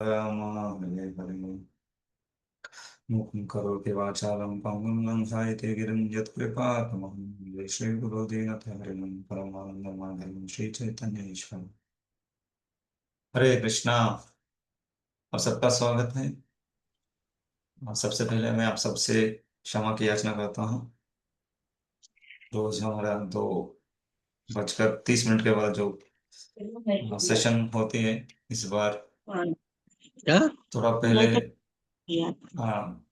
हरे हरे मुखं करोति वाचालं पङ्गुं लङ्घयते गिरिं यत्कृपातमहं वन्दे श्रीगुरुदीनथ हरिं परमानन्दमाधवं श्रीचैतन्येश्वरम्। हरे कृष्णा। आप सबका स्वागत है। सबसे पहले मैं आप सबसे क्षमा की याचना करता हूँ। रोज हमारा 2:30 के बाद जो सेशन होती है, इस बार क्या थोड़ा पहले हाँ,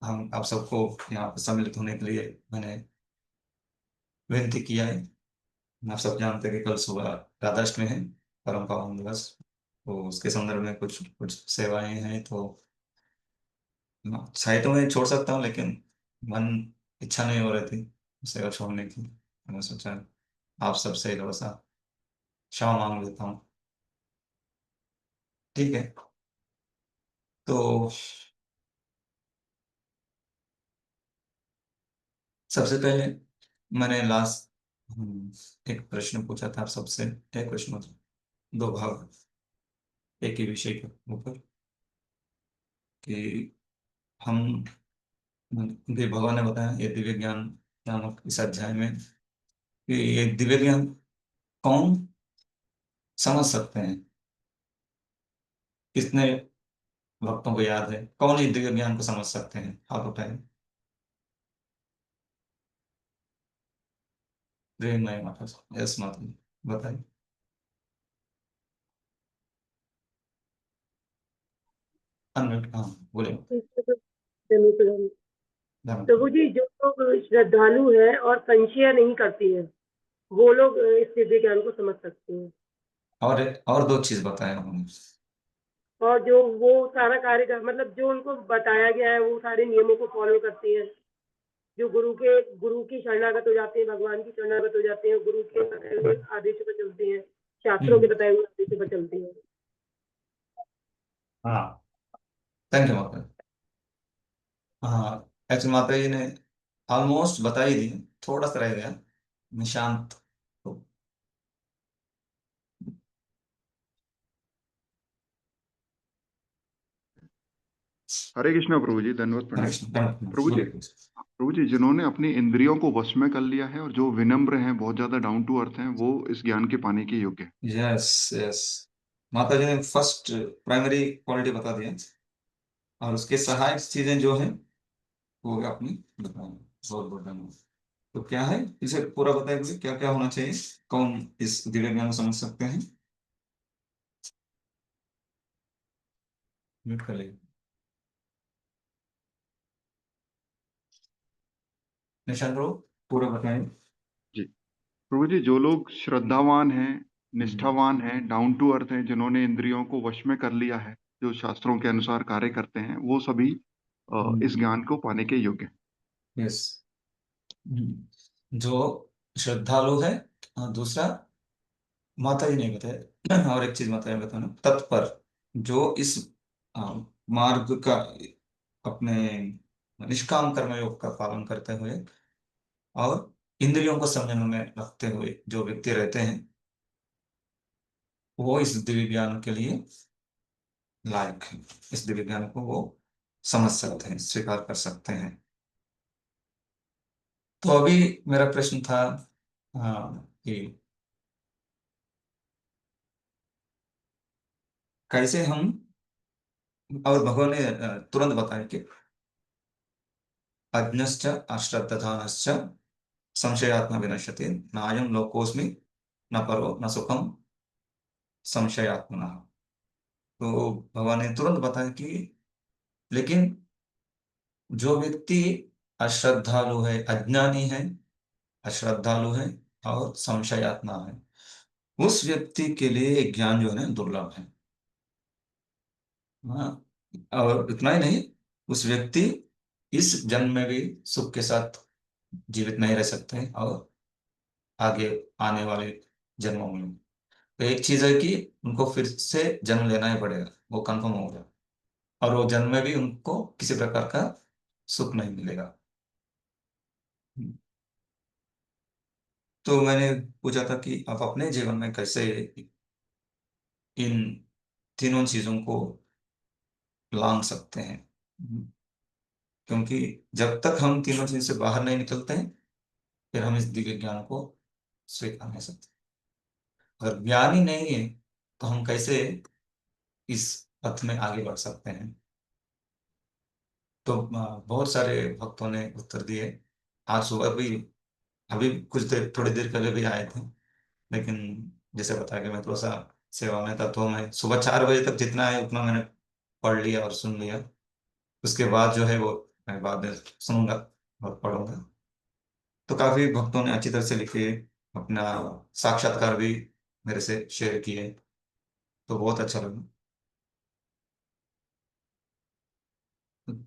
हम आप सबको यहाँ पर सम्मिलित होने के लिए मैंने विनती किया है। आप सब जानते हैं कि कल सुबह राधाष्टमी है, परम पावन दिवस। तो उसके संदर्भ में कुछ कुछ सेवाएं हैं, तो चाहे तो मैं छोड़ सकता हूँ, लेकिन मन इच्छा नहीं हो रही थी सेवा छोड़ने की। तो मैं सोचा आप सबसे थोड़ा सा क्षमा मांग लेता हूँ। ठीक है। तो सबसे पहले मैंने लास्ट एक प्रश्न पूछा था आप सबसे। एक प्रश्न मतलब दो भाग, एक ही विषय के ऊपर, कि हम भी भगवान ने बताया ये दिव्य ज्ञान नामक इस अध्याय में कि ये दिव्य ज्ञान कौन समझ सकते हैं। कितने भक्तों को याद है, कौन इस दिव्य ज्ञान को समझ सकते हैं? आप बताइए। प्रेम नहीं माता, यस माता जी, बताइए। अनम्यूट, हाँ बोले। प्रभु जी, जो लोग श्रद्धालु है और संशय नहीं करती है, वो लोग इस दिव्य ज्ञान को समझ सकते हैं। और दो चीज बताए उन्होंने। और जो वो सारा कार्य मतलब जो उनको बताया गया है, वो सारे नियमों को फॉलो करती है। जो गुरु की शरणागत हो जाते हैं, भगवान की शरणागत हो जाते हैं, गुरु के बताए हुए आदेशों पर चलते हैं, शास्त्रों के हम्म। बताए हुए आदेशों पर चलते हैं। हाँ, थैंक यू माता जी। हाँ, एक्चुअली माता जी ने ऑलमोस्ट बता ही दी, थोड़ा सा रह गया निशांत। तो हरे कृष्णा प्रभु जी, दंडवत प्रणाम। प्रभु जी, बोलिए कुछ। प्रभु जी, जिन्होंने अपनी इंद्रियों को वश में कर लिया है और जो विनम्र हैं, बहुत ज्यादा डाउन टू अर्थ हैं, वो इस ज्ञान के पाने के योग्य हैं। यस यस, माता जी ने फर्स्ट प्राइमरी क्वालिटी बता दिया, और उसके सहायक चीजें जो है वो अपनी बताएं। बहुत बहुत धन्यवाद। तो क्या है, इसे पूरा बताएंगे क्या क्या होना चाहिए, कौन इस दिव्य ज्ञान को समझ सकते हैं? म्यूट कर लेंगे। निशान रो, पूरा बताएं। जी प्रभु जी, जो लोग श्रद्धावान हैं, हम्म। निष्ठावान हैं, डाउन टू अर्थ हैं, जिन्होंने इंद्रियों को वश में कर लिया है, जो शास्त्रों के अनुसार कार्य करते हैं, वो सभी इस ज्ञान को पाने के योग्य हैं। यस। जो श्रद्धालु है, और दूसरा माता जी ने बताया, और एक चीज माता जी ने बताया, तत्पर, जो इस मार्ग का अपने निष्काम कर्मयोग का पालन करते हुए और इंद्रियों को संयम में रखते हुए जो व्यक्ति रहते हैं, वो इस दिव्य ज्ञान के लिए लायक है। इस दिव्य ज्ञान को वो समझ सकते हैं, स्वीकार कर सकते हैं। तो अभी मेरा प्रश्न था कि कैसे हम, और भगवान ने तुरंत बताया कि अज्ञश्च अश्रद्धानश्च संशयात्मा विनश्यति, नायं लोकोस्मि न परो न सुखम संशयात्मना। तो भगवान ने तुरंत बताया कि लेकिन जो व्यक्ति अश्रद्धालु है, अज्ञानी है, अश्रद्धालु है और संशयात्मा है, उस व्यक्ति के लिए ज्ञान जो है ना दुर्लभ है। हाँ, और इतना ही नहीं, उस व्यक्ति इस जन्म में भी सुख के साथ जीवित नहीं रह सकते, और आगे आने वाले जन्मों में तो एक चीज है कि उनको फिर से जन्म लेना ही पड़ेगा, वो कंफर्म हो गया। और वो जन्म में भी उनको किसी प्रकार का सुख नहीं मिलेगा। तो मैंने पूछा था कि आप अपने जीवन में कैसे इन तीनों चीजों को लांग सकते हैं। क्योंकि जब तक हम तीनों चीज से बाहर नहीं निकलते हैं, फिर हम इस दिव्य ज्ञान को स्वीकार नहीं सकते। अगर ज्ञान ही नहीं है तो हम कैसे इस पथ में आगे बढ़ सकते हैं? तो बहुत सारे भक्तों ने उत्तर दिए। आज सुबह भी, अभी कुछ देर, थोड़ी देर पहले भी आए थे। लेकिन जैसे बताया कि मैं थोड़ा सा सेवा में था, तो मैं सुबह 4 बजे तक जितना है उतना मैंने पढ़ लिया और सुन लिया। उसके बाद जो है वो मैं बाद में सुनूंगा और पढ़ूंगा। तो काफी भक्तों ने अच्छी तरह से लिखे, अपना साक्षात्कार भी मेरे से शेयर किए, तो बहुत अच्छा लगा।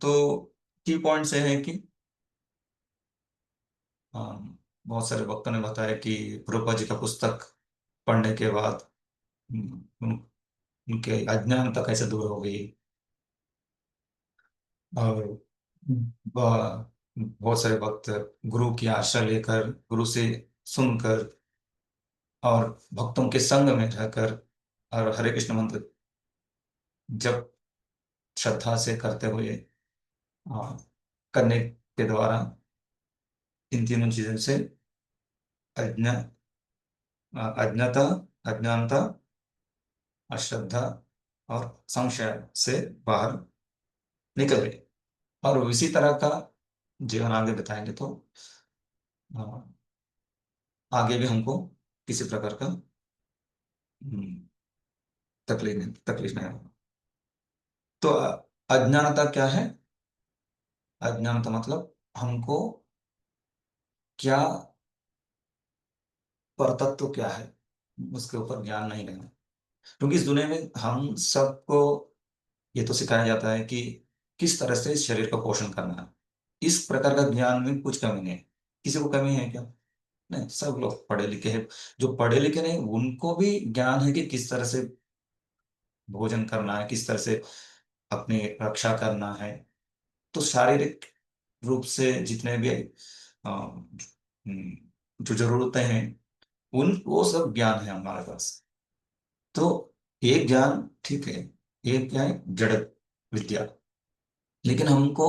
तो की पॉइंट से है कि बहुत सारे भक्तों ने बताया कि रूपा जी का पुस्तक पढ़ने के बाद उनके अज्ञानता कैसे दूर हो गई। और बहुत सारे भक्त गुरु की आश्रय लेकर, गुरु से सुनकर और भक्तों के संग में रहकर और हरे कृष्ण मंत्र जब श्रद्धा से करते हुए करने के द्वारा इन तीनों चीजों से अज्ञा अज्ञता, अज्ञानता, अश्रद्धा और संशय से बाहर निकल गए। और इसी तरह का जीवन आगे बताएंगे तो अ, आगे भी हमको किसी प्रकार का हम्म, तकलीफ नहीं होगा। तो अज्ञानता क्या है? अज्ञानता मतलब हमको क्या, परतत्व क्या है, उसके ऊपर ज्ञान नहीं लेना। क्योंकि इस दुनिया में हम सबको ये तो सिखाया जाता है कि किस तरह से इस शरीर का पोषण करना है। इस प्रकार का ज्ञान में कुछ कमी नहीं है। किसी को कमी है क्या? नहीं, सब लोग पढ़े लिखे हैं। जो पढ़े लिखे नहीं उनको भी ज्ञान है कि किस तरह से भोजन करना है, किस तरह से अपनी रक्षा करना है। तो शारीरिक रूप से जितने भी जो जरूरतें हैं, उन वो सब ज्ञान है हमारे पास। तो ये ज्ञान ठीक है, ये क्या है, जड़ विद्या। लेकिन हमको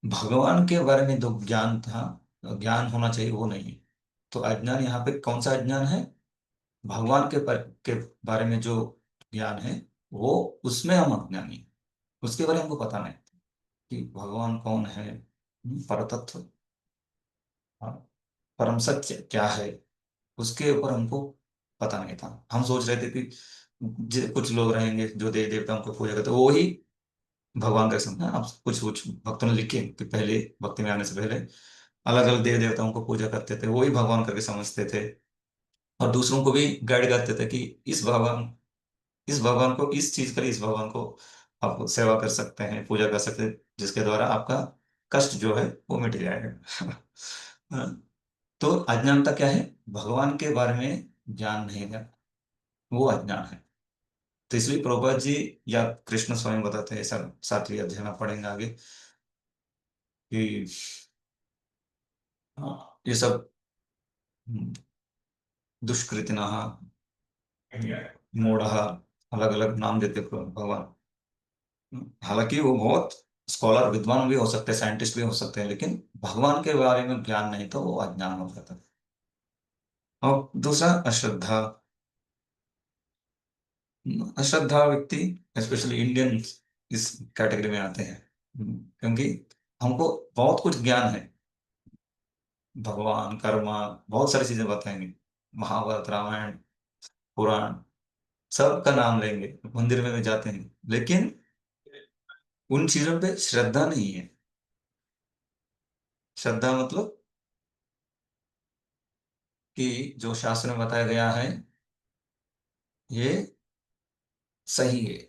भगवान के बारे में जो ज्ञान था, ज्ञान होना चाहिए, वो नहीं है। तो अज्ञान यहाँ पे कौन सा अज्ञान है? भगवान के बारे में जो ज्ञान है, वो उसमें हम अज्ञानी हैं। उसके बारे में हमको पता नहीं कि भगवान कौन है, परतत्व, हाँ, परम सत्य क्या है, उसके ऊपर हमको पता नहीं था। हम सोच रहे थे कि कुछ लोग रहेंगे जो देवी देवताओं को पूजा करते, वो ही भगवान का समझना। अब कुछ कुछ भक्तों ने लिखे कि पहले, भक्ति में आने से पहले अलग अलग देवी देवताओं को पूजा करते थे, वो ही भगवान करके समझते थे। और दूसरों को भी गाइड करते थे कि इस भगवान को, इस चीज के लिए इस भगवान को आप सेवा कर सकते हैं, पूजा कर सकते हैं, जिसके द्वारा आपका कष्ट जो है वो मिट जाएगा। हाँ, तो अज्ञानता क्या है? भगवान के बारे में ज्ञान नहीं है, वो अज्ञान है। तो इसलिए प्रभुपाद जी या कृष्ण स्वयं बताते हैं, ऐसा 7वीं अध्याय में पढ़ेंगे आगे, कि ये सब दुष्कृतिना मूढ़, अलग अलग नाम देते भगवान। हालांकि वो बहुत स्कॉलर, विद्वान भी हो सकते हैं, साइंटिस्ट भी हो सकते हैं, लेकिन भगवान के बारे में ज्ञान नहीं तो वो अज्ञान हो जाता है। और दूसरा अश्रद्धा। अश्रद्धा व्यक्ति, स्पेशली इंडियन, इस कैटेगरी में आते हैं। क्योंकि हमको बहुत कुछ ज्ञान है, भगवान, कर्मा, बहुत सारी चीजें बताएंगे, महाभारत, रामायण, पुराण, सब का नाम लेंगे, मंदिर में भी जाते हैं, लेकिन उन चीजों पे श्रद्धा नहीं है। श्रद्धा मतलब कि जो शास्त्र में बताया गया है ये सही है,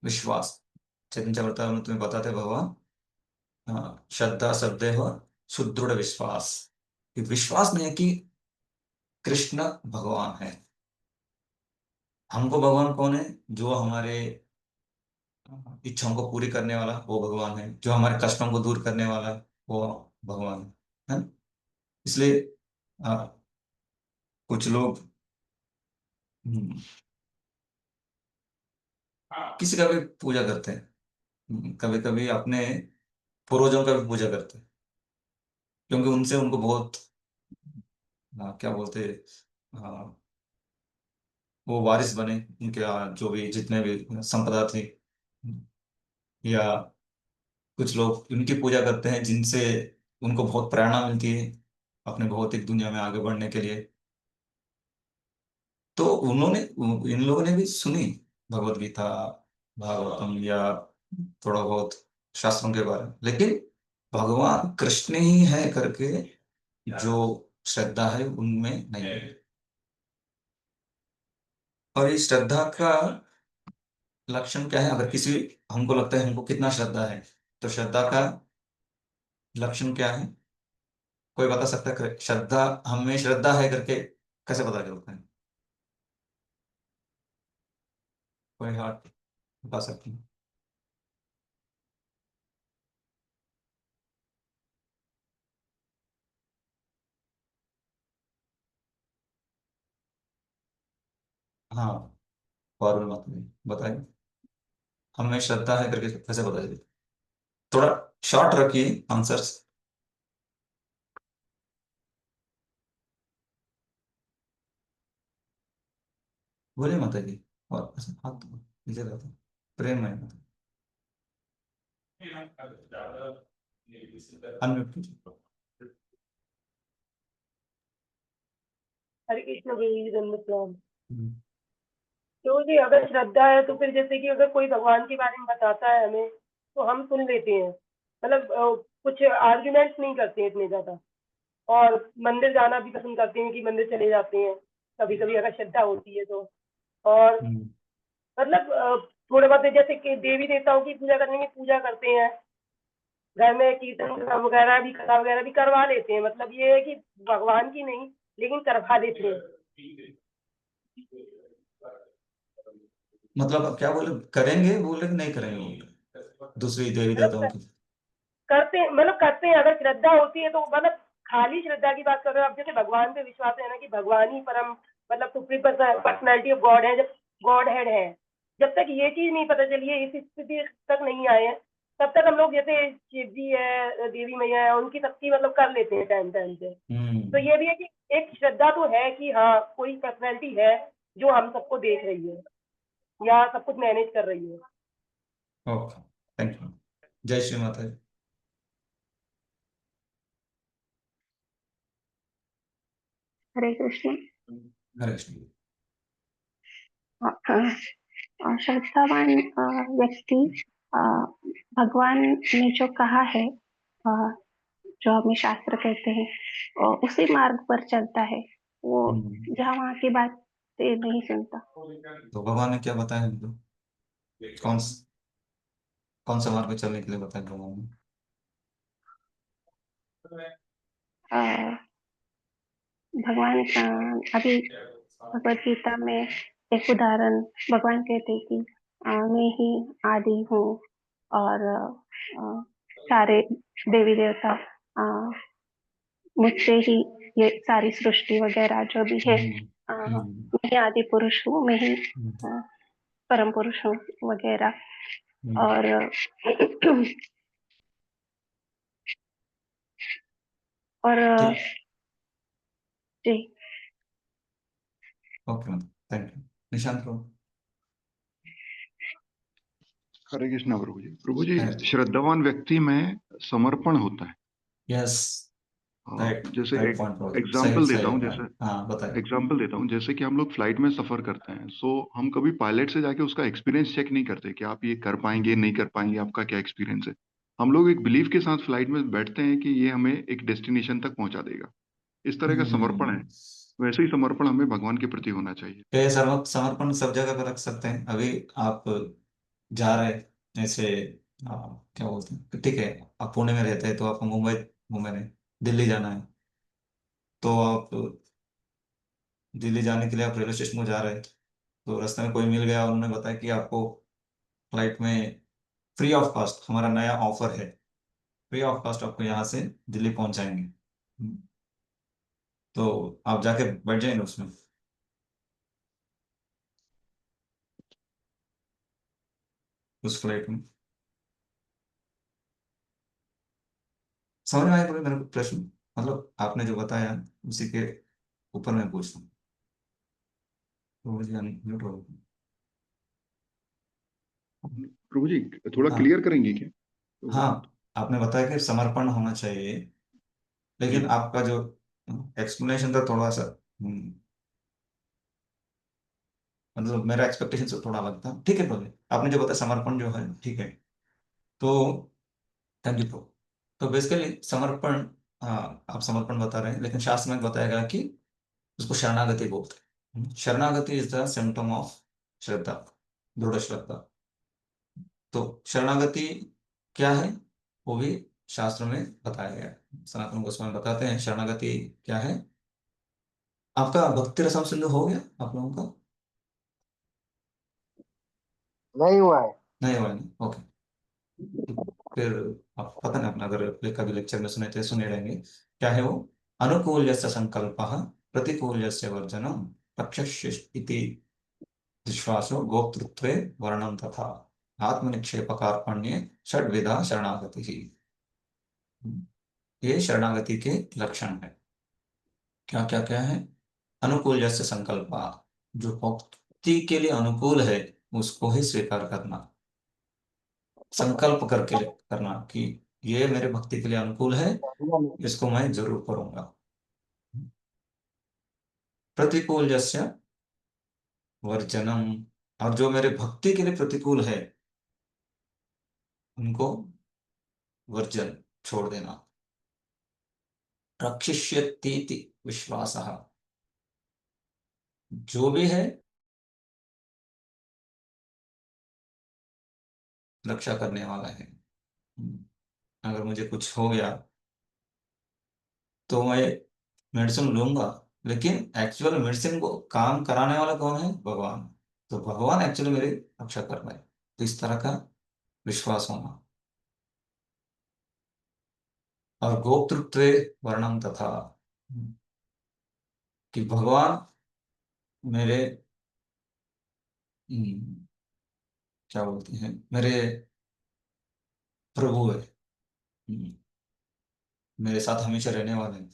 विश्वास। चैतन्य चरितामृत में तुम्हें बताते भगवान, हाँ, श्रद्धा श्रद्धे हो सुदृढ़ विश्वास। कि विश्वास नहीं है कि कृष्ण भगवान है। हमको भगवान कौन है? जो हमारे इच्छाओं को पूरी करने वाला वो भगवान है, जो हमारे कष्टों को दूर करने वाला वो भगवान है। इसलिए आ, कुछ लोग हम्म, किसी का भी पूजा करते हैं, कभी कभी अपने पूर्वजों का भी पूजा करते हैं, क्योंकि उनसे उनको बहुत क्या बोलते हैं, वो वारिस बने, उनके जो भी जितने भी संपदा थी, या कुछ लोग उनकी पूजा करते हैं जिनसे उनको बहुत प्रेरणा मिलती है अपने भौतिक दुनिया में आगे बढ़ने के लिए। तो उन्होंने इन लोगों ने भी सुनी भगवत गीता, भागवतम, या थोड़ा बहुत शास्त्रों के बारे में, लेकिन भगवान कृष्ण ही है करके जो श्रद्धा है उनमें नहीं है। और इस श्रद्धा का लक्षण क्या है? अगर किसी, हमको लगता है हमको कितना श्रद्धा है, तो श्रद्धा का लक्षण क्या है? कोई बता सकता है? श्रद्धा, हमें श्रद्धा है करके कैसे पता चलता है? कोई हाथ बता सकते हैं? हाँ, और बताइए, हमें श्रद्धा है करके कैसे पता चले? थोड़ा शॉर्ट रखिए आंसर्स। बोलिए माता जी। और ऐसे हाथ नीचे रहता है, प्रेम है माता। अनम्यूट कीजिए। हरे कृष्ण देवी दंडप्रणाम। हम्म। तो जी अगर श्रद्धा है तो फिर जैसे कि अगर कोई भगवान के बारे में बताता है हमें तो हम सुन लेते हैं। मतलब कुछ आर्ग्यूमेंट्स नहीं करते हैं इतने ज्यादा। और मंदिर जाना भी पसंद करते हैं कि मंदिर चले जाते हैं कभी कभी अगर श्रद्धा होती है तो। और हम्म। मतलब थोड़े बहुत जैसे कि देवी देवताओं की पूजा करने की पूजा करते हैं। घर में कीर्तन वगैरह भी कथा वगैरह भी करवा लेते हैं। मतलब ये है कि भगवान की नहीं लेकिन करवा लेते हैं। मतलब अब क्या बोले, करेंगे बोले कि नहीं करेंगे बोले दूसरी देवी देवताओं मतलब की? करते हैं अगर श्रद्धा होती है तो मतलब खाली श्रद्धा की बात कर रहे हो अब जैसे भगवान पे विश्वास है ना कि भगवान ही परम मतलब सुप्रीम पर्सनैलिटी ऑफ गॉड है। जब गॉड हेड है जब तक ये चीज नहीं पता चली है इस स्थिति तक नहीं आए हैं तब तक हम लोग जैसे शिव जी है देवी मैया है उनकी सबकी मतलब कर लेते हैं टाइम टाइम पे। तो हम्म। ये भी है कि एक श्रद्धा तो है कि हाँ कोई पर्सनैलिटी है जो हम सबको देख रही है या सब कुछ मैनेज कर रही है। Okay, thank you. जय श्री माता जी। हरे कृष्ण। हरे कृष्ण। श्रद्धावान व्यक्ति अ, भगवान ने जो कहा है अ, जो हमें शास्त्र कहते हैं उसी मार्ग पर चलता है। वो हम्म। जहाँ वहाँ की बात नहीं सुनता। तो भगवान ने क्या बताया हमको? कौन कौन सा मार्ग पे चलने के लिए बताया भगवान अ, भगवान अभी भगवत गीता में एक उदाहरण भगवान कहते हैं कि मैं ही आदि हूँ और सारे देवी देवता अ, मुझसे ही ये सारी सृष्टि वगैरह जो भी है ने? मैं ही आदि पुरुष हूँ मैं ही अ, परम पुरुष हूँ वगैरह। हम्म। और और ठीक। जी ओके, थैंक यू। निशांत को। हरे कृष्णा प्रभु जी। प्रभु जी, है। श्रद्धावान व्यक्ति में समर्पण होता है। यस। राइट। जैसे राइट एक पॉइंट, सही एग्जाम्पल देता सही हूँ, है। जैसे हाँ, बताइए। जैसे कि हम लोग फ्लाइट में सफर करते हैं, सो हम कभी पायलट से जाके उसका एक्सपीरियंस चेक नहीं करते कि आप ये कर पाएंगे नहीं कर पाएंगे, आपका क्या एक्सपीरियंस है। हम लोग एक बिलीफ के साथ फ्लाइट में बैठते हैं कि ये हमें एक डेस्टिनेशन तक पहुंचा देगा। इस तरह का समर्पण है। हम्म। वैसे ही समर्पण हमें भगवान के प्रति होना चाहिए। ये समर्पण सब जगह पर रख सकते हैं। अभी आप जा रहे हैं, जैसे क्या बोलते हैं, ठीक है, आप पुणे में रहते हैं तो आपको मुंबई, मुंबई नहीं, दिल्ली जाना है, तो आप दिल्ली जाने के लिए आप रेलवे स्टेशन को जा रहे हैं, तो रास्ते में कोई मिल गया और उन्होंने बताया कि आपको फ्लाइट में फ्री ऑफ कॉस्ट हमारा नया ऑफर है, फ्री ऑफ कॉस्ट आपको यहाँ से दिल्ली पहुंचाएंगे। तो आप जाके बैठ जाएंगे उसमें? उस फ्लाइट में। समझ में आया तुम्हें मेरा प्रश्न? मतलब आपने जो बताया उसी के ऊपर मैं पूछ रहा हूँ, तो मुझे अनम्यूट हो गया। प्रभु जी थोड़ा हाँ क्लियर करेंगे क्या? तो हाँ, आपने बताया कि समर्पण होना चाहिए, जी लेकिन आपका जो एक्सप्लेनेशन था थोड़ा सा मतलब मेरा एक्सपेक्टेशन से थोड़ा अलग था। ठीक है बोले, आपने जो बताया समर्पण जो है ठीक है। तो थैंक यू प्रो। तो बेसिकली समर्पण, हाँ आप समर्पण बता रहे हैं, लेकिन शास्त्र में बताया गया कि उसको शरणागति बोलते हैं। शरणागति इज द सिम्टम ऑफ श्रद्धा, दृढ़ श्रद्धा। तो शरणागति क्या है वो भी शास्त्र में बताया गया है। सनातन गोस्वामी बताते हैं शरणागति क्या है। आपका भक्ति रसम सिंधु हो गया आप लोगों का? नहीं हुआ है। नहीं हुआ, नहीं ओके। फिर आप पता नहीं अपना अगर कभी लेक्चर में सुने थे सुने रहेंगे। क्या है वो? अनुकूल संकल्प प्रतिकूल वर्जनम प्रक्षस्य इति विश्वासो गोप्तृत्वे वर्णम तथा आत्मनिक्षेप कार्पण्ये षड्विधा शरणागति ही। ये शरणागति के लक्षण है। क्या क्या क्या है? अनुकूल संकल्प, जो भक्ति के लिए अनुकूल है उसको ही स्वीकार करना, संकल्प करके करना कि ये मेरे भक्ति के लिए अनुकूल है, इसको मैं जरूर करूंगा। प्रतिकूल वर्जनम, और जो मेरे भक्ति के लिए प्रतिकूल है उनको वर्जन, छोड़ देना। रक्षिष्यतीति विश्वासः, जो भी है रक्षा करने वाला है। अगर मुझे कुछ हो गया तो मैं मेडिसिन लूंगा, लेकिन एक्चुअल मेडिसिन को काम कराने वाला कौन है? भगवान। तो भगवान एक्चुअली मेरी रक्षा कर रहा है, तो इस तरह का विश्वास होना। और गोप्तृत्वे वर्णम तथा, कि भगवान मेरे हम्म, क्या बोलते हैं, मेरे प्रभु है, हम्म, मेरे साथ हमेशा रहने वाले हैं।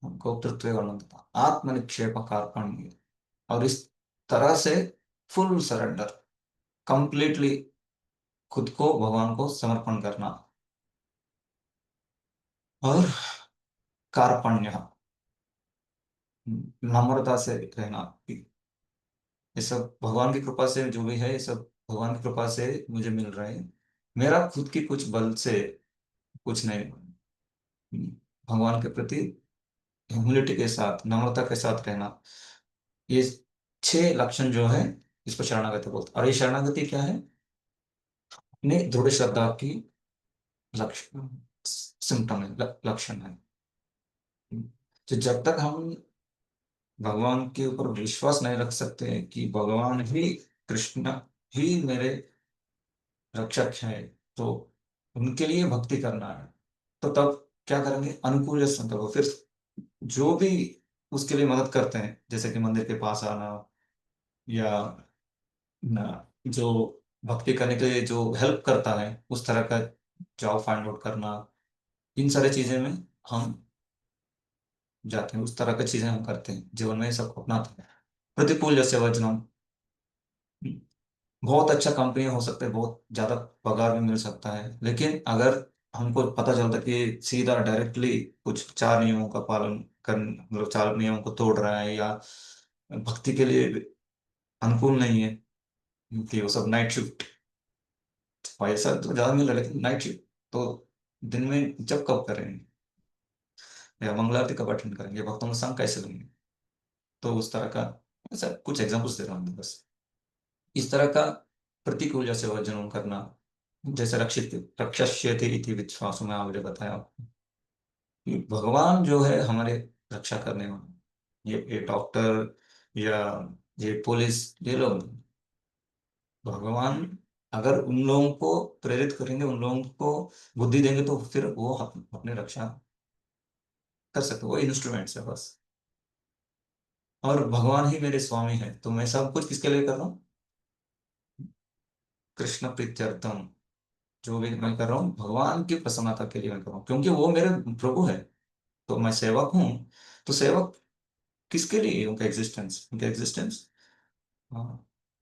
गोप्तृत्व वर्णन तथा आत्मनिक्षेप कार्पण्य, और इस तरह से फुल सरेंडर, कंप्लीटली खुद को भगवान को समर्पण करना। और कार्पण्य, नम्रता से रहना। ये सब भगवान की कृपा से जो भी है, ये सब भगवान की कृपा से मुझे मिल रहा है, मेरा खुद की कुछ बल से कुछ नहीं। भगवान के प्रति ह्यूमिलिटी के साथ, नम्रता के साथ रहना, ये 6 लक्षण जो है इसको शरणागति बोलते हैं। और ये शरणागति क्या है? अपनी दृढ़ श्रद्धा की लक्षण, सिम्टम है, लक्षण है। तो जब तक हम भगवान के ऊपर विश्वास नहीं रख सकते कि भगवान ही, कृष्ण ही मेरे रक्षक है, तो उनके लिए भक्ति करना है, तो तब क्या करेंगे? अनुकूल संकल्प, फिर जो भी उसके लिए मदद करते हैं, जैसे कि मंदिर के पास आना, या जो भक्ति करने के लिए जो हेल्प करता है उस तरह का जॉब फाइंड आउट करना, इन सारी चीजें में हम जाते हैं, उस तरह की चीजें हम करते हैं, जीवन में ये सब अपनाते हैं। प्रतिकूल वचनम, बहुत अच्छा कंपनी हो सकता है, बहुत ज्यादा पगार भी मिल सकता है, लेकिन अगर हमको पता चलता है कि सीधा डायरेक्टली कुछ 4 नियमों का पालन कर, मतलब 4 नियमों को तोड़ रहा है, या भक्ति के लिए अनुकूल नहीं है, कि वो सब नाइट शिफ्ट, पैसा तो ज्यादा मिल रहा है लेकिन नाइट शिफ्ट, तो दिन में जब कब करेंगे, या मंगल आरती कब अटेंड करेंगे, भक्तों का संग कैसे लेंगे? तो उस तरह का, ऐसा कुछ एग्जांपल्स दे रहा हूँ बस। इस तरह का प्रतिकूल जैसे वर्जन करना, जैसे रक्षित रक्षस्यते इति विश्वास में आपने बताया कि भगवान जो है हमारे रक्षा करने वाले, ये डॉक्टर या ये पुलिस, ये लोग नहीं। भगवान अगर उन लोगों को प्रेरित करेंगे, उन लोगों को बुद्धि देंगे, तो फिर वो अपने रक्षा कर सकते, वो इंस्ट्रूमेंट्स है बस। और भगवान ही मेरे स्वामी है, तो मैं सब कुछ किसके लिए कर रहा हूँ? कृष्ण प्रीत्यर्थम, जो भी मैं कर रहा हूँ भगवान की प्रसन्नता के लिए मैं कर रहा हूँ, क्योंकि वो मेरे प्रभु है। तो मैं सेवक हूँ। तो सेवक किसके लिए? उनका एग्जिस्टेंस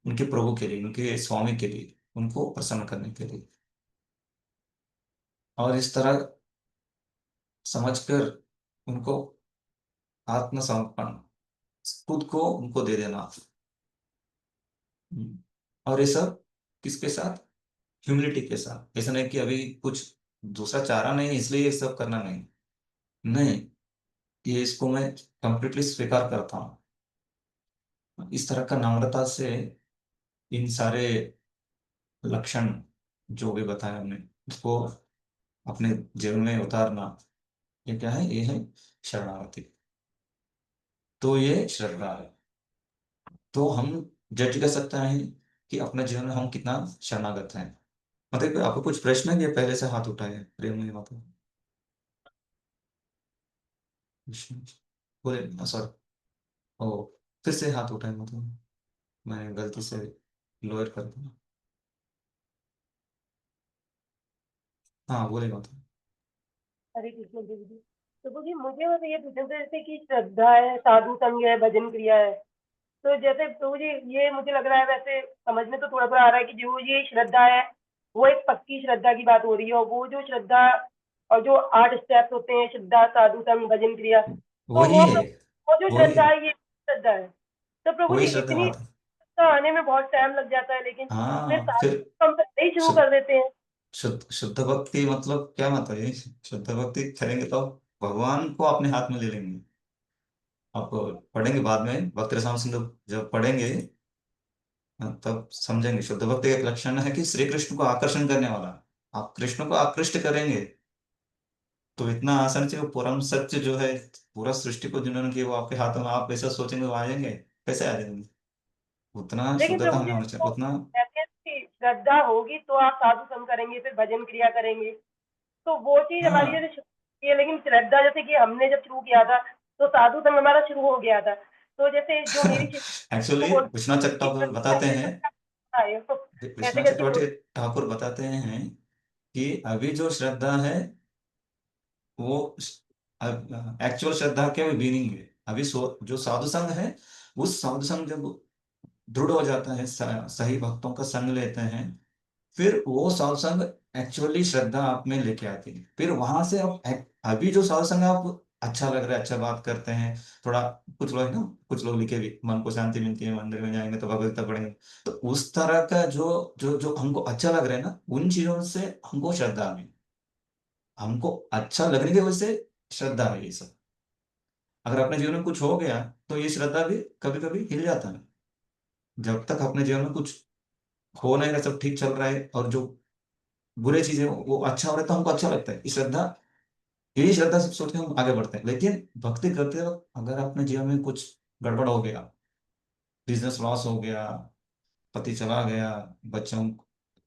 उनके प्रभु के लिए, उनके स्वामी के लिए, उनको प्रसन्न करने के लिए। और इस तरह समझकर उनको आत्मसमर्पण, खुद को उनको दे देना। और ये सब किसके साथ? ह्यूमिलिटी के साथ। ऐसा नहीं कि अभी कुछ दूसरा चारा नहीं है इसलिए ये सब करना नहीं। नहीं, ये इसको मैं कंप्लीटली स्वीकार करता हूँ। इस तरह का नम्रता से इन सारे लक्षण जो भी बताया हमने, उसको अपने जीवन में उतारना, ये क्या है? ये है शरणागति। तो ये श्रद्धा है। तो हम जज कर सकते हैं कि अपने जीवन में हम कितना शरणागत हैं। मतलब आपको कुछ प्रश्न है? कि पहले से हाथ उठाए हैं प्रेम नहीं माता? बोले सॉरी। ओ, फिर से हाथ उठाए, मतलब मैं गलती से लोअर कर दिया। हाँ, बोले माता। हरे कृष्ण देवी जी। तो बोलिए, मुझे बस ये पूछना था, जैसे कि श्रद्धा है, साधु संग है, भजन क्रिया है, तो जैसे तो ये मुझे लग रहा है, वैसे समझ में तो थोड़ा थोड़ा आ रहा है कि जो ये श्रद्धा है वो एक पक्की श्रद्धा की बात हो रही है, और वो जो श्रद्धा और जो 8 स्टेप्स होते हैं, श्रद्धा, साधु संग, भजन क्रिया, तो वही है, वो जो वही श्रद्धा है, ये श्रद्धा है। तो प्रभु जी, वही श्रद्धा इतनी माता। श्रद्धा आने में बहुत टाइम लग जाता है, लेकिन फिर हाँ, साधु फिर संग हम पहले ही शुरू शुद्ध कर देते हैं। शुद्ध शुद्ध भक्ति मतलब क्या? मतलब ये शुद्ध भक्ति करेंगे तो भगवान को अपने हाथ में ले लेंगे। आप पढ़ेंगे बाद में भक्त रसायन सिंधु जब पढ़ेंगे, तब समझेंगे। शुद्ध भक्ति का एक लक्षण है कि श्री कृष्ण को आकर्षण करने वाला। आप कृष्ण को आकृष्ट करेंगे तो इतना आसान से वो परम सत्य जो है, पूरा सृष्टि को जिन्होंने किया, वो आपके हाथों में, आप ऐसा सोचेंगे वो आ जाएंगे? कैसे आ जाएंगे? उतना लेकिन शुद्धता प्रभु हमें जी, होना चाहिए, तो उतना। कहते हैं कि श्रद्धा होगी तो आप साधु संग करेंगे, फिर भजन क्रिया करेंगे, तो वो चीज हमारी हाँ। जैसे शुरू की है। लेकिन श्रद्धा, जैसे कि हमने जब शुरू किया था तो साधु संग हमारा शुरू हो गया था। तो जैसे जो मेरी शिष्य को एक्चुअली बोलती विश्वनाथ कि चट्टोपाध्याय बताते पहले हैं, तक क्या है, तो कैसे विश्वनाथ करके बोल। चक्रवर्ती ठाकुर बताते हैं कि अभी जो श्रद्धा है वो एक्चुअल श्रद्धा के बिगिनिंग है। अभी जो साधु संघ है, उस साधु संघ जब दृढ़ हो जाता है, सही भक्तों का संग लेते हैं, फिर वो साधु संघ एक्चुअली श्रद्धा आप में लेके आती है। फिर वहां से आप अभी जो साधु संघ आप अच्छा लग रहा है, अच्छा बात करते हैं थोड़ा, कुछ लोग ना, कुछ लोग लिखे भी मन को शांति मिलती है, मंदिर में जाएंगे तो भगवत गीता पढ़ेंगे, तो उस तरह का जो जो जो हमको अच्छा लग रहा है ना, उन चीजों से हमको श्रद्धा है। हमको अच्छा लगने की वजह से श्रद्धा है ये सब। अगर अपने जीवन में कुछ हो गया तो ये श्रद्धा भी कभी कभी हिल जाता है। जब तक अपने जीवन में कुछ हो नहीं रहा, सब ठीक चल रहा है, और जो बुरे चीजें वो अच्छा हो रहा है, तो हमको अच्छा लगता है। ये श्रद्धा, यही श्रद्धा सब सोच के हम आगे बढ़ते हैं। लेकिन भक्ति करते वक्त अगर अपने जीवन में कुछ गड़बड़ हो गया, बिजनेस लॉस हो गया, पति चला गया, बच्चों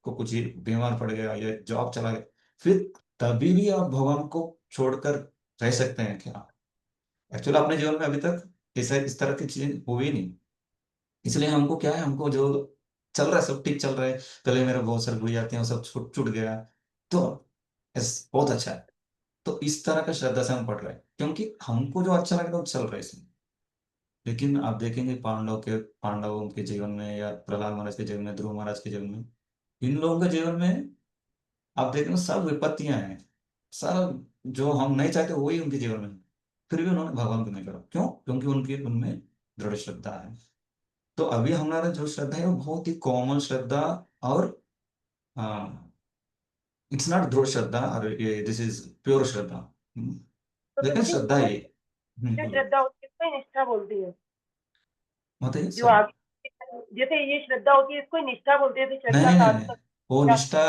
को कुछ ही बीमार पड़ गया, या जॉब चला गया, फिर तभी भी आप भगवान को छोड़कर रह सकते हैं क्या? एक्चुअली अपने जीवन में अभी तक ऐसा इस तरह की चीजें हुई नहीं। इसलिए हमको क्या है, हमको जो चल रहा है सब ठीक चल रहा है, पहले मेरे बहुत सारे बुरी आते हैं वो सब छूट छूट गया, तो बहुत अच्छा है। तो इस तरह का श्रद्धा से हम पढ़ रहे हैं, क्योंकि हमको जो अच्छा लगता है वो चल रहा है इसमें। लेकिन आप देखेंगे पांडवों के जीवन में, या प्रहलाद महाराज के जीवन में, ध्रुव महाराज के जीवन में, इन लोगों के जीवन में आप देखेंगे सब विपत्तियां हैं, सब जो हम नहीं चाहते वही उनके जीवन में है। फिर भी उन्होंने भगवान को नहीं करा, क्यों? क्योंकि उनकी उनमें दृढ़ श्रद्धा है। तो अभी हमारा जो श्रद्धा है वो बहुत ही कॉमन श्रद्धा, और इट्स नॉट ध्रुव श्रद्धा, और ये दिस इज प्योर श्रद्धा। तो लेकिन प्रभु जी, श्रद्धा वो ये। जो बोलिए। श्रद्धा होती है इसको ही निष्ठा बोलती है। बताइए जो सर। आगे, जैसे ये श्रद्धा होती है इसको ही निष्ठा बोलते हैं, जैसे नहीं श्रद्धा, नहीं नहीं साधु नहीं, संग, वो या निष्ठा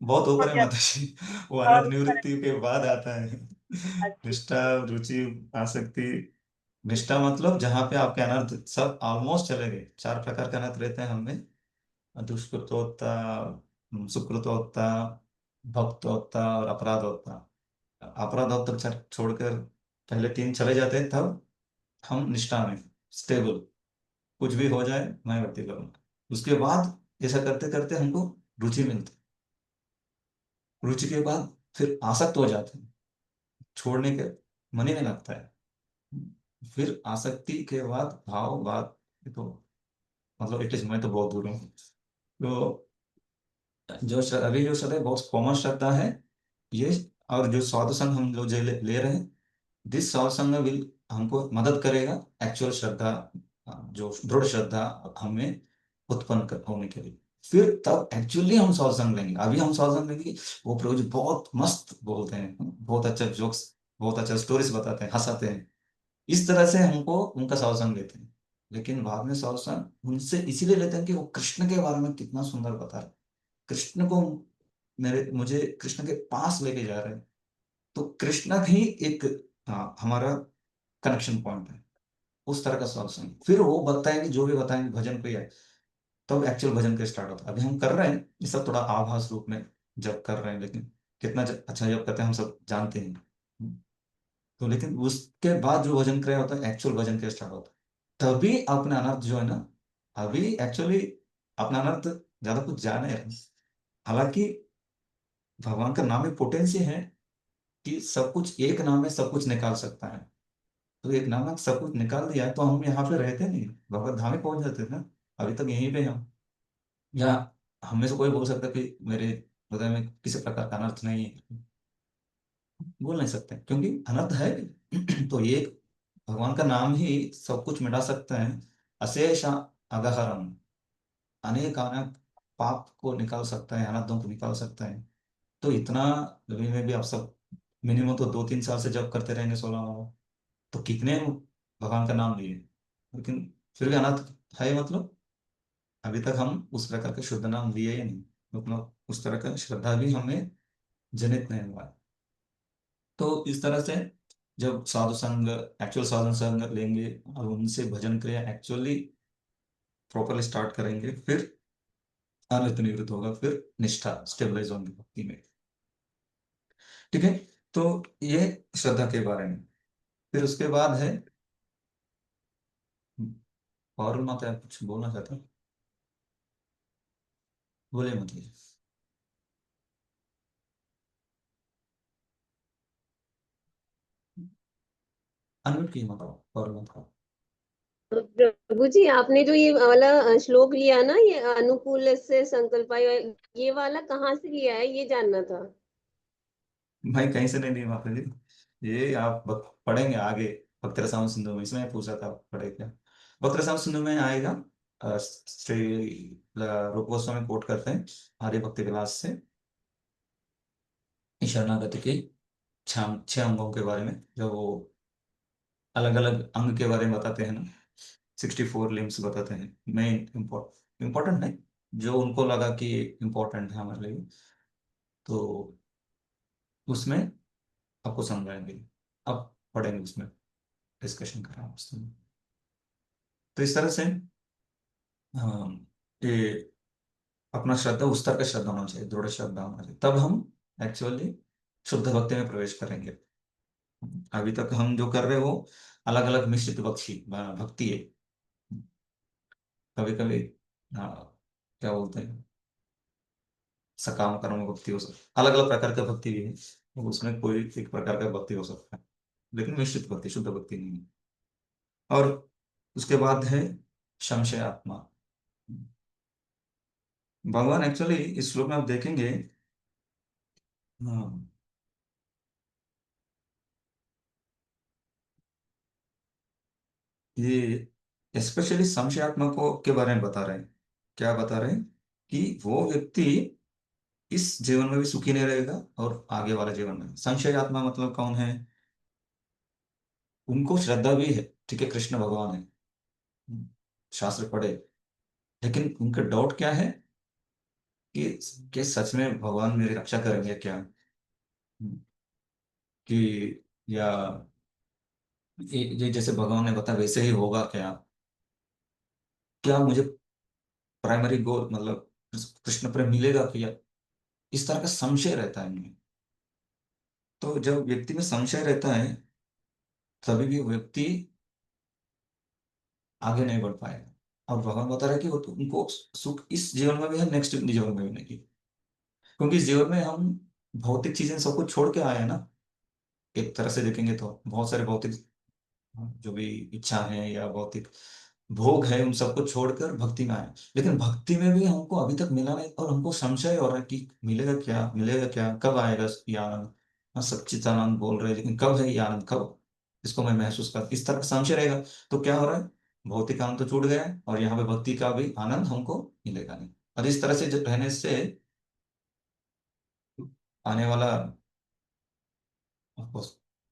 बहुत ऊपर पहुंच है जाते माता जी। वो हैं। अनर्थ निवृत्ति के बाद आता है। अच्छा। निष्ठा, रुचि, आसक्ति। निष्ठा मतलब जहाँ पे आपके अनर्थ सब ऑलमोस्ट चले गए। 4 प्रकार के अनर्थ रहते हैं हमें: दुष्कृतोत्ता, सुकृतोत्ता, भक्तोत्ता और अपराधोत्ता। अपराधोत्ता छोड़कर पहले 3 चले जाते हैं, तब हम निष्ठा में स्टेबल, कुछ भी हो जाए मैं भक्ति करूंगा। उसके बाद ऐसा करते करते हमको रुचि मिलती है। रुचि के बाद फिर आसक्त हो जाते हैं, छोड़ने के मन ही नहीं लगता है। फिर आसक्ति के बाद भाव बाद, ये तो मतलब एटलीस्ट मैं तो बहुत दूर हूँ। तो अभी जो श्रद्धा है बहुत कॉमन श्रद्धा है ये। और जो साधु संघ हम लोग जो ले रहे हैं, दिस साधु संघ विल हमको मदद करेगा एक्चुअल श्रद्धा, जो दृढ़ श्रद्धा हमें उत्पन्न होने के लिए। फिर तब एक्चुअली हम साधु संघ लेंगे। अभी हम साधु संघ लेंगे, वो प्रभु जी बहुत मस्त बोलते हैं, बहुत अच्छा जोक्स, बहुत अच्छा स्टोरीज बताते हैं, हंसाते हैं, इस तरह से हमको उनका साधु संग लेते हैं। लेकिन बाद में साधु संग उनसे इसीलिए लेते हैं कि वो कृष्ण के बारे में कितना सुंदर बता रहे हैं, कृष्ण को मुझे कृष्ण के पास लेके जा रहे हैं। तो कृष्ण भी एक, हाँ, हमारा कनेक्शन पॉइंट है, उस तरह का साधु संग। फिर वो बताएंगे, जो भी बताएंगे भजन पे है, तब एक्चुअल भजन का स्टार्ट होता है। अभी हम कर रहे हैं ये सब थोड़ा आभास रूप में जब कर रहे हैं, लेकिन कितना अच्छा जब करते हैं हम सब जानते हैं। तो लेकिन उसके बाद जो भजन क्रिया होता है, एक्चुअल भजन क्रिया स्टार्ट होता है, तभी अपने अनर्थ जो है ना, अभी एक्चुअली अपना अनर्थ ज्यादा कुछ जाने रहे। हालांकि भगवान का नाम में पोटेंसी है कि सब कुछ, एक नाम में सब कुछ निकाल सकता है। तो एक नाम में सब कुछ निकाल दिया है, तो हम यहाँ पे रहते नहीं, भगवत धाम में पहुंच जाते थे ना। अभी तक यहीं पे हम, या हमें से कोई बोल सकता है कि मेरे हृदय में किसी प्रकार का अनर्थ नहीं है, बोल नहीं सकते क्योंकि अनर्थ है भी। तो ये भगवान का नाम ही सब कुछ मिटा सकता है। अशेष अगहरम, अनेक अनेक पाप को निकाल सकता है, अनर्थों को निकाल सकता है। तो इतना, अभी में भी आप सब मिनिमम तो 2-3 साल से जब करते रहेंगे 16 माह, तो कितने भगवान का नाम लिए, लेकिन फिर भी अनर्थ है। मतलब अभी तक हम उस प्रकार के शुद्ध नाम लिए ही नहीं, मतलब उस तरह का श्रद्धा भी हमें जनित नहीं हुआ है। तो इस तरह से जब साधु संग, एक्चुअल साधु संग लेंगे और उनसे भजन क्रिया एक्चुअली प्रॉपरली स्टार्ट करेंगे, फिर अनर्थ निवृत्त होगा, फिर निष्ठा स्टेबलाइज होंगे भक्ति में। ठीक है। तो ये श्रद्धा के बारे में। फिर उसके बाद है, और माता आप कुछ बोलना चाहते हैं? बोले मतलब, अनम्यूट की मतलब, और मतलब। प्रभु जी, आपने जो ये वाला श्लोक लिया ना, ये अनुकूल से संकल्पाय, ये वाला कहाँ से लिया है, ये जानना था। भाई कहीं से नहीं ली माता जी, ये आप पढ़ेंगे आगे भक्त रसायन सिंधु में, इसमें पूछा था आप पढ़े क्या। भक्त रसायन सिंधु में आएगा। श्री रूप गोस्वामी कोट करते हैं आर्य भक्ति विलास से, इस शरणागति के 6 अंगों के बारे में, जो वो अलग अलग अंग के बारे में बताते हैं ना, 64 लिम्स बताते हैं, मेन इम्पोर्टेंट नहीं, जो उनको लगा कि इम्पोर्टेंट है हमारे लिए, तो उसमें आपको समझाएंगे। अब पढ़ेंगे उसमें, डिस्कशन करेंगे उसमें। तो इस तरह से, हाँ, ये अपना श्रद्धा उस तरह का श्रद्धा होना चाहिए, दृढ़ श्रद्धा होना चाहिए, तब हम एक्चुअली शुद्ध भक्ति में प्रवेश करेंगे। अभी तक हम जो कर रहे हैं वो अलग अलग मिश्रित भक्ति भक्ति है। कभी कभी, हाँ, क्या बोलते हैं, सकाम कर्म भक्ति हो सकती, अलग अलग प्रकार का भक्ति भी है, तो उसमें कोई एक प्रकार का भक्ति हो सकता है, लेकिन मिश्रित भक्ति, शुद्ध भक्ति नहीं है। और उसके बाद है संशय आत्मा। भगवान एक्चुअली इस श्लोक में आप देखेंगे, हाँ, ये स्पेशली संशयात्मा को के बारे में बता रहे हैं। क्या बता रहे हैं? कि वो व्यक्ति इस जीवन में भी सुखी नहीं रहेगा और आगे वाले जीवन में। संशयात्मा मतलब कौन है? उनको श्रद्धा भी है, ठीक है, कृष्ण भगवान है, शास्त्र पढ़े, लेकिन उनका डाउट क्या है कि सच में भगवान मेरी रक्षा करेंगे क्या, कि या ये जैसे भगवान ने बताया वैसे ही होगा क्या, क्या मुझे प्राइमरी गोल मतलब कृष्ण प्रेम मिलेगा क्या, इस तरह का संशय रहता है इनमें। तो जब व्यक्ति में संशय रहता है, तभी भी वो व्यक्ति आगे नहीं बढ़ पाएगा। और भगवान बता रहे हैं कि वो तो उनको सुख इस जीवन में भी है, नेक्स्ट जीवन में भी नहीं। क्योंकि इस जीवन में हम भौतिक चीजें सब कुछ छोड़ के आए हैं ना। एक तरह से देखेंगे तो बहुत सारे भौतिक जो भी इच्छा है या भौतिक भोग है उन सबको छोड़कर भक्ति में आए। लेकिन भक्ति में भी हमको अभी तक मिला नहीं, और हमको संशय हो रहा है कि मिलेगा क्या, मिलेगा क्या, कब आएगा ये आनंद। हाँ, सच्चिदानंद बोल रहे हैं, लेकिन कब है ये आनंद, कब इसको मैं महसूस कर, इस तरह का संशय रहेगा। तो क्या हो रहा है, भौतिक आनंद तो छूट गया है और यहाँ पे भक्ति का भी आनंद हमको मिलेगा नहीं। और इस तरह से रहने से आने वाला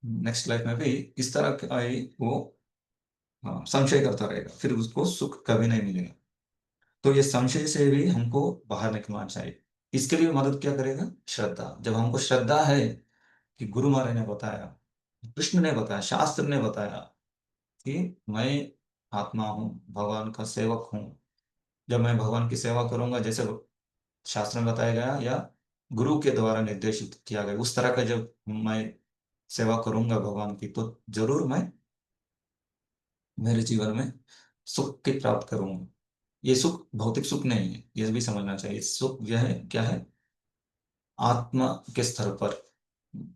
नेक्स्ट लाइफ में भी इस तरह का ही वो संशय करता रहेगा, फिर उसको सुख कभी नहीं मिलेगा। तो ये संशय से भी हमको बाहर निकलना चाहिए। इसके लिए मदद क्या करेगा, श्रद्धा। जब हमको श्रद्धा है कि गुरु महाराज ने बताया, कृष्ण ने बताया, शास्त्र ने बताया कि मैं आत्मा हूँ, भगवान का सेवक हूँ। जब मैं भगवान की सेवा करूंगा जैसे शास्त्र में बताया गया या गुरु के द्वारा निर्देशित किया गया, उस तरह का जब मैं सेवा करूंगा भगवान की, तो जरूर मैं मेरे जीवन में सुख की प्राप्त करूंगा। ये सुख भौतिक सुख नहीं है, ये भी समझना चाहिए। सुख यह है, क्या है, आत्मा के स्तर पर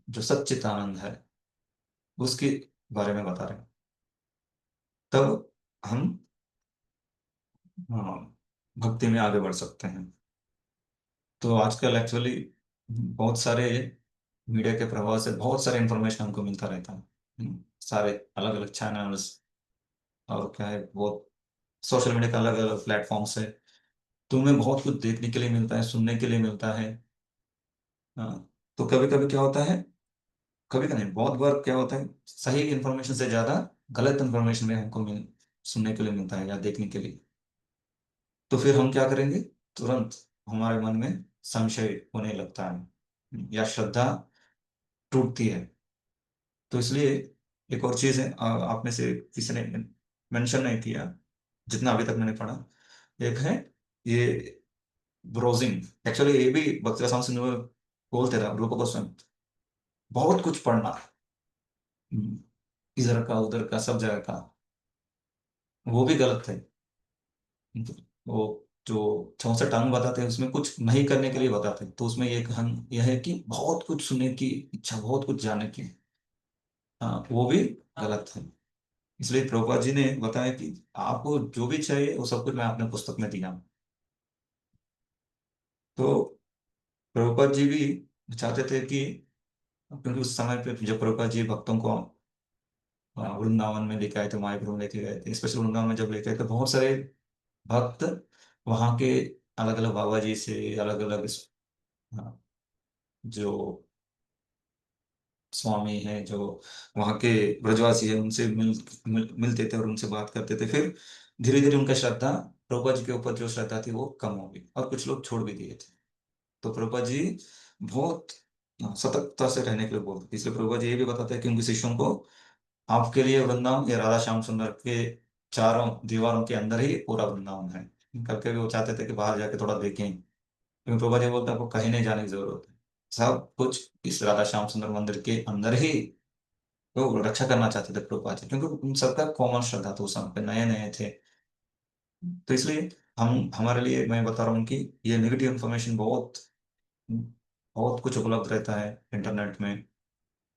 जो सच्चित आनंद है उसके बारे में बता रहे हैं। तब हम भक्ति में आगे बढ़ सकते हैं। तो आजकल एक्चुअली बहुत सारे मीडिया के प्रभाव से बहुत सारे इंफॉर्मेशन हमको मिलता रहता है। सारे अलग अलग चैनल्स और क्या है, बहुत सोशल मीडिया का अलग अलग प्लेटफॉर्म्स है। तुम्हें बहुत कुछ देखने के लिए मिलता है, सुनने के लिए मिलता है। हाँ, तो कभी कभी क्या होता है, कभी का नहीं, बहुत बार क्या होता है, सही इंफॉर्मेशन से ज्यादा गलत इंफॉर्मेशन में हमको सुनने के लिए मिलता है या देखने के लिए। तो फिर हम क्या करेंगे, तुरंत हमारे मन में संशय होने लगता है या श्रद्धा टूटती है। तो इसलिए एक और चीज है, आप में से किसी ने मेंशन नहीं किया, जितना अभी तक मैंने पढ़ा, एक है ये ब्रोजिंग। एक्चुअली ये भी भक्ति रसायन सिंधु में बोलते रहा, रूप गोस्वामी, बहुत कुछ पढ़ना, हम्म, इधर का उधर का सब जगह का, वो भी गलत है। वो जो 64 अंग बताते हैं उसमें कुछ नहीं करने के लिए बताते हैं, तो उसमें एक हम यह है कि बहुत कुछ सुनने की इच्छा, बहुत कुछ जानने की, हाँ, वो भी गलत है। इसलिए प्रभुपाद जी ने बताया कि आपको जो भी चाहिए वो सब कुछ मैं अपने पुस्तक में दिया हूं। तो प्रभुपाद जी भी चाहते थे कि, क्योंकि उस समय पे जब प्रभुपाद जी भक्तों को वृंदावन में लेके आए थे, मायापुर में लेके गए थे, स्पेशल वृंदावन में जब लेके गए तो बहुत सारे भक्त वहाँ के अलग अलग बाबा जी से, अलग अलग जो स्वामी हैं, जो वहाँ के ब्रजवासी हैं, उनसे मिलते थे और उनसे बात करते थे। फिर धीरे धीरे उनका श्रद्धा, प्रभुपाद जी के ऊपर जो श्रद्धा थी वो कम हो गई और कुछ लोग छोड़ भी दिए थे। तो प्रभुपाद जी बहुत सतर्कता से रहने के लिए बोलते थे। इसलिए प्रभुपाद जी ये भी बताते हैं कि उनके शिष्यों को, आपके लिए वृंदावन ये राधा श्याम सुंदर के चारों दीवारों के अंदर ही पूरा वृंदावन है करके भी वो चाहते थे कि बाहर जाके थोड़ा देखें। क्योंकि प्रभुपाद जी बोलते हैं आपको कहीं नहीं जाने की जरूरत है, सब कुछ इस राधा श्याम सुंदर मंदिर के अंदर ही वो रक्षा करना चाहते थे प्रभुपाद जी, क्योंकि उन सबका कॉमन श्रद्धा था, उस समय पे नए नए थे। तो इसलिए हम हमारे लिए, मैं बता रहा हूँ कि ये नेगेटिव इन्फॉर्मेशन बहुत बहुत कुछ उपलब्ध रहता है इंटरनेट में,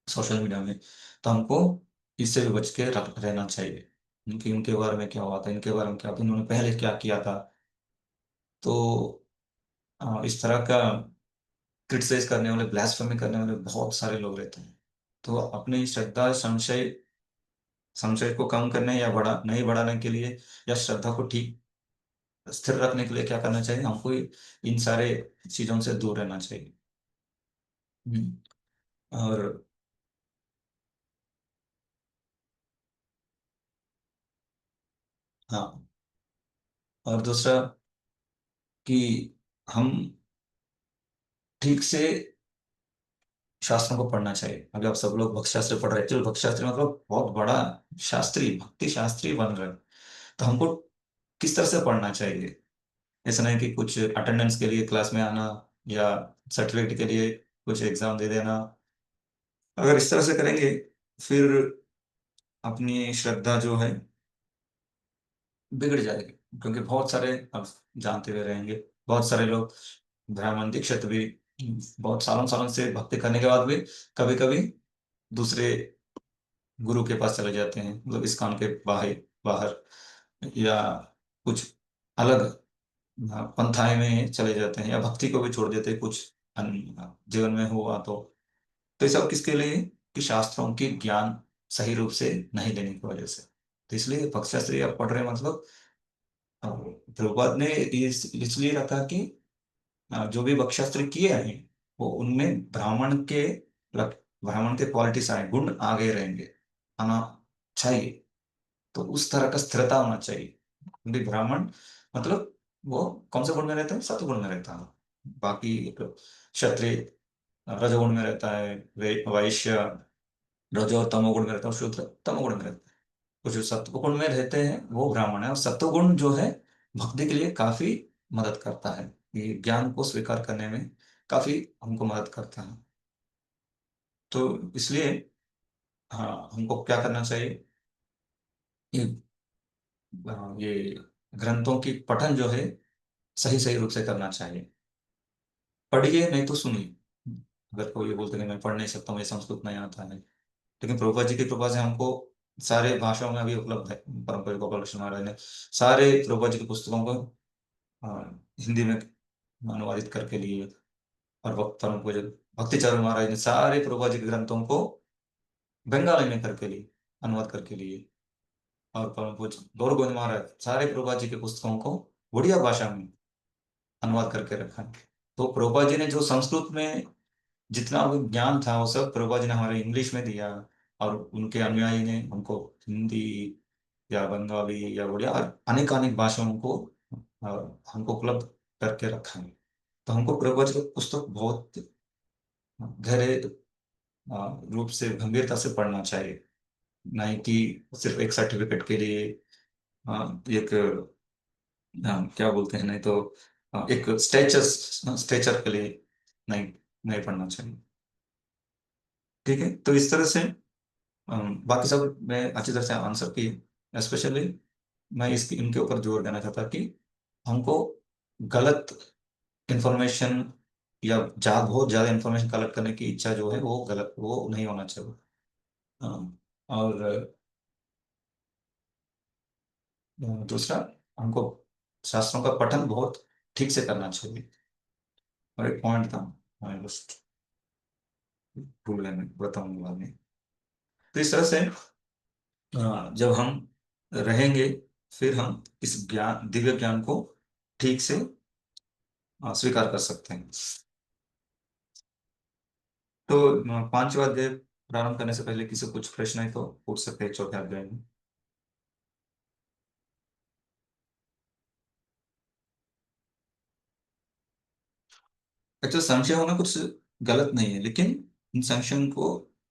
सोशल मीडिया में। तो हमको इससे भी बच के रहना चाहिए। उनके उनके बारे में क्या हुआ था, इनके बारे में क्या था, इन्होंने पहले क्या किया था। तो इस तरह का क्रिटिसाइज करने वाले, ब्लास्फेमी करने वाले बहुत सारे लोग रहते हैं। तो अपनी श्रद्धा, संशय संशय को कम करने या बढ़ा नहीं बढ़ाने के लिए, या श्रद्धा को ठीक स्थिर रखने के लिए क्या करना चाहिए, हमको इन सारे चीजों से दूर रहना चाहिए। हम्म, और हाँ, और दूसरा कि हम ठीक से शास्त्रों को पढ़ना चाहिए। अभी आप सब लोग भक्ति शास्त्र पढ़ रहे हैं, चलो भक्ति शास्त्र मतलब बहुत बड़ा शास्त्री, भक्ति शास्त्री बन रहे हैं। तो हमको किस तरह से पढ़ना चाहिए, ऐसा नहीं कि कुछ अटेंडेंस के लिए क्लास में आना या सर्टिफिकेट के लिए कुछ एग्जाम दे देना। अगर इस तरह से करेंगे फिर अपनी श्रद्धा जो है बिगड़ जाएगी। क्योंकि बहुत सारे, अब जानते हुए रहेंगे, बहुत सारे लोग ब्राह्मण दीक्षित भी बहुत सालों सालों से भक्ति करने के बाद भी कभी कभी दूसरे गुरु के पास चले जाते हैं, मतलब इस्कॉन के बाहर बाहर, या कुछ अलग पंथाएं में चले जाते हैं, या भक्ति को भी छोड़ देते हैं कुछ जीवन में हुआ तो ये सब किसके लिए? कि शास्त्रों की ज्ञान सही रूप से नहीं लेने की वजह से। तो इसलिए भक्त शास्त्री आप पढ़ रहे हैं, मतलब प्रभुपाद ने इसलिए रखा कि जो भी भक्त शास्त्री किए हैं वो उनमें ब्राह्मण के क्वालिटीज आए, गुण आगे रहेंगे, आना चाहिए। तो उस तरह का स्थिरता होना चाहिए, क्योंकि ब्राह्मण मतलब वो कौन से गुण में रहता है? सत्वगुण में रहता है। बाकी क्षत्रिय रजोगुण में रहता है, वैश्य रजो और तमोगुण में रहता है, और शूद्र तमोगुण में रहता है। तो जो सत्वगुण में रहते हैं वो ब्राह्मण है, और सत्वगुण जो है भक्ति के लिए काफी मदद करता है, ये ज्ञान को स्वीकार करने में काफी हमको मदद करता है। तो इसलिए हाँ, हमको क्या करना चाहिए? ये ये ग्रंथों की पठन जो है सही सही रूप से करना चाहिए। पढ़िए नहीं तो सुनिए। अगर कोई ये बोलते कि मैं पढ़ नहीं सकता, मुझे संस्कृत नहीं आता है, लेकिन प्रभुपाद जी की कृपा से हमको सारे भाषाओं में अभी उपलब्ध है। परम पूज्य गोपाल कृष्ण महाराज ने सारे प्रभुपाद जी की पुस्तकों को हिंदी में अनुवादित करके लिए, और परम पूज्य भक्ति चरण महाराज ने सारे प्रभुपाद जी के ग्रंथों को बंगाली में करके लिए, अनुवाद करके लिए, और परम पूज्य गौर गोविंद महाराज सारे प्रभुपाद जी के पुस्तकों को उड़िया भाषा में अनुवाद करके रखा। तो प्रभुपाद जी ने जो संस्कृत में जितना भी ज्ञान था वो सब प्रभुपाद जी ने हमारे इंग्लिश में दिया, और उनके अनुयायी ने हमको हिंदी या बंगाली या उड़िया और अनेक अनेक भाषाओं को हमको उपलब्ध करके रखा है। तो हमको प्रभुपाद जी का पुस्तक बहुत गहरे रूप से गंभीरता से पढ़ना चाहिए, नहीं कि सिर्फ एक सर्टिफिकेट के लिए, एक क्या बोलते हैं, नहीं तो एक स्टेचर के लिए नहीं नहीं पढ़ना चाहिए। ठीक है, तो इस तरह से बाकी सब मैं अच्छी तरह से आंसर की। स्पेशली मैं इसकी इनके ऊपर जोर देना चाहता कि हमको गलत इंफॉर्मेशन या बहुत ज्यादा इंफॉर्मेशन कलेक्ट करने की इच्छा जो है वो गलत, वो नहीं होना चाहिए। और दूसरा, हमको शास्त्रों का पठन बहुत ठीक से करना चाहिए। और एक पॉइंट था, मैं बस भूल गया, मैं बताऊंगा बाद में। तो इस तरह से जब हम रहेंगे, फिर हम इस ज्ञान, दिव्य ज्ञान को ठीक से स्वीकार कर सकते हैं। तो पांचवा अध्याय प्रारंभ करने से पहले किसी कुछ प्रश्न है तो पूछ सकते हैं चौथे अध्याय में। अच्छा, संशय होना कुछ गलत नहीं है, लेकिन इन संशयों को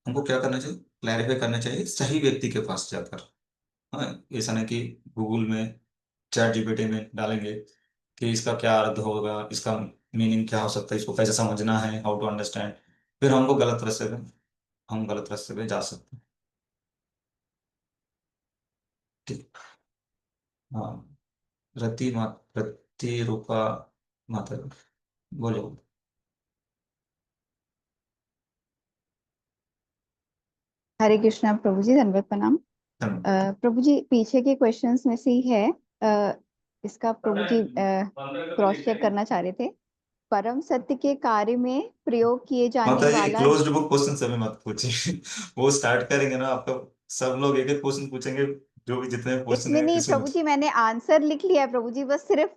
हमको क्या करना चाहिए? क्लैरिफाई करना चाहिए सही व्यक्ति के पास जाकर। हाँ, ऐसा नहीं कि गूगल में, चैट जीपीटी में डालेंगे कि इसका क्या अर्थ होगा, इसका मीनिंग क्या हो सकता है, इसको कैसे समझना है, हाउ टू अंडरस्टैंड, फिर हमको गलत रास्ते पे हम गलत रास्ते पे जा सकते हैं। ठीक। हाँ, रति रूपा माता, बोलो। हरे कृष्णा प्रभु जी, धन्यवाद प्रणाम। धन्यवाद। प्रभु जी, पीछे के क्वेश्चंस में से ही है, इसका प्रभु जी क्रॉस चेक करना चाह रहे थे। परम सत्य के कार्य में प्रयोग किए माता जाने जी, वाला। क्लोज्ड बुक क्वेश्चन सभी मत पूछिए। वो स्टार्ट करेंगे ना आपका, सब लोग एक एक क्वेश्चन पूछेंगे, जो भी जितने क्वेश्चन इसमें है नहीं किसी प्रभु जी, मैंने आंसर लिख लिया है प्रभु जी, बस सिर्फ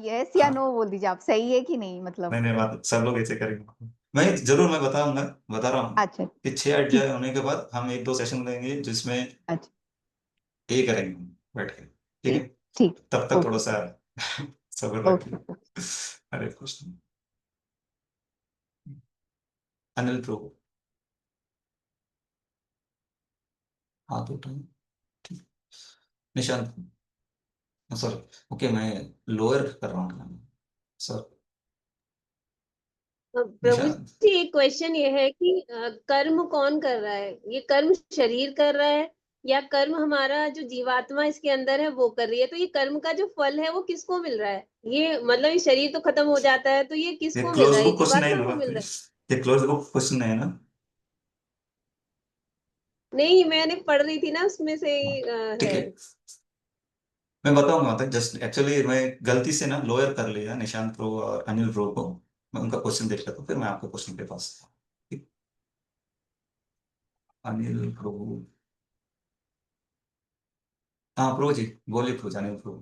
यस या हाँ, नो बोल दीजिए आप, सही है कि नहीं मतलब। नहीं नहीं बात, सब लोग ऐसे करेंगे। मैं जरूर, मैं बताऊंगा, बता रहा हूँ अच्छा, कि 6 ठीक। अध्याय होने के बाद हम एक दो सेशन लेंगे जिसमें अच्छा, ये करेंगे बैठ के। ठीक है, ठीक ठीक। तब तक थोड़ा ओके सा सब्र ओके। रखिए। हरे कृष्ण। अनिल प्रभु, हाथ उठाए। ठीक। निशांत सर, ओके, मैं लोअर कर रहा हूँ सर। प्रभु निशांत, जी, एक क्वेश्चन ये है कि कर्म कौन कर रहा है? ये कर्म शरीर कर रहा है या कर्म हमारा जो जीवात्मा इसके अंदर है वो कर रही है? तो ये कर्म का जो फल है वो किसको मिल रहा है? ये मतलब ये शरीर तो खत्म हो जाता है, तो ये ये किसको मिल क्लोज रहा है? ये बुक क्वेश्चन नहीं जीवात्मा ना को बात, मिल रहा है? ये क्लोज बुक क्वेश्चन नहीं है ना। नहीं, मैंने पढ़ रही थी ना, उसमें से हाँ, ही ठीक है। है, मैं बताऊंगा तक। जस्ट एक्चुअली मैं गलती से ना लोअर कर लिया निशांत प्रो और अनिल प्रो को। मैं उनका क्वेश्चन देख लेता हूँ, फिर मैं आपके क्वेश्चन के पास। ठीक। अनिल प्रो, हाँ प्रो जी, बोलिए प्रो, अनिल प्रो।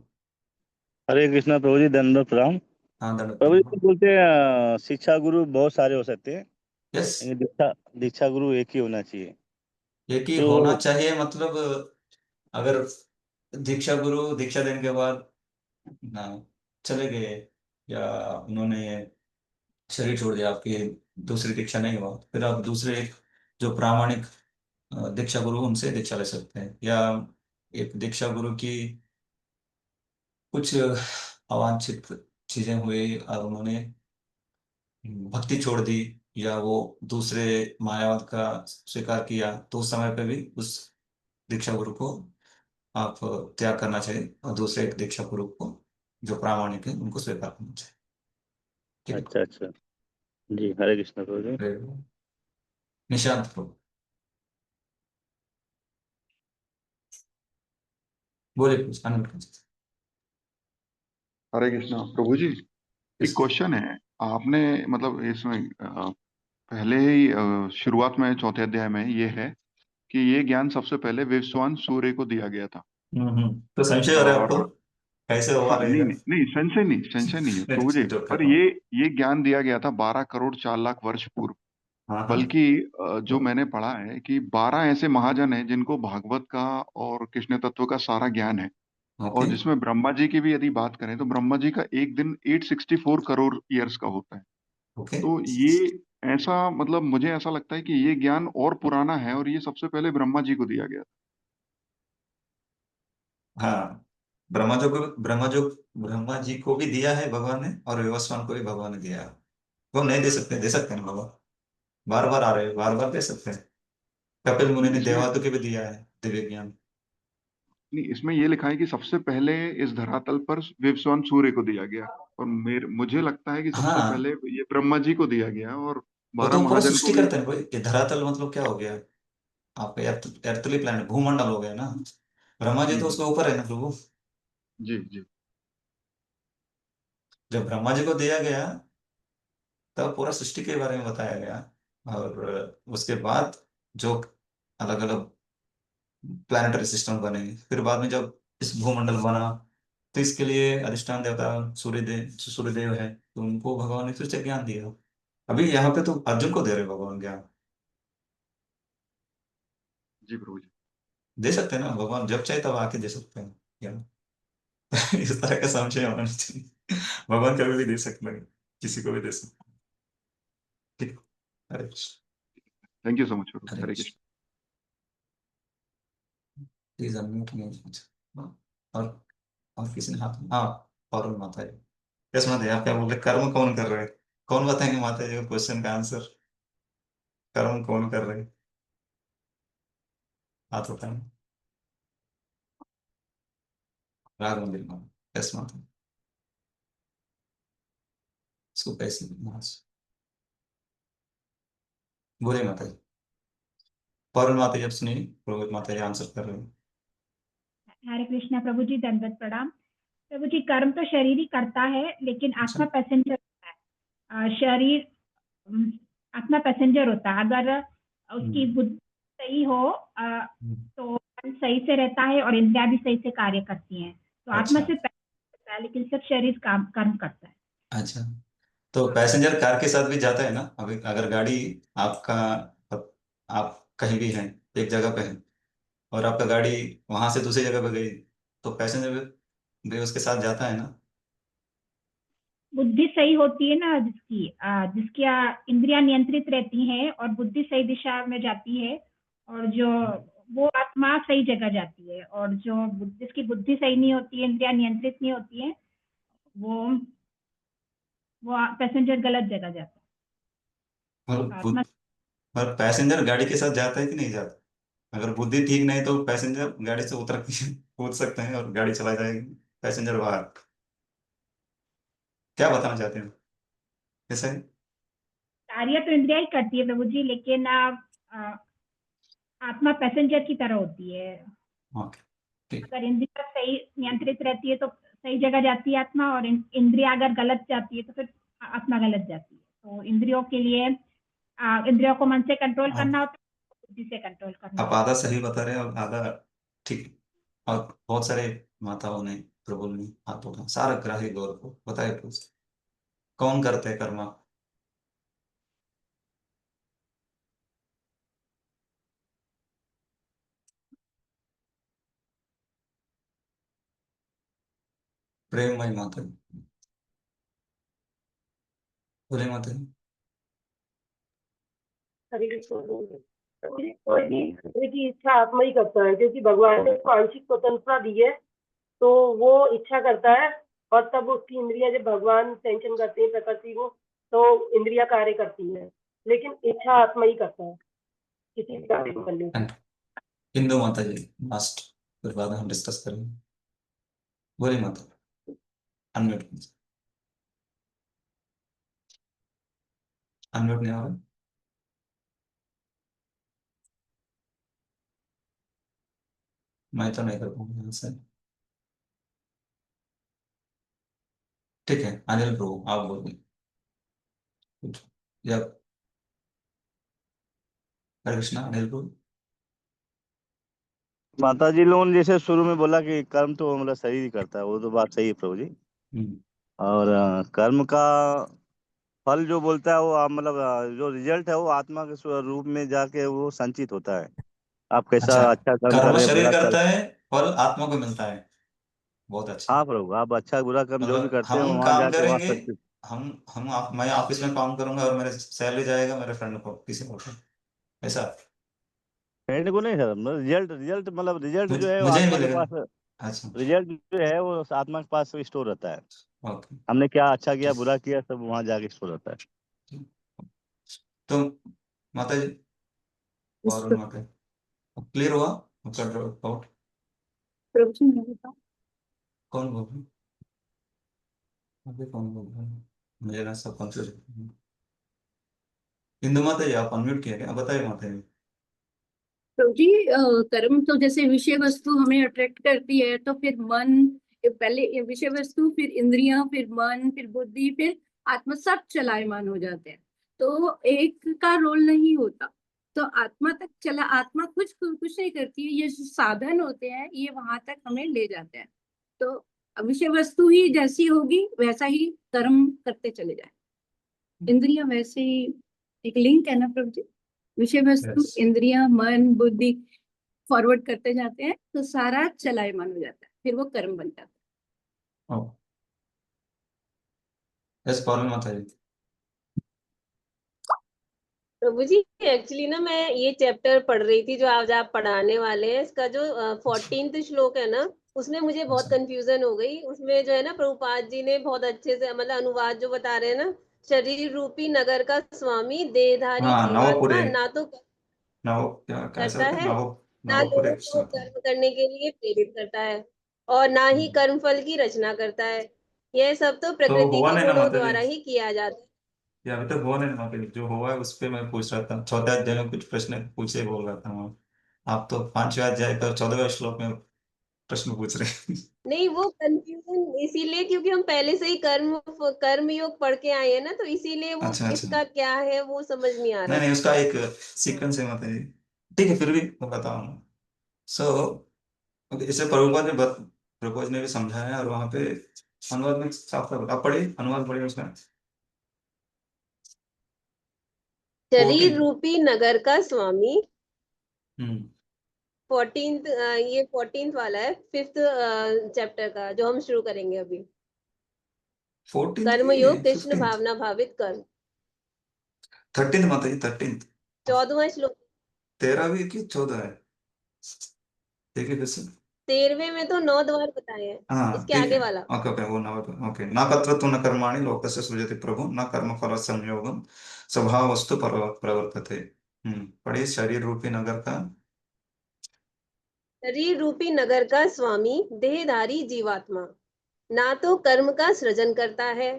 हरे कृष्णा प्रभु जी, दंडवत प्रणाम। हाँ दंड प्रभु जी प्रणाम। बोलते हैं शिक्षा गुरु बहुत सारे हो सकते हैं, यस, लेकिन दीक्षा दीक्षा गुरु एक ही होना चाहिए। एक ही होना तो चाहिए मतलब, अगर दीक्षा गुरु दीक्षा देने के बाद ना चले गए, या उन्होंने शरीर छोड़ दिया, आपकी दूसरी दीक्षा नहीं हुआ, फिर आप दूसरे एक जो प्रामाणिक दीक्षा गुरु, उनसे दीक्षा ले सकते हैं। या एक दीक्षा गुरु की कुछ अवांछित चीजें हुई और उन्होंने भक्ति छोड़ दी, या वो दूसरे मायावाद का स्वीकार किया, तो उस समय पे भी उस दीक्षा गुरु को आप त्याग करना चाहिए, और दूसरे एक दीक्षा गुरु को जो प्रामाणिक है उनको स्वीकार करना चाहिए। ठीक अच्छा अच्छा, जी हरे कृष्णा प्रभु जी। है, निशांत प्रभु, बोलिए कुछ अनिल कुछ। हरे कृष्णा प्रभु जी, एक Yes. क्वेश्चन है। आपने मतलब इसमें पहले ही शुरुआत में चौथे अध्याय में ये है कि ये ज्ञान सबसे पहले विवस्वान सूर्य को दिया गया था। तो संशय हो रहा है आपको, और कैसे हुआ हाँ, नहीं रहेगा? नहीं नहीं, संशय नहीं है प्रभु जी। जो कर पर रहा हूँ। ये ज्ञान दिया गया था 12 करोड़ 4 लाख वर्ष पूर्व। हाँ हाँ। बल्कि जो तो मैंने पढ़ा है कि 12 ऐसे महाजन हैं जिनको भागवत का और कृष्ण तत्व का सारा ज्ञान है। ओके। और जिसमें ब्रह्मा जी की भी यदि बात करें तो ब्रह्मा जी का एक दिन 864 करोड़ ईयर्स का होता है। ओके। तो ये ऐसा मतलब मुझे ऐसा लगता है कि ये ज्ञान और पुराना है और ये सबसे पहले ब्रह्मा जी को दिया गया हाँ, ब्रह्मा जी को भी दिया है भगवान ने, और विवस्वान को भी भगवान ने दिया है। वो हम नहीं दे सकते हैं भगवान, बार बार आ रहे हैं, बार बार दे सकते हैं। कपिल मुनि था। ने इसमें देवातु के भी दिया है दिव्य ज्ञान। नहीं, इसमें ये लिखा है कि सबसे पहले इस धरातल पर विवस्वान सूर्य को दिया गया। और मुझे लगता है कि सबसे पहले हाँ, ये ब्रह्मा जी को दिया गया और वो 12 तो पूरा महाजन को सृष्टि भी। करते हैं कोई। ये धरातल मतलब क्या हो गया? आप एर्थली प्लैनेट, भूमंडल हो गया ना। ब्रह्मा जी तो हम्म, उसके ऊपर है ना प्रभु। जी जी जब ब्रह्मा जी को दिया गया, तब पूरा सृष्टि के बारे में बताया गया। और उसके बाद जो अलग अलग प्लानिटरी सिस्टम बने, फिर बाद में जब इस भूमंडल बना, तो इसके लिए अधिष्ठान देवता सूर्यदेव है, तो उनको भगवान ने फिर से ज्ञान दिया। अभी यहाँ पे तो अर्जुन को दे रहे भगवान ज्ञान। जी प्रभु जी। दे सकते हैं ना भगवान, जब चाहे तब आके दे सकते हैं ज्ञान। इस तरह का संशय होना नहीं चाहिए। भगवान कभी भी दे सकते हैं, किसी को भी दे सकते हैं। ठीक। Hare Krishna. Thank you so much प्रभु। Hare Hare Krishna. Krishna. Please unmute me. और और किसी ने हाथ, हाँ, और माता जी। यस माता जी, आप क्या बोले, कर्म कौन कर रहे हैं? कौन बताएंगे माता जी को क्वेश्चन का आंसर? कर्म कौन कर रहे हैं? हाथ बताएं। राग मंदिर में। यस माता जी। इसको कैसे बोले माता जी? पौरण माता जी अब सुनिए, पुरोहित माता जी आंसर कर रहे हैं। हरे कृष्णा प्रभु जी, दंडवत प्रणाम। प्रभु जी, कर्म तो शरीर ही करता है, लेकिन अच्छा। आत्मा पैसेंजर होता है। शरीर अम, आत्मा पैसेंजर होता है। अगर उसकी हम्म, बुद्धि सही हो हम्म, तो मन सही से रहता है और इंद्रियां भी सही से कार्य करती हैं। तो आत्मा अच्छा से पैसेंजर होता है, लेकिन सिर्फ शरीर काम कर्म करता है। अच्छा। तो पैसेंजर कार के साथ भी जाता है ना? अभी अगर गाड़ी आपका, आप कहीं भी हैं, एक जगह पे हैं, और आपका गाड़ी वहां से दूसरी जगह पे गई, तो पैसेंजर भी उसके साथ जाता है ना? बुद्धि सही होती है ना, जिसकी इंद्रियां नियंत्रित रहती हैं और बुद्धि सही दिशा में जाती है, और जो वो आत्मा सही जगह जाती है। और जिसकी बुद्धि सही नहीं होती है, इंद्रियां नियंत्रित नहीं होती है, वो वो पैसेंजर गलत जगह जाता और है। आत्मा और पैसेंजर गाड़ी के साथ जाता है कि नहीं जाता? अगर बुद्धि ठीक नहीं तो पैसेंजर गाड़ी से उतर के कूद सकते हैं और गाड़ी चला जाएगी, पैसेंजर बाहर। क्या बताना चाहते हैं कैसे? कार्य तो इंद्रिया ही करती है प्रभु जी, लेकिन आत्मा पैसेंजर की तरह होती है। ओके, ठीक। अगर इंद्रिया सही नियंत्रित रहती है तो सही जगह जाती है आत्मा, और इंद्रिया अगर गलत जाती है तो फिर आत्मा गलत जाती है। तो इंद्रियों के लिए इंद्रियों को मन से कंट्रोल करना होता है, बुद्धि से कंट्रोल करना आप होता आधा सही बता रहे हैं और आधा ठीक। और बहुत सारे माताओं ने, प्रभु ने हाथ उठा, सारा ग्राही गौर को बताए प्लीज, कौन करते हैं कर्मा? प्रेममय माता जी, बोले माता जी। हरे कृष्ण बोल रहे की इच्छा आत्मा ही करता है, क्योंकि भगवान ने उसको आंशिक स्वतंत्रता दी है, तो वो इच्छा करता है, और तब उसकी इंद्रिया, जब भगवान सेंशन करते हैं प्रकृति को, तो इंद्रिया कार्य करती है, लेकिन इच्छा आत्मा ही करता है किसी भी कार्य को करने की। हिंदू माता जी लास्ट, फिर बाद में हम डिस्कस करेंगे। बोले माता, अनम्यूट, अनम्यूट नहीं आ रहा। मैं तो नहीं कर पाऊंगा यहाँ से। ठीक है, अनिल प्रभु आप बोलिए कुछ। या हरे कृष्णा, अनिल प्रभु। माता जी लोगों ने जैसे शुरू में बोला कि कर्म तो मतलब शरीर ही करता है, वो तो बात सही है प्रभु जी। हम्म, और कर्म का फल जो बोलता है वो मतलब जो रिजल्ट है वो आत्मा के रूप में जाके वो संचित होता है। आप कैसा अच्छा, अच्छा कर्म कर कर्म रहे हैं, शरीर बुरा कर। करता है, फल आत्मा को मिलता है। बहुत अच्छा। हाँ प्रभु, आप अच्छा बुरा कर्म जो भी मतलब करते हैं हम वहां काम जाके वहां करेंगे, संचित। मैं ऑफिस में काम करूंगा और मेरे सैलरी जाएगा मेरे फ्रेंड को, किसी को, ऐसा। फ्रेंड को नहीं सर, मतलब रिजल्ट रिजल्ट मतलब रिजल्ट जो है वो मुझे ही आत्मा के मिलेगा। पास, अच्छा, रिजल्ट जो है वो आत्मा के पास स्टोर रहता है। ओके। हमने क्या अच्छा किया बुरा किया सब वहां जाके स्टोर रहता है। तो माता जी और माता, क्लियर हुआ आपका डाउट? प्रभु जी मैं बताऊं? कौन बोल रहा है अभी, कौन बोल रहा है? मुझे ना सब कंफ्यूज। इंदु माता जी आप अनम्यूट किया क्या? बताइए माता जी। प्रभु जी कर्म तो जैसे विषय वस्तु हमें अट्रैक्ट करती है, तो फिर मन, पहले ये विषय वस्तु, फिर इंद्रियां, फिर मन, फिर बुद्धि, फिर आत्मा, सब चलायमान हो जाते हैं। तो एक का रोल नहीं होता, तो आत्मा तक चला, आत्मा कुछ नहीं करती है, ये जो साधन होते हैं ये वहां तक हमें ले जाते हैं। तो विषय वस्तु ही जैसी होगी वैसा ही कर्म करते चले जाए। इंद्रियां वैसे ही एक लिंक है ना प्रभु जी, विषय वस्तु यस, इंद्रियां मन बुद्धि फॉरवर्ड करते जाते हैं, तो सारा चलायमान हो जाता है, फिर वो कर्म बन जाता है। यस प्रॉब्लम माता जी। प्रभु जी एक्चुअली ना मैं ये चैप्टर पढ़ रही थी जो आज आप पढ़ाने वाले हैं, इसका जो 14th श्लोक है ना, उसमें मुझे बहुत अच्छा, कंफ्यूजन हो गई। उसमें जो है ना प्रभुपाद जी ने बहुत अच्छे से मतलब अनुवाद जो बता रहे हैं ना, शरीर रूपी नगर का स्वामी देहधारी हाँ नवपुरे, जीवात्मा ना तो नव क्या कैसे करता होता है, है, ना नवपुरे लोगों कृष्ण को होता है। कर्म करने के लिए प्रेरित करता है, और ना ही हम्म, कर्मफल की रचना करता है। यह सब तो तो प्रकृति हुआ के नहीं ना गुणों माता जी? द्वारा ही किया जाता है। ये अभी तक हुआ नहीं ना माता जी? जो हुआ है उस पे मैं पूछ रहा था, चौथा अध्याय में कुछ प्रश्न पूछे बोल रहा था मैं। आप तो 5वें अध्याय का 14वें श्लोक में प्रश्न पूछ रहे हैं। नहीं, वो कंफ्यूजन इसीलिए क्योंकि हम पहले से ही कर्म योग पढ़ के आए हैं ना, तो इसीलिए वो अच्छा अच्छा, किसका क्या है वो समझ नहीं आ नहीं रहा नहीं, था। उसका एक सीक्वेंस है माता जी। ठीक है, फिर भी मैं बताऊँ। सो इसे प्रभुपाद ने भी समझाया है, और वहां पे अनुवाद में साफ साफ आप पढ़िए, अनुवाद पढ़िए उसका। शरीर 14। रूपी नगर का स्वामी, हम्म, 14th, ये 14th वाला है, 5th चैप्टर का जो हम शुरू करेंगे अभी। 14 कर्म की योग कृष्ण 15, भावना भावित कर्म, 13 माता जी, 13। 14वां श्लोक। 13 भी कि 14 है? देखिए फिर से। 13वें में तो 9 द्वार बताए हैं, हाँ इसके ठीक है। आगे वाला। ओके ओके, वो नव, ओके। न कर्तृत्व न कर्माणि लोकस्य सृजति प्रभु न कर्म फल संयोगम स्वभाव वस्तु प्रवर्तते। पढ़िए, शरीर रूपी नगर का शरीर रूपी नगर का स्वामी देहधारी जीवात्मा ना तो कर्म का सृजन करता है,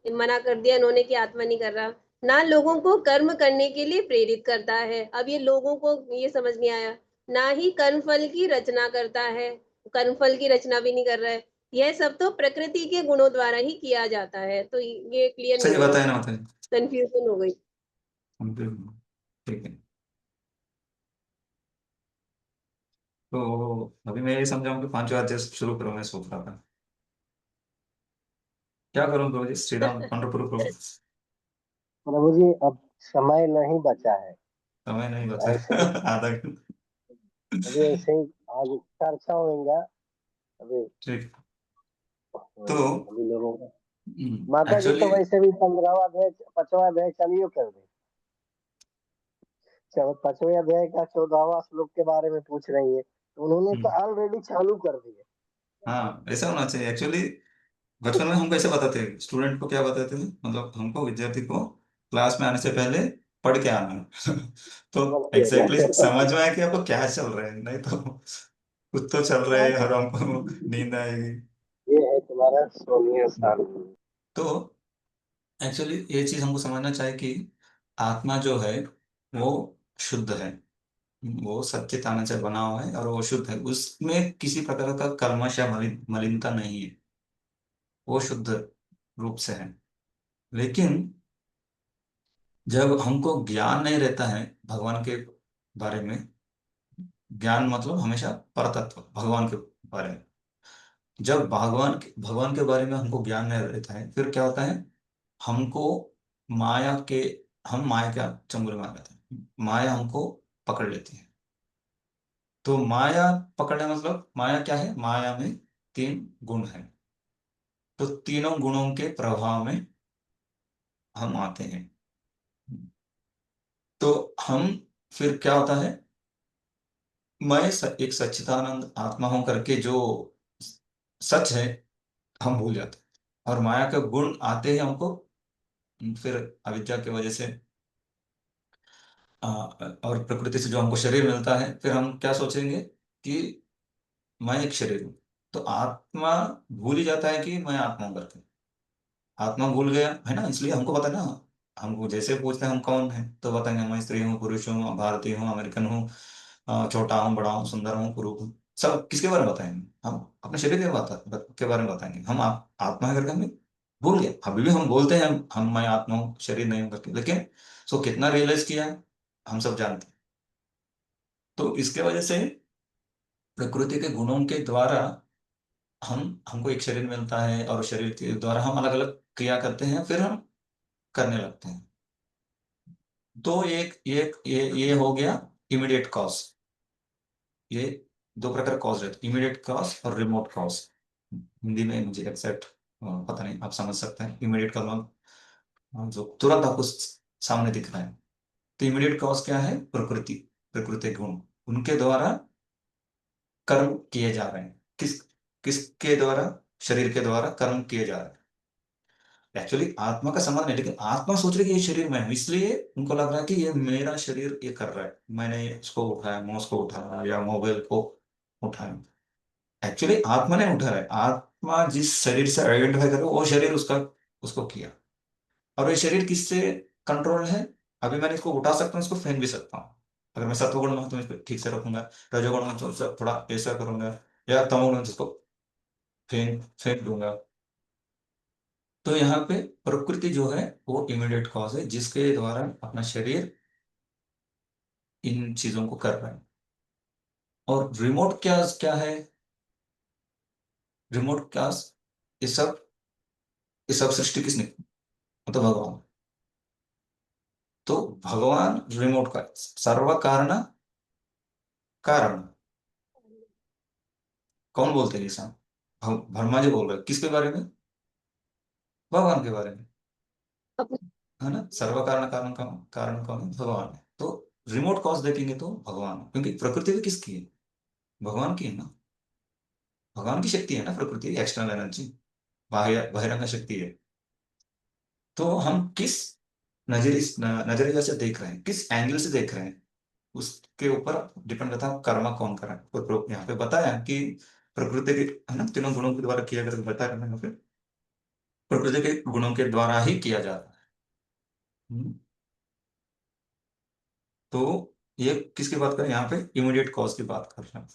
मना कर दिया इन्होंने कि आत्मा नहीं कर रहा, ना लोगों को कर्म करने के लिए प्रेरित करता है, अब ये लोगों को ये समझ नहीं आया, ना ही कर्मफल की रचना करता है, कर्मफल की रचना भी नहीं कर रहा है, यह सब तो प्रकृति के गुणों द्वारा ही किया जाता है। तो ये क्लियर नहीं सही हुआ, बताया ना बताया? कंफ्यूजन हो गई। ठीक है, तो अभी मैं ये समझाऊं कि पांचवा अध्याय शुरू करूं, मैं सोच रहा था क्या करूं प्रभु जी, श्री राम पंढरपुर प्रभु। प्रभु जी अब समय नहीं बचा है। समय नहीं ऐसे बचा आधा घंटा। अभी ऐसे ही आज चर्चा होगा अभी। ठीक, तो अभी लोगों का माता जी तो एक्चुअली वैसे भी 15वां अध्याय 5वां अध्याय चालू कर दी। 5वें अध्याय का 14वां श्लोक के बारे में पूछ रही है, तो उन्होंने तो ऑलरेडी चालू कर दिए। हाँ ऐसा होना चाहिए एक्चुअली। बचपन में हम कैसे बताते हैं स्टूडेंट को, क्या बताते थे, मतलब हमको विद्यार्थी को क्लास में आने से पहले पढ़ के आना है। तो एग्जैक्टली समझ में आया कि आपको क्या चल रहा है, नहीं तो कुछ तो चल रहा है और हमको नींद आएगी। ये है तुम्हारा 16वें साल। तो एक्चुअली ये चीज हमको समझना चाहिए कि आत्मा जो है वो शुद्ध है, वो सच्चिदानंद से बना हुआ है और वो शुद्ध है, उसमें किसी प्रकार का कल्मश या मलिनता नहीं है, वो शुद्ध रूप से है। लेकिन जब हमको ज्ञान नहीं रहता है भगवान के बारे में, ज्ञान मतलब हमेशा परतत्व भगवान के बारे में, जब भगवान के बारे में हमको ज्ञान नहीं रहता है, फिर क्या होता है, हमको माया के हम माया का चंगुल में आ जाते हैं, माया हमको पकड़ लेती है। तो माया पकड़ने मतलब माया क्या है, माया में तीन गुण है, तो तीनों गुणों के प्रभाव में हम आते हैं। तो हम फिर क्या होता है, मैं एक सच्चिदानंद आत्मा हूं करके जो सच है हम भूल जाते हैं, और माया के गुण आते ही हमको फिर अविद्या की वजह से और प्रकृति से जो हमको शरीर मिलता है, फिर हम क्या सोचेंगे कि मैं एक शरीर हूँ। तो आत्मा भूल ही जाता है कि मैं आत्मा हूं करके, आत्मा भूल गया है ना, इसलिए हमको पता है ना, हमको जैसे पूछते हैं हम कौन है तो बताएंगे मैं स्त्री हूँ, पुरुष हूँ, भारतीय हूँ, अमेरिकन हूँ, छोटा हूँ, बड़ा हूँ, सुंदर हूँ, कुरूप हूँ। सब किसके बारे में बताएंगे, हम अपने शरीर के बारे में बताएंगे। हम आत्मा है करके हमें भूल गए, अभी भी हम बोलते हैं हम मैं आत्मा हूँ शरीर नहीं हूँ करके, लेकिन सो कितना रियलाइज किया हम सब जानते हैं। तो इसके वजह से प्रकृति के गुणों के द्वारा हमको एक शरीर मिलता है, और शरीर के द्वारा हम अलग अलग क्रिया करते हैं, फिर हम करने लगते हैं। तो एक ये हो गया इमीडिएट कॉज। ये दो प्रकार कॉज रहते हैं, इमीडिएट कॉज और रिमोट कॉज। हिंदी में मुझे एग्जैक्ट पता नहीं, आप समझ सकते हैं। इमीडिएट का मतलब जो तुरंत आपको सामने दिख रहा है। तो इमीडिएट कॉज क्या है, प्रकृति, प्रकृति गुण, उनके द्वारा कर्म किए जा रहे हैं। किसके द्वारा, शरीर के द्वारा कर्म किए जा रहे हैं। एक्चुअली आत्मा का संबंध नहीं, लेकिन आत्मा सोच रही है कि ये शरीर में है, इसलिए उनको लग रहा है कि ये मेरा शरीर ये कर रहा है, मैंने इसको उठाया, माउस को उठाया या मोबाइल को उठाया। एक्चुअली आत्मा ने उठा रहा है, आत्मा जिस शरीर से आइडेंटिफाई कर रहा है वो शरीर उसका उसको किया। और ये शरीर किससे कंट्रोल है, अभी मैंने इसको उठा सकता हूँ, इसको फेंक भी सकता हूँ। अगर मैं सत्वगुण में हूं तो इसको ठीक से रखूंगा, रजोगुण में तो थोड़ा ऐसा करूंगा, या तमोगुण में तो इसको फेंक फेंक दूंगा। तो यहाँ पे प्रकृति जो है वो इमीडिएट कॉज है, जिसके द्वारा अपना शरीर इन चीजों को कर रहा है। और रिमोट क्या क्या है, रिमोट क्या, ये सब सृष्टि किसने, मतलब भगवान। तो भगवान रिमोट का सर्व कारण कारण, कौन बोलते हैं ये सब, वर्मा जी बोल रहे हैं किसके बारे में, भगवान के बारे में, अपने है ना। सर्व कारण कारण का कारण कौन है, भगवान है। तो रिमोट कॉज देखेंगे तो भगवान है, क्योंकि प्रकृति भी किसकी है, भगवान की है ना। भगवान की शक्ति है ना प्रकृति, एक्सटर्नल एनर्जी, बाह्य बहिरंग शक्ति है। तो हम किस नजरिए से देख रहे हैं, किस एंगल से देख रहे हैं, उसके ऊपर डिपेंड करता है कर्म कौन कर रहा है। तो यहाँ पे बताया कि प्रकृति के, है ना, तीनों गुणों के द्वारा किया करके बताया यहाँ पे, प्रकृति के गुणों के द्वारा ही किया जाता है। तो ये किसकी बात करें यहाँ पे, इमीडिएट कॉज की बात कर रहे हैं,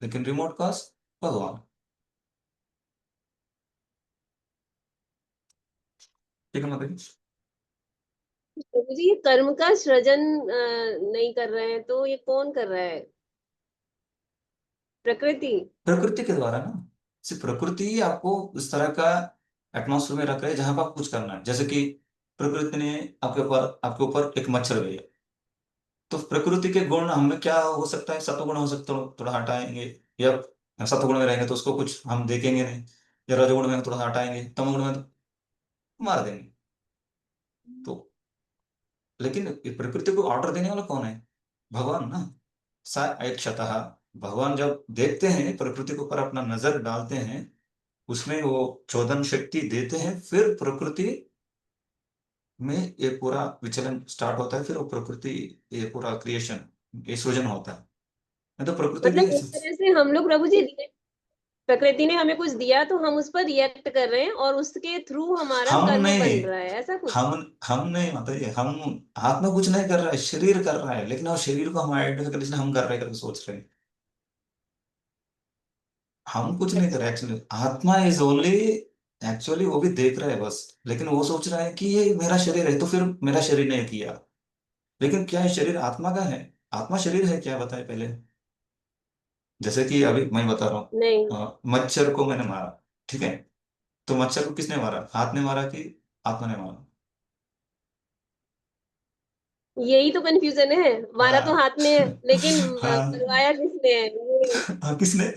लेकिन रिमोट कॉज भगवान। ठीक है मतलब, प्रभु जी ये कर्म का सृजन नहीं कर रहे हैं, तो ये कौन कर रहा है? प्रकृति। प्रकृति के द्वारा ना, सिर्फ प्रकृति ही आपको उस तरह का एटमॉस्फेयर में रख रहे हैं जहां पर आप कुछ करना है। जैसे कि प्रकृति ने आपके ऊपर एक मच्छर भेजा, तो प्रकृति के गुण हमें क्या हो सकता है, सत्वगुण हो सकता है, थोड़ा हटाएंगे, या सत्वगुण में रहेंगे तो उसको कुछ हम देखेंगे नहीं, या रजोगुण में थोड़ा हटाएंगे, तमोगुण में तो मार देंगे। तो लेकिन ये प्रकृति को ऑर्डर देने वाला कौन है, भगवान ना। सा ऐक्षतः, भगवान जब देखते हैं प्रकृति के ऊपर अपना नजर डालते हैं, उसमें वो चोदन शक्ति देते हैं, फिर प्रकृति में ये पूरा विचलन स्टार्ट होता है, फिर वो प्रकृति, ये पूरा क्रिएशन, ये सृजन होता है। नहीं तो प्रकृति भी मतलब एक तरह से हम लोग प्रभु जी प्रकृति ने हमें कुछ दिया तो हम उस पर रिएक्ट कर रहे हैं और उसके थ्रू हमारा हम कर्म नहीं, बन रहा है, ऐसा कुछ? हम नहीं, मतलब ये हम, आत्मा कुछ नहीं कर रहा है, शरीर कर रहा है, लेकिन वो शरीर को हम आइडेंटिफाई कर, इसलिए हम कर रहे हैं करके सोच रहे हैं। हम कुछ नहीं कर रहे एक्चुअली, आत्मा इज ओनली, एक्चुअली वो भी देख रहा है बस, लेकिन वो सोच रहा है कि ये मेरा शरीर है, तो फिर मेरा शरीर ने किया। लेकिन क्या ये शरीर आत्मा का है, आत्मा शरीर है क्या, बताए पहले। जैसे कि अभी मैं बता रहा नहीं, हूँ, मच्छर को मैंने मारा, ठीक है, तो मच्छर को किसने मारा, हाथ ने मारा कि आत्मा ने मारा। यही तो कंफ्यूजन है, हमारा तो हाँ हाथ में है, लेकिन हाँ करवाया किसने है ये? हाँ, किसने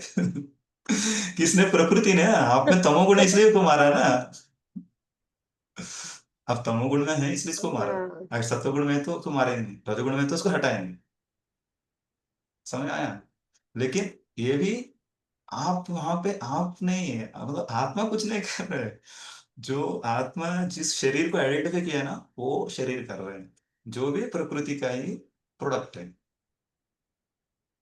किसने, प्रकृति ने, आपने तमोगुण है इसलिए उसको मारा ना। अब तमोगुण में है इसलिए इसको मारा, हाँ। अगर सत्वगुण में है तो उसको मारेंगे, रजोगुण में तो उसको हटाएंगे। समझ आया। लेकिन ये भी, आप वहां पे आप नहीं है, मतलब आत्मा कुछ नहीं कर रहे है। जो आत्मा जिस शरीर को आइडेंटिफाई किया है ना, वो शरीर कर रहे हैं, जो भी प्रकृति का ही प्रोडक्ट है।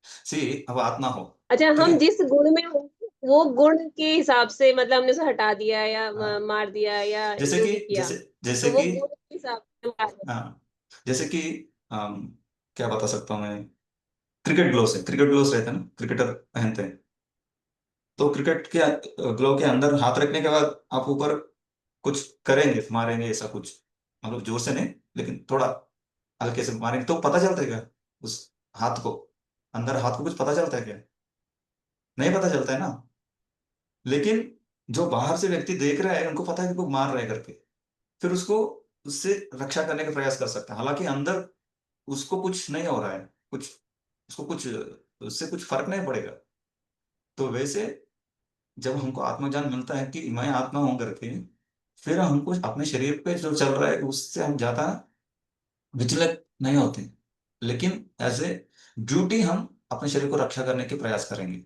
सी, अब आत्मा हो, अच्छा, ठीक है, हम जिस गुण में हो वो गुण के हिसाब से, मतलब हमने उसे हटा दिया या हाँ, मार दिया या जैसे जो कि, भी किया, जैसे तो वो कि, गुण के हिसाब से मार दिया। हाँ, जैसे कि, क्या बता सकता हूँ मैं, क्रिकेट ग्लोव्स है, क्रिकेट ग्लोव्स रहते हैं ना, क्रिकेटर पहनते हैं, तो क्रिकेट के ग्लोव के अंदर हाथ रखने के बाद आप ऊपर कुछ करेंगे, मारेंगे, ऐसा कुछ, मतलब जोर से नहीं, लेकिन थोड़ा हल्के से मारेंगे, तो पता चलता है क्या उस हाथ को, अंदर हाथ को कुछ पता चलता है क्या, नहीं पता चलता है ना। लेकिन जो बाहर से व्यक्ति देख रहा है, उनको पता है कि वो मार रहे हैं करके, फिर उसको, उससे रक्षा करने का प्रयास कर सकता है, हालांकि अंदर उसको कुछ नहीं हो रहा है, कुछ, उसको कुछ, उससे कुछ फर्क नहीं पड़ेगा। तो वैसे जब हमको आत्मज्ञान मिलता है कि मैं आत्मा हूं करके, फिर हमको अपने शरीर पे जो चल रहा है उससे हम ज्यादा विचलित नहीं होते, लेकिन एज ए ड्यूटी हम अपने शरीर को रक्षा करने के प्रयास करेंगे।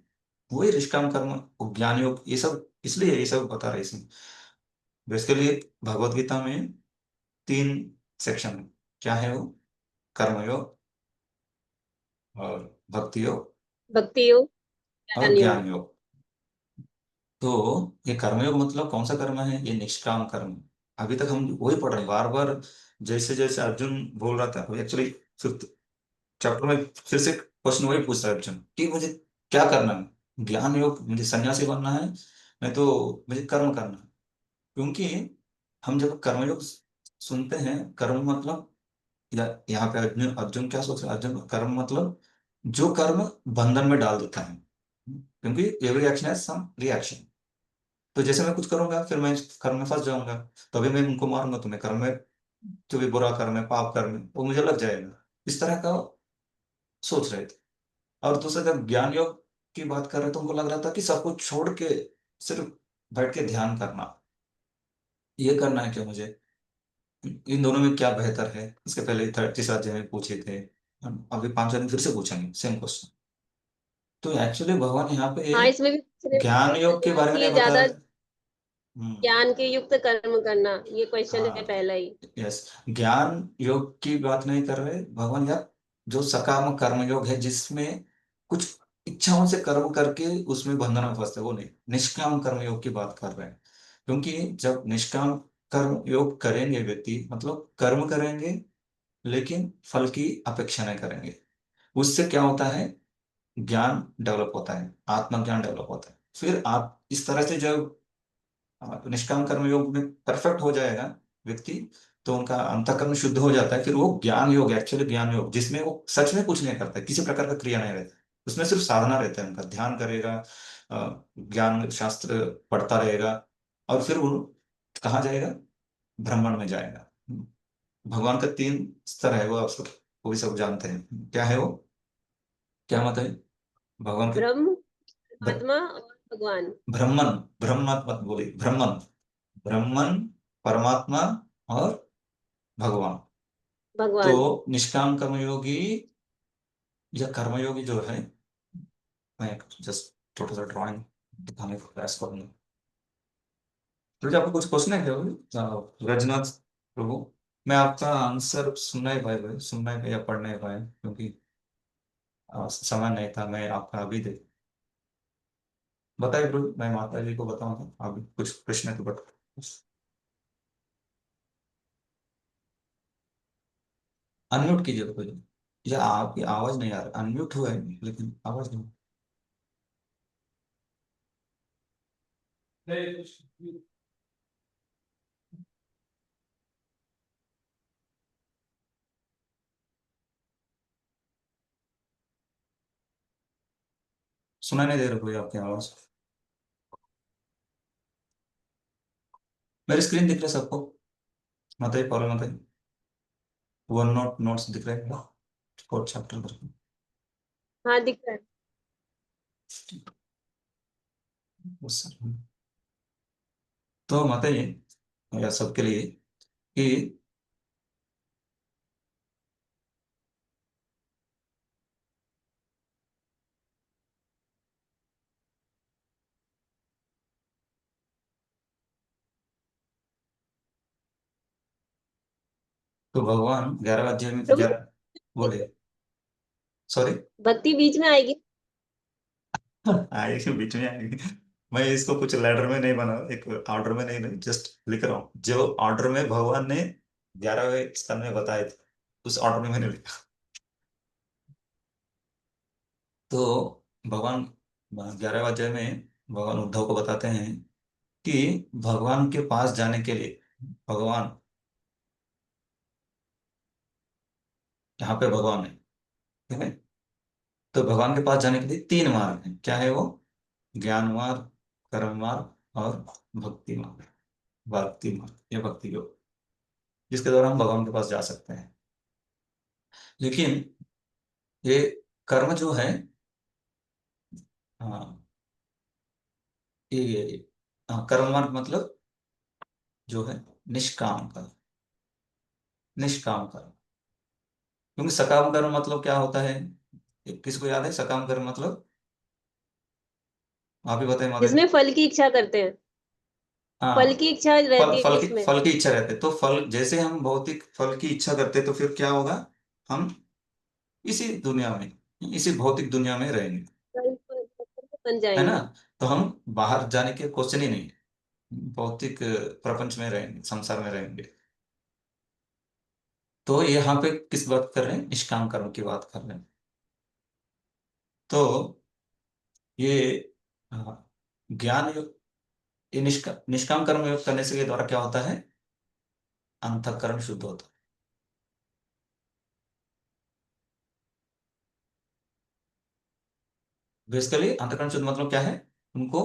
वही निष्काम कर्म, ज्ञान योग, ये सब इसलिए ये सब बता रहे इसमें। बेसिकली भगवत गीता में 3 सेक्शन है, क्या है वो, कर्मयोग और भक्ति योग भक्ति योग, और ज्ञान योग। ज्ञान योग। तो ये कर्मयोग मतलब कौन सा कर्म है, ये निष्काम कर्म। अभी तक हम वही पढ़ रहे हैं बार बार, जैसे जैसे अर्जुन बोल रहा था, एक्चुअली फिफ्थ चैप्टर में फिर से क्वेश्चन वही पूछ रहा है अर्जुन कि मुझे क्या करना है, ज्ञान योग मुझे सन्यासी बनना है, नहीं तो मुझे कर्म करना है। क्योंकि हम जब कर्मयोग सुनते हैं, कर्म मतलब, या यहाँ पे अर्जुन अर्जुन क्या सोच रहा है, अर्जुन कर्म मतलब जो कर्म बंधन में डाल देता है, क्योंकि every action has some reaction. तो जैसे मैं कुछ करूंगा, फिर मैं इस कर्म में फंस जाऊंगा, तो अभी मैं उनको मारूंगा, तो मैं कर्म में, जो भी बुरा कर्म है, पाप कर्म है, वो मुझे लग जाएगा, इस तरह का सोच रहे थे। और दूसरा जब ज्ञान योग की बात कर रहे, तो उनको लग रहा था कि सब कुछ छोड़ के सिर्फ बैठ के ध्यान करना, ये करना है क्या मुझे, इन दोनों में क्या बेहतर है। इसके पहले तीसरा अध्याय में पूछे थे, हम अभी 5 दिन फिर से पूछेंगे सेम क्वेश्चन। तो एक्चुअली भगवान यहाँ पे हाँ, इसमें भी पूछ रहे ज्ञान योग के हैं बारे में कि नहीं ये बता ज्यादा रहे। हम्म, ज्ञान के युक्त कर्म करना, ये क्वेश्चन है हाँ, पहला ही। यस, ज्ञान योग की बात नहीं कर रहे भगवान, यार जो सकाम कर्मयोग है जिसमें कुछ इच्छाओं से कर्म करके उसमें बंधन में फंसते, वो नहीं, निष्काम कर्मयोग की बात कर रहे हैं। क्योंकि जब निष्काम कर्म योग करेंगे व्यक्ति, मतलब कर्म करेंगे लेकिन फल की अपेक्षा नहीं करेंगे, उससे क्या होता है, ज्ञान डेवलप होता है, आत्मज्ञान डेवलप होता है। फिर आप इस तरह से जब निष्काम कर्म योग में परफेक्ट हो जाएगा व्यक्ति, तो उनका अंतःकरण शुद्ध हो जाता है। फिर वो ज्ञान योग, एक्चुअली ज्ञान योग, जिसमें वो सच में कुछ नहीं करता है, किसी प्रकार का क्रिया नहीं रहता, उसमें सिर्फ साधना रहता है, उनका ध्यान करेगा, ज्ञान शास्त्र पढ़ता रहेगा, और फिर वो कहाँ जाएगा, ब्रह्मांड में जाएगा। भगवान का 3 स्तर है, वो आप सब वो भी सब जानते हैं, क्या है वो, क्या मत है भगवान के? ब्रह्म, ब्र- आत्मा और भगवान। ब्रह्मन, ब्रह्म मत बोली, ब्रह्मन, ब्रह्मन, परमात्मा और भगवान। तो भगवान। निष्काम कर्मयोगी या कर्मयोगी जो है, मैं जस्ट छोटा सा ड्राइंग दिखाने का प्रयास करूंगा। तो आपको कुछ क्वेश्चन है क्या रजनाथ प्रभु? मैं आपका आंसर सुनना ही पाए, सुनना ही या पढ़ना ही पाए, क्योंकि समय नहीं था। मैं आपका अभी दे बताइए प्रभु, मैं माता जी को बताऊंगा, अभी कुछ प्रश्न तो बता। अनम्यूट कीजिए तो कोई, या आपकी आवाज नहीं आ रही, अनम्यूट हुआ है लेकिन आवाज नहीं। सुनाई नहीं दे रहा कोई आपकी आवाज। मेरी स्क्रीन दिख रहा है सबको? बताइए प्रॉब्लम बताइए। वन नोट नोट्स दिख रहे हैं, फोर्थ चैप्टर करके। हाँ, दिख रहा है। बस सर। तो बताइए या सबके लिए कि तो भगवान 11वें अध्याय में प्रभु, 11, बोले, सॉरी, भक्ति बीच में आएगी। आएगी बीच में आएगी। मैं इसको कुछ लेटर में नहीं बना, एक ऑर्डर में नहीं, जस्ट लिख रहा हूँ जो ऑर्डर में भगवान ने 11वें स्कंद में बताए थे, उस ऑर्डर में मैंने लिखा। तो भगवान 11वें अध्याय में भगवान उद्धव को बताते हैं कि भगवान के पास जाने के लिए, भगवान, यहाँ पे भगवान है, ठीक है, तो भगवान के पास जाने के लिए 3 मार्ग हैं। क्या है वो? ज्ञान मार्ग, कर्म मार्ग और भक्ति मार्ग, भक्ति मार्ग या भक्ति योग, जिसके द्वारा हम भगवान के पास जा सकते हैं। लेकिन ये कर्म जो है, हाँ, ये कर्म मार्ग मतलब जो है निष्काम कर्म, निष्काम कर्म। क्योंकि सकाम कर्म मतलब क्या होता है, किसको याद है सकाम कर्म मतलब? आप ही बताएं माता जी। जिसमें फल की इच्छा करते हैं, फल हाँ, की इच्छा रहती है जिसमें। फल की इच्छा रहती है। तो फल, जैसे हम भौतिक फल की इच्छा करते हैं, तो फिर क्या होगा, हम इसी दुनिया में, इसी भौतिक दुनिया में रहेंगे, बन है ना? जाएंगे। तो हम बाहर जाने के क्वेश्चन ही नहीं, भौतिक प्रपंच में रहेंगे, संसार में रहेंगे। तो यहाँ पे किस बात कर रहे हैं, निष्काम कर्म की बात कर रहे हैं। तो ये ज्ञान योग, ये निष्काम कर्म योग करने से के द्वारा क्या होता है, अंतःकरण शुद्ध होता है। बेसिकली अंतःकरण शुद्ध मतलब क्या है, उनको,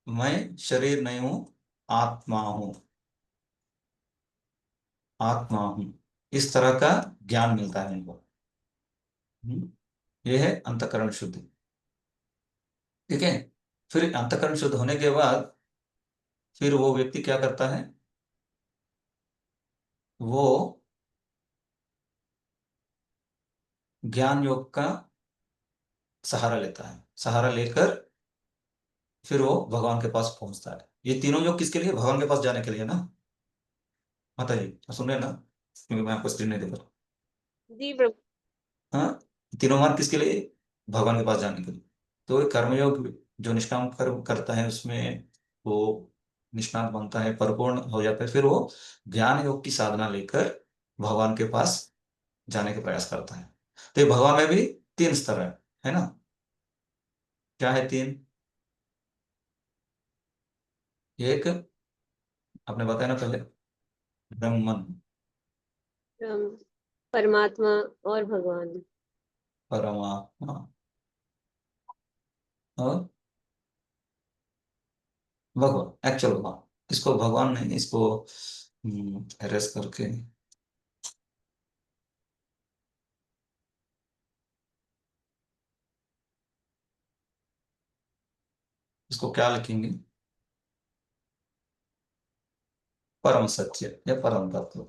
मैं शरीर नहीं हूं, आत्मा हूं, आत्मा हूं, इस तरह का ज्ञान मिलता है उनको। ये है अंतःकरण शुद्धि, ठीक है। फिर अंतःकरण शुद्ध होने के बाद फिर वो व्यक्ति क्या करता है, वो ज्ञान योग का सहारा लेता है, सहारा लेकर फिर वो भगवान के पास पहुंचता है। ये तीनों योग किसके लिए, भगवान के पास जाने के लिए ना, माता जी सुन रहे हैं ना, क्योंकि मैं आपको स्क्रीन नहीं देख रहा। जी प्रभु। हाँ, तीनों मार्ग किसके लिए? भगवान के पास जाने के लिए। तो ये कर्मयोग जो निष्काम कर्म करता है उसमें वो निष्णात बनता है, परिपूर्ण हो जाता है, फिर वो ज्ञान योग की साधना लेकर भगवान के पास जाने के प्रयास करता है। तो ये भगवान में भी तीन स्तर है ना? क्या है तीन? एक आपने बताया ना पहले, ब्रह्मन, ब्रह्म, परमात्मा और भगवान। परमात्मा और भगवान, एक्चुअल भगवान। इसको भगवान नहीं, इसको एरेस करके इसको क्या लिखेंगे? परम सत्य या परम तत्व।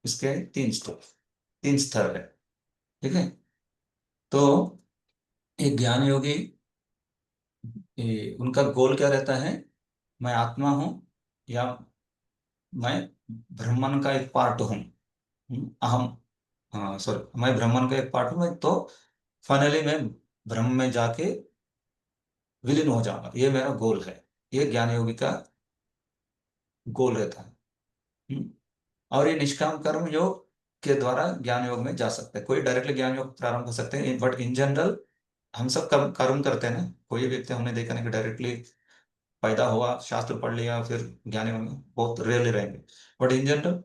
इसके तीन स्तर है। ठीक है। तो एक ज्ञान योगी, उनका गोल क्या रहता है? मैं आत्मा हूं, या मैं ब्रह्मांड का एक पार्ट हूँ। अहम, हाँ सॉरी, मैं ब्रह्मांड का एक पार्ट हूँ। मैं तो फाइनली मैं ब्रह्म में जाके विलीन हो जाऊंगा, ये मेरा गोल है। ये ज्ञान योगी का गोल रहता है। हम्म। और ये निष्काम कर्म योग के द्वारा ज्ञान योग में जा सकते हैं। कोई डायरेक्टली ज्ञान योग प्रारंभ कर सकते हैं, बट इन जनरल हम सब कर्म करते हैं ना। कोई व्यक्ति हमने देखा नहीं कि डायरेक्टली पैदा हुआ, शास्त्र पढ़ लिया, फिर ज्ञानी योग में बहुत रेयरली रहेंगे। बट इन जनरल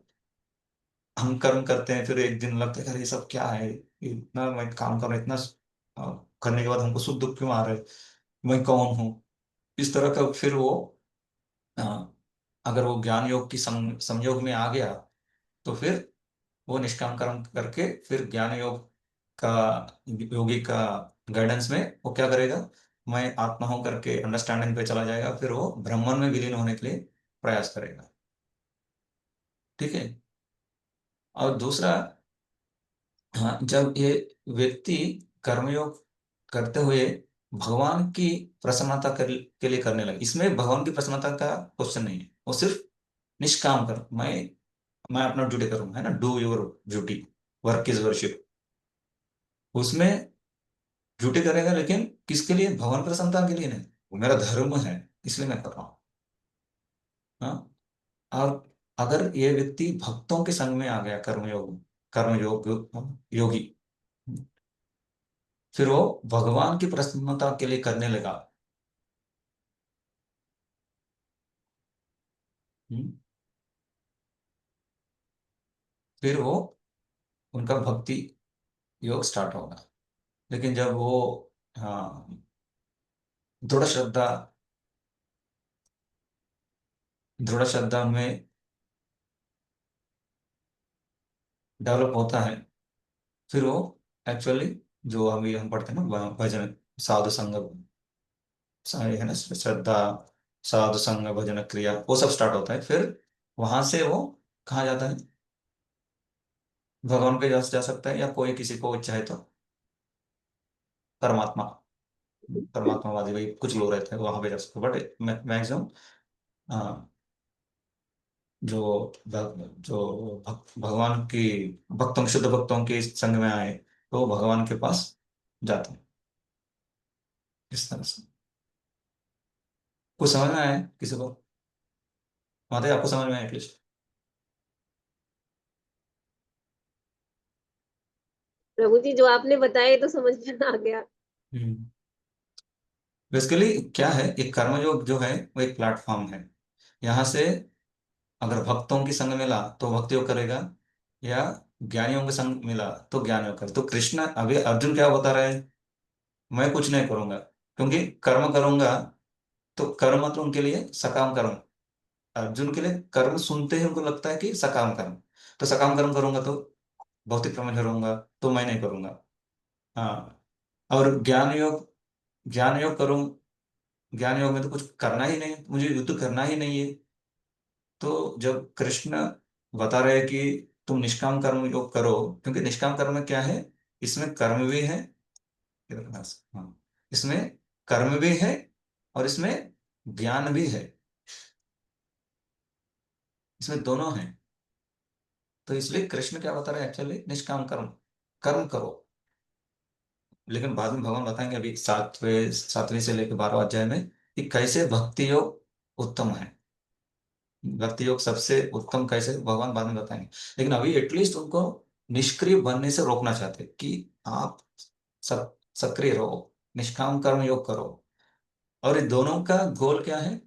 हम कर्म करते हैं, फिर एक दिन लगता है अरे ये सब क्या है, इतना मैं काम कर रहा हूं, इतना करने के बाद हमको सुख दुख क्यों आ रहा है, मैं कौन हूँ? इस तरह का फिर वो अ, अगर वो ज्ञान योग की संयोग में आ गया, तो फिर वो निष्काम कर्म करके फिर ज्ञान योग का, योगी का गाइडेंस में वो क्या करेगा? मैं आत्मा हूं करके अंडरस्टैंडिंग पे चला जाएगा, फिर वो ब्रह्मन में विलीन होने के लिए प्रयास करेगा। ठीक है। और दूसरा, हाँ, जब ये व्यक्ति कर्मयोग करते हुए भगवान की प्रसन्नता के लिए करने लगे, इसमें भगवान की प्रसन्नता का क्वेश्चन नहीं है, वो सिर्फ निष्काम कर, मैं अपना ड्यूटी करूंगा, है ना, do your duty, work is worship. उसमें ड्यूटी करेगा, लेकिन किसके लिए? भगवान की प्रसन्नता के लिए नहीं, वो मेरा धर्म है इसलिए मैं कर रहा हूँ। हाँ। और अगर ये व्यक्ति भक्तों के संग में आ गया, कर्मयोग योगी, फिर वो भगवान की प्रसन्नता के लिए करने लगा। हम्म, फिर वो उनका भक्ति योग स्टार्ट होगा। लेकिन जब वो, हाँ, दृढ़ श्रद्धा दृढ़ श्रद्धा में डेवलप होता है, फिर वो एक्चुअली जो अभी हम पढ़ते हैं ना, भजन, साधु संग, है ना, श्रद्धा, साधु संग, भजन क्रिया, वो सब स्टार्ट होता है। फिर वहां से वो कहाँ जाता है? भगवान पे जा सकता है, या कोई किसी को चाहे तो परमात्मा, परमात्मावादी भाई कुछ लोग रहते हैं वहां पे जा सकते हैं, बट मैक्सिमम भगवान की भक्तों, शुद्ध भक्तों के संग में आए, तो वो भगवान के पास जाते हैं। इस तरह से कुछ समझ में आया है किसी को? माता जी, आपको समझ में आया एटलीस्ट? प्रभु जी, जो आपने बताया तो समझ में आ गया। बेसिकली क्या है, एक कर्मयोग जो है वो एक प्लेटफॉर्म है। यहाँ से अगर भक्तों की संग मिला तो भक्ति योग करेगा, या ज्ञानियों के संग मिला तो ज्ञान योग करेगा। तो कृष्ण, अभी अर्जुन क्या बता रहे हैं? मैं कुछ नहीं करूंगा, क्योंकि कर्म करूंगा तो कर्म मतलब उनके लिए सकाम कर्म। अर्जुन के लिए कर्म सुनते ही उनको लगता है कि सकाम कर्म, तो सकाम कर्म करूंगा तो भौतिक प्रपंच रहूंगा, तो मैं नहीं करूंगा। हाँ। और ज्ञान योग करूं, ज्ञान योग में तो कुछ करना ही नहीं, मुझे युद्ध करना ही नहीं है। तो जब कृष्ण बता रहे हैं कि तुम निष्काम कर्म योग करो, क्योंकि निष्काम कर्म में क्या है, इसमें कर्म भी है, हाँ, इसमें कर्म भी है और इसमें ज्ञान भी है, इसमें दोनों है। तो इसलिए कृष्ण क्या बता रहे हैं एक्चुअली, निष्काम कर्म, कर्म करो। लेकिन बाद में भगवान बताएंगे अभी सातवीं से लेकर 12वें अध्याय में कि कैसे भक्ति योग उत्तम है, भक्ति योग सबसे उत्तम कैसे भगवान बाद में बताएंगे। लेकिन अभी एटलीस्ट उनको निष्क्रिय बनने से रोकना चाहते हैं कि आप सब सक्रिय रहो, निष्काम कर्म योग करो। और इन दोनों का गोल क्या है?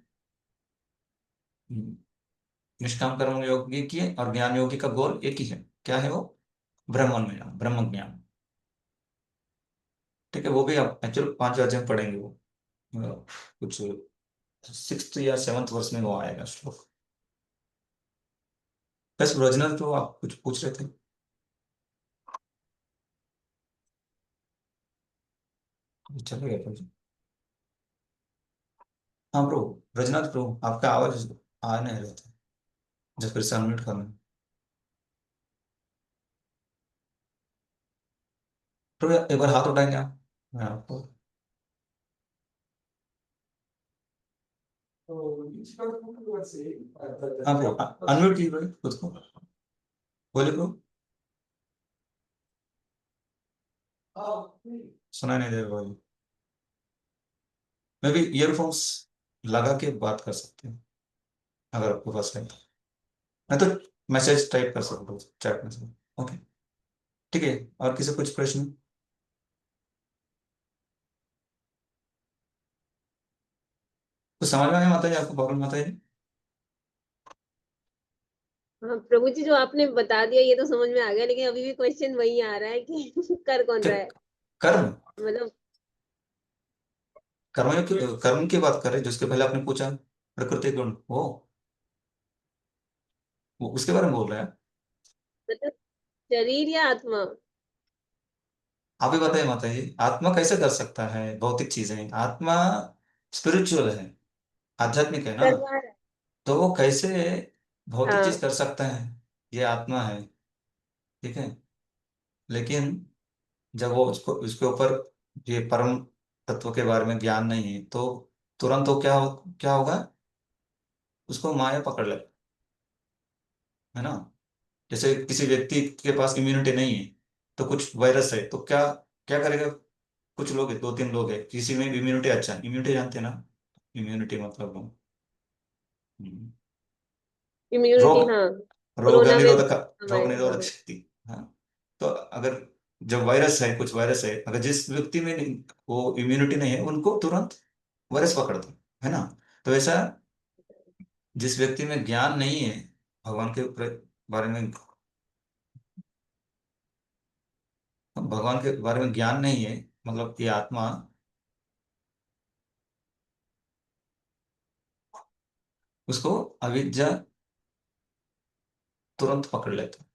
निष्काम कर्म योगी की और ज्ञान योगी का गोल एक ही है। क्या है वो? ब्रह्म में जाना, ब्रह्म ज्ञान। ठीक है, वो भी आप एक्चुअली 5 अध्याय में पढ़ेंगे वो। कुछ 6th या 7th वर्ष में वो आएगा श्लोक। बस ब्रजनल, तो आप कुछ पूछ रहे थे? चले गए प्रभु। हाँ ब्रो, ब्रजनाथ ब्रो, आपका आवाज आ नहीं रहा था, जब फिर से अनम्यूट करना। ब्रो एक बार हाथ उठाएंगे आप, मैं आपको। हाँ ब्रो, अनम्यूट कीजिए भाई खुद को, बोले ब्रो। सुनाई नहीं दे रहा भाई। मैं भी ईयरफोन्स लगा के बात कर सकते हैं अगर आपके पास है तो। मैं तो मैसेज टाइप कर सकता हूँ चैट में से। ओके, ठीक है। और किसी कुछ प्रश्न? तो समझ में आया माता जी आपको प्रॉब्लम, माता जी? हाँ प्रभु जी, जो आपने बता दिया ये तो समझ में आ गया, लेकिन अभी भी क्वेश्चन वही आ रहा है कि कर कौन क्या रहा है, कर्म? मतलब कर्मयोग की, कर्म की बात कर रहे हैं जिसके पहले आपने पूछा, प्रकृति गुण, वो उसके बारे में बोल रहे हैं। मतलब शरीर या आत्मा? आप ही बताइए माता जी, आत्मा कैसे कर सकता है भौतिक चीजें? आत्मा स्पिरिचुअल है, आध्यात्मिक है ना। करवा रहा है। तो वो कैसे भौतिक चीज हाँ, कर सकता है? ये आत्मा है, ठीक है। लेकिन जब वो उसको उसके ऊपर ये परम तत्व के बारे में ज्ञान नहीं है, तो तुरंत वो क्या होगा? उसको माया पकड़ ले, है ना। जैसे किसी व्यक्ति के पास इम्यूनिटी नहीं है, तो कुछ वायरस है, तो क्या क्या करेगा? कुछ लोग हैं, 2-3 लोग हैं, किसी में इम्यूनिटी, अच्छा इम्यूनिटी जानते हैं ना, इम्यूनिटी मतलब हम्म, इम्यूनिटी, रोग, हाँ। रोग कोरोना में निरोधक, रोग हमारे, निरोधक हाँ। शक्ति। हाँ, तो अगर जब वायरस है, कुछ वायरस है, अगर जिस व्यक्ति में वो इम्यूनिटी नहीं है, उनको तुरंत वायरस पकड़ता है ना। तो ऐसा जिस व्यक्ति में ज्ञान नहीं है भगवान के बारे में, भगवान के बारे में ज्ञान नहीं है, मतलब ये आत्मा, उसको अविद्या तुरंत पकड़ लेता है।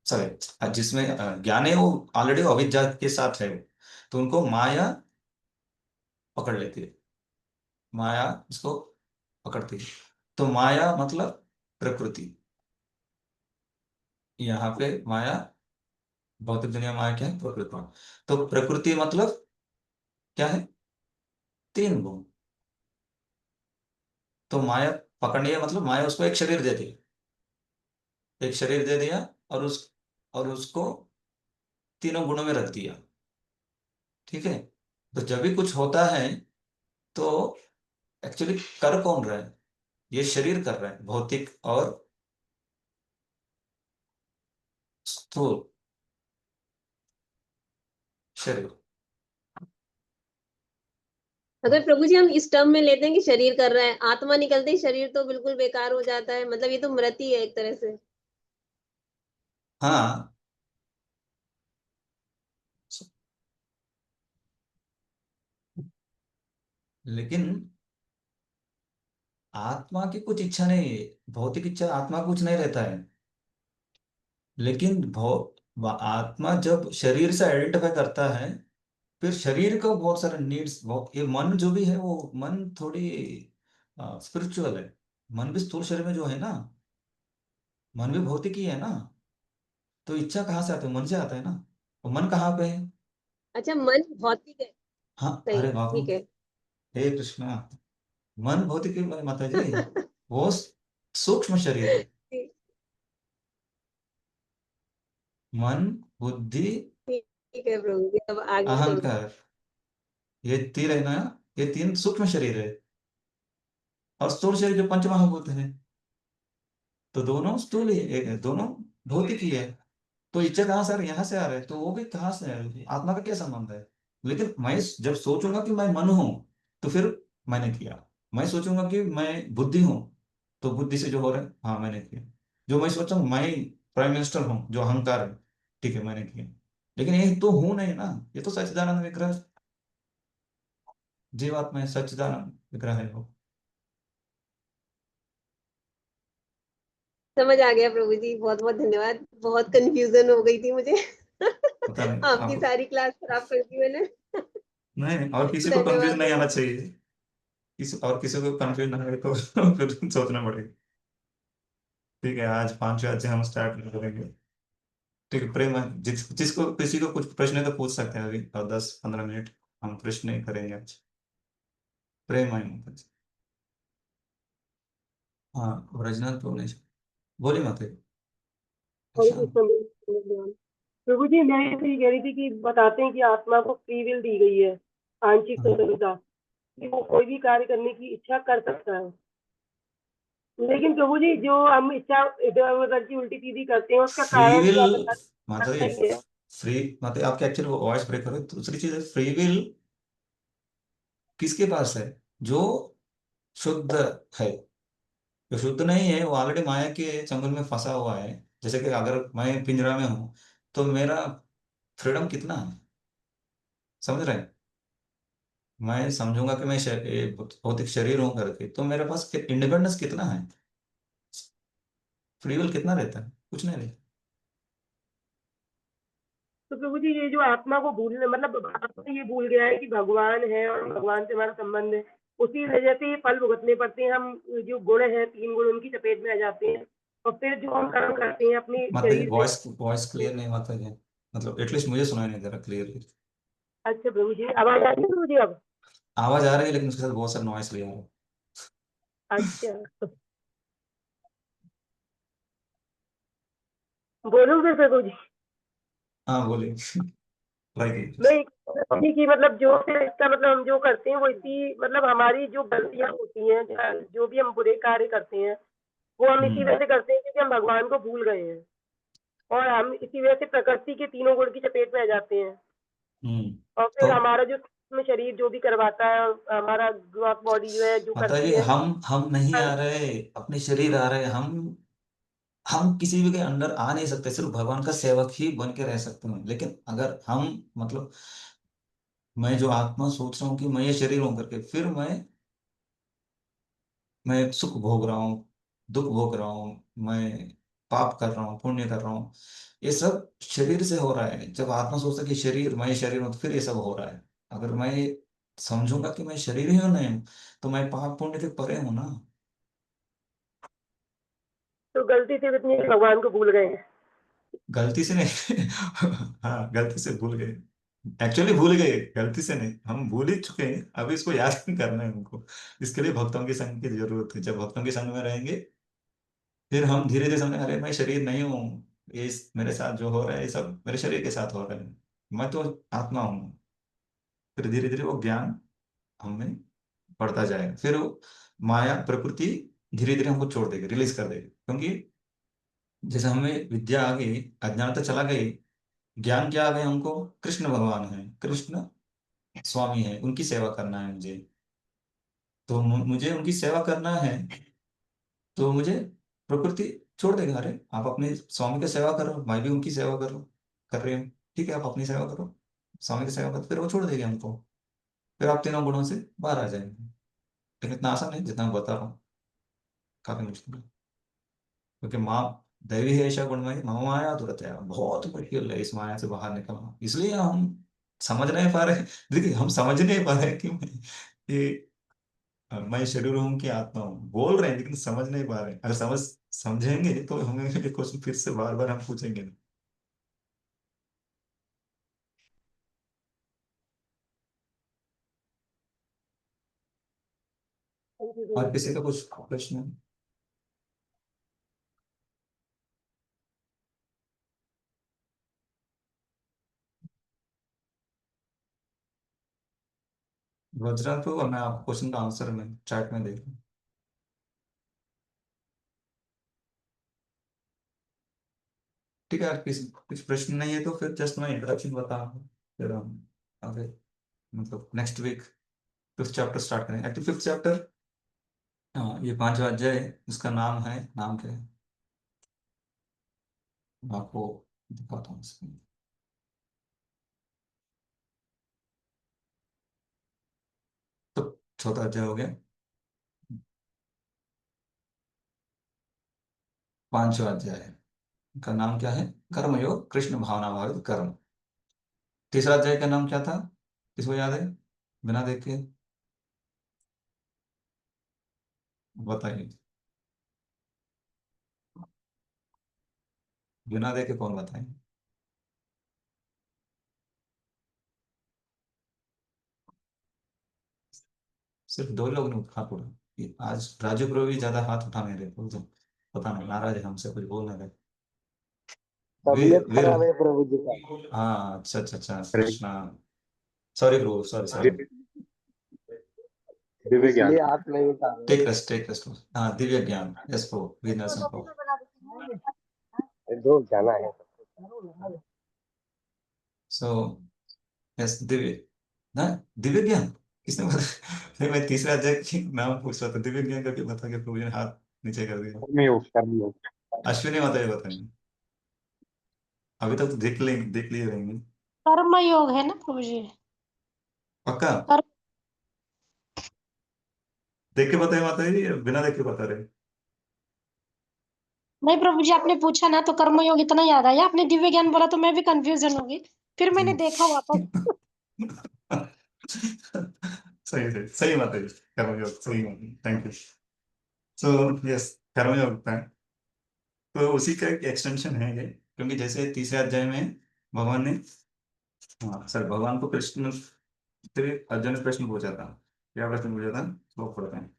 सॉरी, जिसमें ज्ञान है वो ऑलरेडी अविद्या के साथ है, तो उनको माया पकड़ लेती है, माया उसको पकड़ती है। तो माया मतलब प्रकृति, यहाँ पे माया, भौतिक दुनिया में माया क्या है? प्रकृति। तो प्रकृति मतलब क्या है? 3 गुण। तो माया पकड़नी है मतलब माया उसको एक शरीर दे दी, एक शरीर दे दिया, और उसको तीनों गुणों में रख दिया, ठीक है। तो जब भी कुछ होता है, तो एक्चुअली कर कौन रहा है? ये शरीर कर रहा है, भौतिक और स्थूल शरीर। अगर प्रभु जी हम इस टर्म में लेते हैं कि शरीर कर रहा है, आत्मा निकलते ही शरीर तो बिल्कुल बेकार हो जाता है, मतलब ये तो मृत्यु है एक तरह से। हाँ, लेकिन आत्मा की कुछ इच्छा नहीं है, भौतिक इच्छा आत्मा कुछ नहीं रहता है। लेकिन आत्मा जब शरीर से आइडेंटिफाई करता है, फिर शरीर को बहुत सारे नीड्स, बहुत, ये मन जो भी है वो मन थोड़ी स्पिरिचुअल है। मन भी स्थूल शरीर में जो है ना, मन भी भौतिक ही है ना। तो इच्छा कहाँ से आती है? मन से आता है ना। और मन कहाँ पे है? अच्छा, मन भौतिक है। हाँ, सही, अरे बाबू, ठीक है। हे कृष्णा, मन भौतिक है माता जी। वो सूक्ष्म शरीर है। ठीक मन, बुद्धि, ठीक है प्रभु जी, अब आगे प्रभु जी। अहंकार, ये तीन है ना, ये तीन सूक्ष्म शरीर है। और स्थूल शरीर जो पंच महाभूत है, तो दोनों स्थूल ही दोनों भौतिक ही है। तो इच्छा कहाँ से आ रही है? यहाँ से आ रहा है, तो वो भी कहाँ से है? आत्मा का क्या संबंध है? लेकिन मैं जब सोचूंगा कि मैं मन हूं, तो फिर मैंने किया। मैं सोचूंगा कि मैं बुद्धि हूं, तो बुद्धि से जो हो रहा है, हाँ मैंने किया। जो मैं सोचा मैं प्राइम मिनिस्टर हूँ, जो अहंकार है, ठीक है मैंने किया। लेकिन ये तो हूं नहीं ना, ये तो सच्चिदानंद विग्रह, जीवात्मा है, सच्चिदानंद विग्रह है वो। समझ आ गया प्रभु जी, बहुत बहुत धन्यवाद। बहुत कंफ्यूजन हो गई थी मुझे। पता नहीं आपकी आप, सारी क्लास खराब कर दी मैंने। नहीं और किसी को कंफ्यूज धन्यवाद नहीं प्रभु आना जी। चाहिए। किसी को कंफ्यूज ना हो तो फिर सोचना पड़ेगा। ठीक है, आज 5 बजे से हम स्टार्ट करेंगे। ठीक है, प्रेम जिसको किसी को कुछ प्रश्न है तो पूछ सकते हैं अभी, और 10-15 मिनट हम प्रश्न ही करेंगे आज। प्रेम है मुझे। हाँ, रजनाथ बोले, बोली मत। हरे अच्छा। कृष्ण भगवान। प्रभु जी मैं तो ये कह रही थी कि बताते हैं कि आत्मा को फ्री विल दी गई है, आंशिक हाँ, स्वतंत्रता, कि वो कोई भी कार्य करने की इच्छा कर सकता है। लेकिन प्रभु जी जो हम इच्छा इधर उधर की उल्टी सीधी करते हैं उसका फ्री कारण विल, क्या बता मतलब ये नहीं है? फ्री, मतलब आपके एक्चुअली वॉइस ब्रेक हो रही है। दूसरी चीज है, फ्री विल किसके पास है? जो शुद्ध है। जो शुद्ध नहीं है वो ऑलरेडी माया के चंगुल में फंसा हुआ है। जैसे कि अगर मैं पिंजरा में हूं, तो मेरा फ्रीडम कितना है? समझ रहे हैं? मैं समझूंगा कि मैं भौतिक शरीर हूं करके, तो मेरे पास इंडिपेंडेंस कितना है? फ्री विल कितना रहता है? कुछ नहीं रहता। तो प्रभु जी ये जो आत्मा को भूलने मतलब आत्मा ये भूल गया है कि भगवान है और भगवान से हमारा संबंध है, उसी वजह से ये फल भुगतने पड़ते हैं। हम जो गुण है 3 गुण उनकी चपेट में आ जाते हैं, और फिर जो हम कर्म करते हैं अपने मतलब शरीर से। वॉइस वॉइस क्लियर नहीं होता है, मतलब एटलीस्ट मुझे सुनाई नहीं दे रहा क्लियरली। अच्छा प्रभु जी आवाज आ रही है प्रभु जी अब? आवाज आ रही है, लेकिन उसके साथ बहुत सारा नॉइस भी आ रहा है। अच्छा बोलूँ फिर प्रभु जी? हाँ बोलिए। ट्राई कीजिए। नहीं, इसी की मतलब जो फिर इसका मतलब हम जो करते हैं वो इसी मतलब हमारी जो गलतियां होती हैं, जो भी हम बुरे कार्य करते हैं वो हम इसी हम्म। वजह से करते हैं क्योंकि हम भगवान को भूल गए हैं, और हम इसी वजह से प्रकृति के 3 गुण की चपेट में आ जाते हैं। हम्म। और तो फिर हमारा जो सूक्ष्म शरीर जो भी करवाता है, हमारा ग्रॉस बॉडी जो है जो मतलब करती ये है। हम नहीं आ रहे, अपने शरीर आ रहे। हम किसी भी के अंडर आ नहीं सकते, सिर्फ भगवान का सेवक ही बन के रह सकते हैं। लेकिन अगर हम, मतलब मैं जो आत्मा सोच रहा हूँ कि मैं ये शरीर हूं करके, फिर मैं सुख भोग रहा हूँ, दुख भोग रहा हूँ, मैं पाप कर रहा हूँ, पुण्य कर रहा हूँ, ये सब शरीर से हो रहा है। जब आत्मा सोचता है कि शरीर, मैं शरीर हूँ, तो फिर ये सब हो रहा है। अगर मैं समझूंगा कि मैं शरीर ही हूँ, नहीं हूँ, तो मैं पाप पुण्य के परे हूँ ना। तो गलती से इतनी भगवान को भूल गए हैं। गलती से नहीं। हाँ, गलती से भूल गए। एक्चुअली भूल गए, गलती से नहीं, हम भूल ही चुके हैं। अभी इसको याद करना है हमको। इसके लिए भक्तों की संग की जरूरत है। जब भक्तों के संग में रहेंगे, फिर हम धीरे धीरे समझे, अरे मैं शरीर नहीं हूँ, ये मेरे साथ जो हो रहा है ये सब मेरे शरीर के साथ हो रहा है, मैं तो आत्मा हूँ। फिर धीरे धीरे वो ज्ञान हमें बढ़ता जाएगा। फिर वो माया प्रकृति धीरे धीरे हमको छोड़ देगी, रिलीज कर देगी। क्योंकि जैसे हमें विद्या आ गई, अज्ञानता चला गई, ज्ञान क्या आ गया हमको? कृष्ण भगवान है, कृष्ण स्वामी है, उनकी सेवा करना है मुझे। तो मुझे उनकी सेवा करना है, तो मुझे प्रकृति छोड़ देगा। अरे आप अपने स्वामी की सेवा करो, मैं भी उनकी सेवा करो, कर रही हूँ, ठीक है आप अपनी सेवा करो, स्वामी की सेवा करो, फिर वो छोड़ देंगे हमको। फिर आप 3 गुणों से बाहर आ जाएंगे। लेकिन इतना आसान नहीं जितना मैं बता रहा हूँ, काफी मुश्किल है। क्योंकि माँ दैवी है, ऐसा गुणमयी मम माया दुरतया, बहुत मुश्किल है इस माया से बाहर निकलना। इसलिए हम समझ नहीं पा रहे। देखिए, हम समझ नहीं पा रहे कि मैं शरीर हूँ कि आत्मा हूँ, बोल रहे हैं लेकिन समझ नहीं पा रहे। अगर समझेंगे तो हमें ये क्वेश्चन फिर से बार बार हम पूछेंगे नहीं। थैंक यू और प्रभु जी। किसी का कुछ प्रश्न है? वज्रा तो मैं आप क्वेश्चन का आंसर में चैट में देख लूँ। ठीक है यार, कुछ प्रश्न नहीं है तो फिर जस्ट मैं इंट्रोडक्शन बता रहा हूँ, फिर हम आगे मतलब next week fifth chapter start करेंगे। एक्चुअली फिफ्थ चैप्टर, हाँ, ये पांचवा अध्याय है, इसका नाम है, नाम क्या है मैं आपको दिखाता हूँ इसमें। तो छोटा अध्याय हो गया, पांचवा अध्याय है, का नाम क्या है, कर्मयोग कृष्ण भावना भावित कर्म। तीसरा अध्याय का नाम क्या था, किसको याद है, बिना देखे बताइए, बिना देखे कौन बताएंगे। सिर्फ दो लोग ने हाथ उठा, ये आज राजू ब्रो भी ज्यादा हाथ उठा नहीं रहे, तो पता नहीं नाराज है हमसे, कुछ बोल नहीं रहे। वीर तबीयत वीर, खराब है प्रभु जी का। हाँ अच्छा अच्छा अच्छा, Krishna, sorry bro, sorry sorry. Divya Gyan. इसलिए हाथ नहीं उठा रहे। Take rest. हाँ Divya Gyan, yes bro, Veer Narsingh bro. दो जाना है। सो यस दिव्य, ना, दिव्य ज्ञान किसने बता नहीं, मैं तीसरे अध्याय की नाम पूछ रहा था, दिव्य ज्ञान करके बता के प्रभु जी ने हाथ नीचे कर दिया। कर्मयोग। अश्विनी माता जी बताएंगे, अभी तक तो देख लिए रहेंगे। कर्म योग है ना प्रभु जी। पक्का कर्म देख के बताए माता जी, या बिना देख के बता रहे। नहीं प्रभु जी, आपने पूछा ना तो कर्म योग इतना याद आया, आपने दिव्य ज्ञान बोला तो मैं भी कंफ्यूजन हो गई, फिर मैंने देखा वापस। सही सही सही माता जी, कर्मयोग सही, थैंक यू। सो यस, कर्मयोग है, तो उसी का एक एक्सटेंशन है ये, क्योंकि जैसे तीसरे अध्याय में भगवान ने, हाँ सर, भगवान को कृष्ण से अर्जुन ने प्रश्न पूछा था, क्या प्रश्न पूछा था, वो पढ़ते हैं।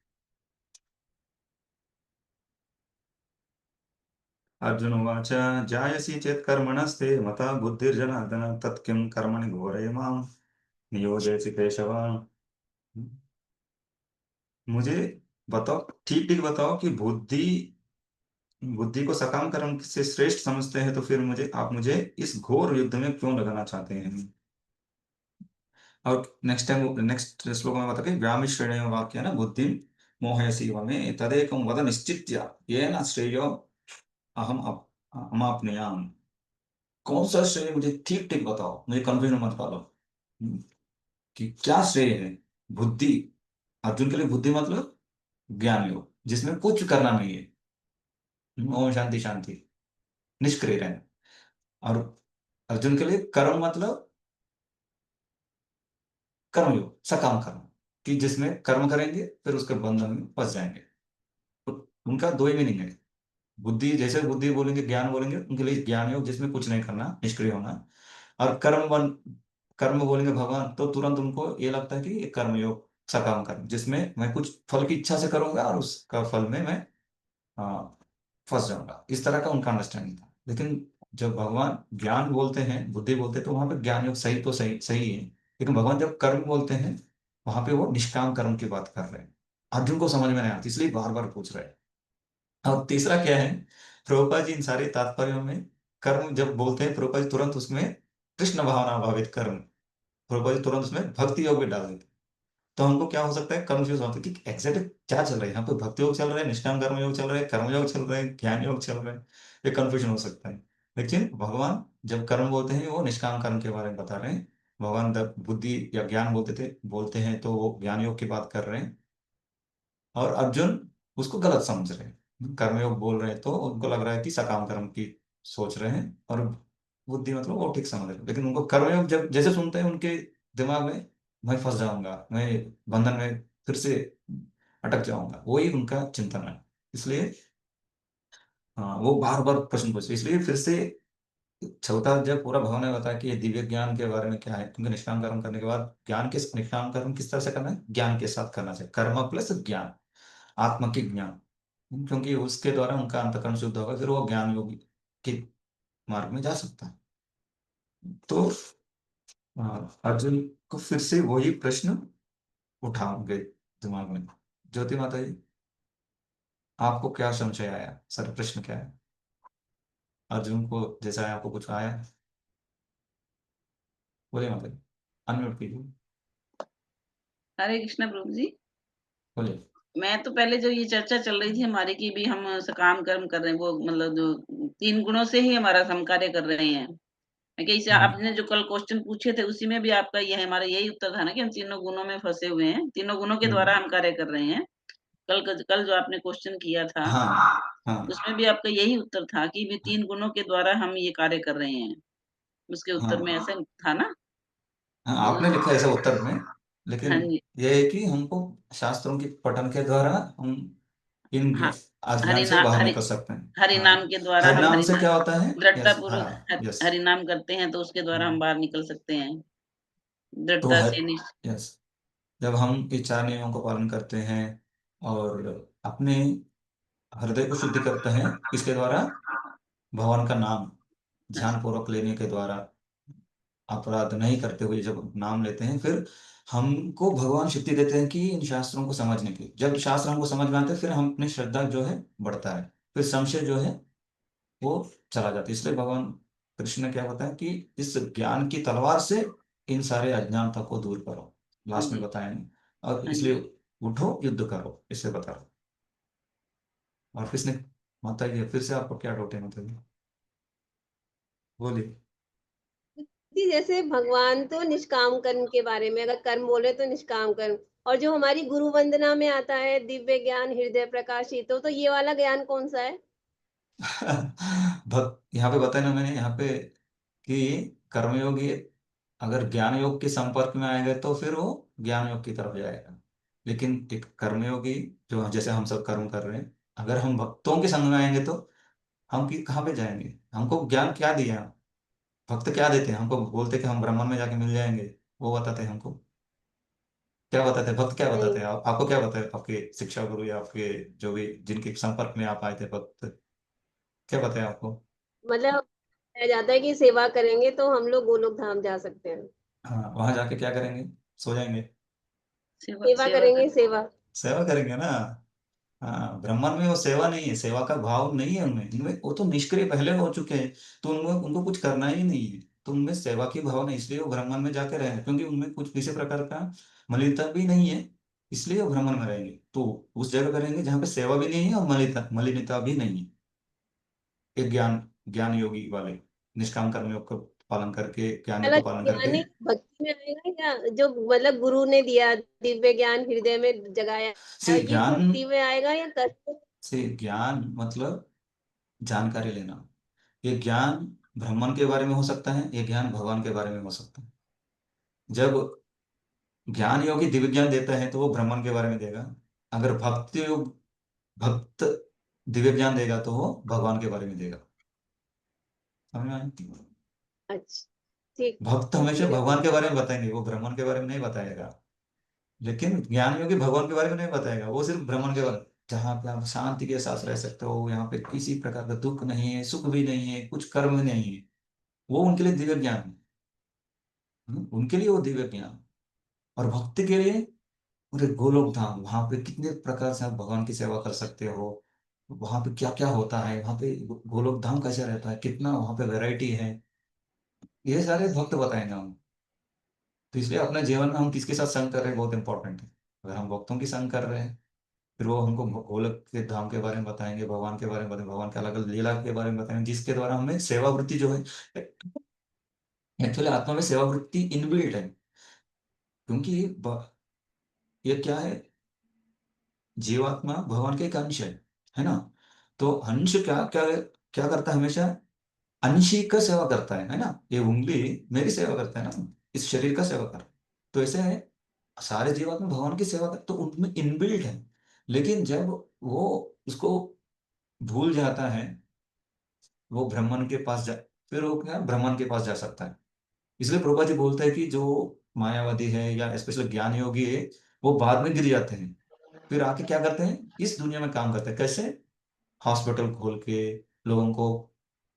अर्जुन उवाच, जायसी चेत् कर्मणस्ते मता बुद्धिर्जनार्दन तत्किं कर्मणि घोरे मां नियोजयसि केशव। मुझे बताओ, ठीक ठीक बताओ कि बुद्धि बुद्धि को सकाम कर्म से श्रेष्ठ समझते हैं, तो फिर मुझे इस घोर युद्ध में क्यों लगाना चाहते हैं। और नेक्स्ट श्लोक में बता के, व्यामिश्रेणेव वाक्य ना बुद्धि मोहयसी वमे तदेकं वद निश्चित्य येन श्रेयो अहम अमाप्नुयाम। कौन सा श्रेय, मुझे ठीक ठीक बताओ, मुझे कंफ्यूजन मत डालो। हम्म, कि क्या श्रेय है, बुद्धि, अर्जुन के लिए बुद्धि मतलब ज्ञान योग, जिसमें कुछ करना नहीं है, ओम शांति शांति, निष्क्रिय रहना। और अर्जुन के लिए कर्म मतलब कर्मयोग, सकाम कर्म, कि जिसमें कर्म करेंगे फिर उसके बंधन में फंस जाएंगे। तो उनका दो ही मीनिंग है, बुद्धि, जैसे बुद्धि बोलेंगे, ज्ञान बोलेंगे, उनके लिए ज्ञान योग जिसमें कुछ नहीं करना, निष्क्रिय होना। और कर्म बोलेंगे भगवान, तो तुरंत उनको ये लगता है कि ये कर्मयोग, सकाम कर्म, जिसमें मैं कुछ फल की इच्छा से करूंगा और उसका फल में मैं हाँ, फंस जाऊंगा, इस तरह का उनका अंडरस्टैंडिंग था। लेकिन जब भगवान ज्ञान बोलते हैं, बुद्धि बोलते हैं, तो वहां पे ज्ञान योग सही तो सही सही है, लेकिन भगवान जब कर्म बोलते हैं, वहां पे वो निष्काम कर्म की बात कर रहे हैं। अर्जुन को समझ में नहीं आती, इसलिए बार बार पूछ रहे हैं। और तीसरा क्या है, प्रभुपाद जी इन सारे तात्पर्यों में कर्म जब बोलते हैं, प्रभुपाद जी तुरंत उसमें कृष्ण भावना भावित कर्म, प्रभुपाद जी तुरंत उसमें भक्ति योग भी डाल देते हैं। तो हमको क्या हो सकता है, कंफ्यूज होता है कि एग्जैक्ट क्या चल रहा है यहाँ पे, भक्ति योग चल रहा है, निष्काम कर्म योग चल रहा है, कर्म योग चल रहा है, ज्ञान योग चल रहा है, ये कंफ्यूजन हो सकता है। लेकिन भगवान जब कर्म बोलते हैं, वो निष्काम कर्म के बारे में बता रहे हैं। भगवान जब बुद्धि या ज्ञान बोलते हैं, तो वो ज्ञान योग की बात कर रहे हैं। और अर्जुन उसको गलत समझ रहे हैं, कर्मयोग बोल रहे हैं तो उनको लग रहा है कि सकाम कर्म की सोच रहे हैं, और बुद्धि मतलब वो ठीक समझ रहे हैं। लेकिन उनको कर्मयोग जब जैसे सुनते हैं, उनके दिमाग में मैं फंस जाऊंगा, मैं बंधन में फिर से अटक जाऊंगा, वही उनका चिंतन है। इसलिए हाँ, वो बार बार प्रश्न पूछते, इसलिए फिर से चौथा अध्याय पूरा भगवान ने बताया कि ये दिव्य ज्ञान के बारे में क्या है, क्योंकि निष्काम कर्म करने के बाद ज्ञान के, निष्काम कर्म किस तरह से करना है, ज्ञान के साथ करना चाहिए, कर्म प्लस ज्ञान, आत्म की ज्ञान, क्योंकि उसके द्वारा उनका अंतकरण शुद्ध होगा, फिर वो ज्ञान योगी के मार्ग में जा सकता है। तो अर्जुन को फिर से वही प्रश्न उठा उनके दिमाग में। ज्योति माता जी, आपको क्या संशय आया, सर प्रश्न क्या है? अर्जुन को जैसा है आपको कुछ आया? बोलिए माता जी, अनम्यूट कीजिए, हरे कृष्णा प्रभु जी। बोलिए। मैं तो पहले जो ये चर्चा चल रही थी हमारी कि भी हम सकाम कर्म कर रहे हैं, वो मतलब जो 3 गुणों से ही हमारा हम कार्य कर रहे हैं। मैं कि इसे आपने जो कल क्वेश्चन पूछे थे उसी में भी आपका ये हमारा यही उत्तर था ना कि हम तीनों गुणों में फंसे हुए हैं, तीनों गुणों के द्वारा हम कार्य कर रहे हैं। कल जो आपने क्वेश्चन किया था हाँ हाँ उसमें भी आपका यही उत्तर था कि भी 3 गुणों के द्वारा हम ये कार्य कर रहे हैं। उसके उत्तर में हाँ ऐसे था ना? हाँ, आपने लिखा है ऐसा उत्तर में, लेकिन हाँ जी। यह है कि हमको शास्त्रों की पठन के द्वारा हम इन हाँ, अज्ञान से बाहर हरि निकल सकते हैं। हरि हाँ, नाम के द्वारा हम हरिनाम से क्या होता है? दृढ़ता यस, पूर्वक हाँ, यस। हरि नाम करते हैं तो उसके द्वारा हम बाहर निकल सकते हैं तो दृढ़ता है, से यस, जब हम ये 4 नियमों का पालन करते हैं और अपने हृदय को शुद्धि करते हैं, इसके द्वारा भगवान का नाम ध्यान पूर्वक लेने के द्वारा, अपराध नहीं करते हुए जब नाम लेते हैं, फिर हमको भगवान शक्ति देते हैं कि इन शास्त्रों को समझने की। जब शास्त्र हमको समझ में आते हैं, फिर हम अपनी श्रद्धा जो है बढ़ता है, फिर संशय जो है वो चला जाता है। इसलिए भगवान कृष्ण ने क्या बताया कि इस ज्ञान की तलवार से इन सारे अज्ञानता को दूर करो, हाँ लास्ट में जी। बताया नहीं। और हाँ इसलिए जी। उठो युद्ध करो, इससे बता रहा हूं। और किसने, माता जी फिर से आपको क्या डाउट है माता जी, बोलिए। जी, जैसे भगवान तो निष्काम कर्म के बारे में, अगर कर्म बोले तो निष्काम कर्म, और जो हमारी गुरु वंदना में आता है दिव्य ज्ञान हृदय प्रकाशित, तो ये वाला ज्ञान कौन सा है? भक्त यहाँ पे बताया ना मैंने, यहाँ पे कि कर्मयोगी अगर ज्ञान योग के संपर्क में आएगा तो फिर वो ज्ञान योग की तरफ जाएगा। लेकिन एक कर्मयोगी जो जैसे हम सब कर्म कर रहे हैं, अगर हम भक्तों के संग में आएंगे तो हम कहाँ पे जाएंगे? हमको ज्ञान क्या दिया? भक्त क्या देते हैं हमको? बोलते कि हम ब्रह्मन में जाके मिल जाएंगे, वो बताते हैं हमको। क्या बताते हैं भक्त, क्या बताते नहीं, हैं आपको क्या बताए आपके शिक्षा गुरु या आपके जो भी जिनके संपर्क में आप आए थे भक्त, क्या बताया आपको? मतलब कहा जाता है कि सेवा करेंगे तो हम लोग गोलोक धाम जा सकते हैं। हाँ, वहां जाके क्या करेंगे? सो जाएंगे? सेवा करेंगे, सेवा। सेवा करेंगे ना। हाँ, ब्राह्मण में वो सेवा नहीं है, सेवा का भाव नहीं है उनमें, इनमें वो तो निष्क्रिय पहले हो चुके हैं, तो उनमें उनको कुछ करना ही नहीं है, तो उनमें सेवा की भावना, इसलिए वो ब्राह्मण में जाके रहेंगे, क्योंकि उनमें कुछ किसी प्रकार का मलिनता भी नहीं है, इसलिए वो ब्राह्मण में रहेंगे। तो उस जगह करेंगे जहाँ पे सेवा भी नहीं है और मलिनता भी नहीं है। एक ज्ञान ज्ञान योगी वाले निष्काम कर्मयोग का पालन करके, ज्ञान योग वाला का पालन करके। ज्ञान ही भक्ति में आएगा, या जो मतलब गुरु ने दिया दिव्य ज्ञान हृदय में जगाया, से ये ज्ञान भक्ति में आएगा या कर्म? से ज्ञान मतलब जानकारी लेना। ये ज्ञान ब्राह्मण के बारे में हो सकता है, ये ज्ञान भगवान के बारे में हो सकता है। जब ज्ञान योगी दिव्य ज्ञान देता है तो वो ब्राह्मण के बारे में देगा। अगर भक्ति योग भक्त दिव्य ज्ञान देगा तो वो भगवान के बारे में देगा। समझ में आया? अच्छा, ठीक भक्त हमेशा ठीक है भगवान प्रभु। के बारे में बताएंगे, वो ब्राह्मण के बारे में नहीं बताएगा। लेकिन ज्ञान योगी भगवान के बारे में नहीं बताएगा, वो सिर्फ ब्राह्मण के बारे में, जहाँ पे आप शांति के साथ रह सकते हो, यहाँ पे किसी प्रकार का दुख नहीं है, सुख भी नहीं है, कुछ कर्म नहीं है, वो उनके लिए दिव्य ज्ञान है। उनके लिए वो दिव्य ज्ञान। और भक्ति के लिए पूरे गोलोक धाम, वहां पे कितने प्रकार से आप भगवान की सेवा कर सकते हो, वहां पे क्या क्या होता है, वहां पे गोलोक धाम कैसे रहता है, कितना वहां पे वैरायटी है, ये सारे भक्त बताएंगे हम। तो इसलिए अपने जीवन में हम किसके साथ संग कर रहे हैं बहुत इंपॉर्टेंट है। अगर हम भक्तों की संग कर रहे हैं, फिर वो हमको गोलक के धाम के बारे में बताएंगे, भगवान के बारे में बताएंगे, भगवान के अलग अलग लीला के बारे में बताएंगे, जिसके द्वारा हमें सेवा वृत्ति जो है, एक्चुअली आत्मा में सेवा वृत्ति इनबिल्ट है। क्योंकि ये क्या है, जीवात्मा भगवान का एक अंश है ना। तो अंश क्या क्या क्या करता है हमेशा? अंशी का सेवा करता है ना। ये उंगली मेरी सेवा करता है ना, इस शरीर का सेवा कर। तो ऐसे है, सारे जीवात्मा भगवान की सेवा कर, तो उनमें इनबिल्ट है। लेकिन जब वो इसको भूल जाता है, वो ब्राह्मण के पास जा, फिर वो क्या ब्राह्मण के पास जा सकता है। इसलिए प्रभुपाद जी बोलते हैं कि जो मायावादी है या स्पेशल ज्ञान योगी है, वो बाद में गिर जाते हैं, फिर आके क्या करते हैं, इस दुनिया में काम करते हैं। कैसे? हॉस्पिटल खोल के, लोगों को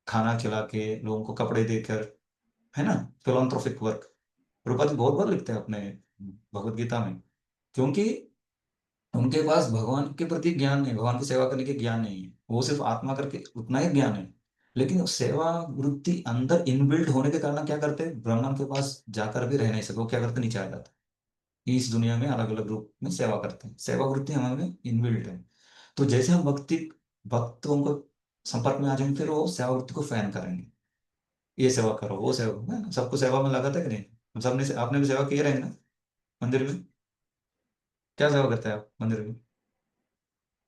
खाना खिला के, लोगों को कपड़े देकर, है ना, फिलोंथ्रोपिक वर्क। प्रभुपाद जी बहुत बार लिखते हैं अपने भगवत गीता में क्योंकि उनके पास भगवान के प्रति ज्ञान नहीं, भगवान की सेवा करने के ज्ञान नहीं है, वो सिर्फ आत्मा करके उतना ही ज्ञान है। लेकिन सेवा वृत्ति अंदर इनबिल्ट होने के कारण क्या करते हैं, ब्रह्मन के पास जाकर भी रह नहीं सकते, वो क्या करते, नीचे आ जाते हैं। इस दुनिया में अलग अलग रूप में सेवा करते हैं, सेवा वृत्ति हमारे में इनबिल्ट है। तो जैसे हम भक्तों को संपर्क में आ जाएंगे, फिर वो सेवा वृत्ति को फैन करेंगे, ये सेवा करो, वो सेवा करो, है ना? सबको सेवा में लगा था कि नहीं? हम सबने आपने भी सेवा की रहेंगे ना मंदिर में? क्या सेवा करते हैं आप मंदिर में,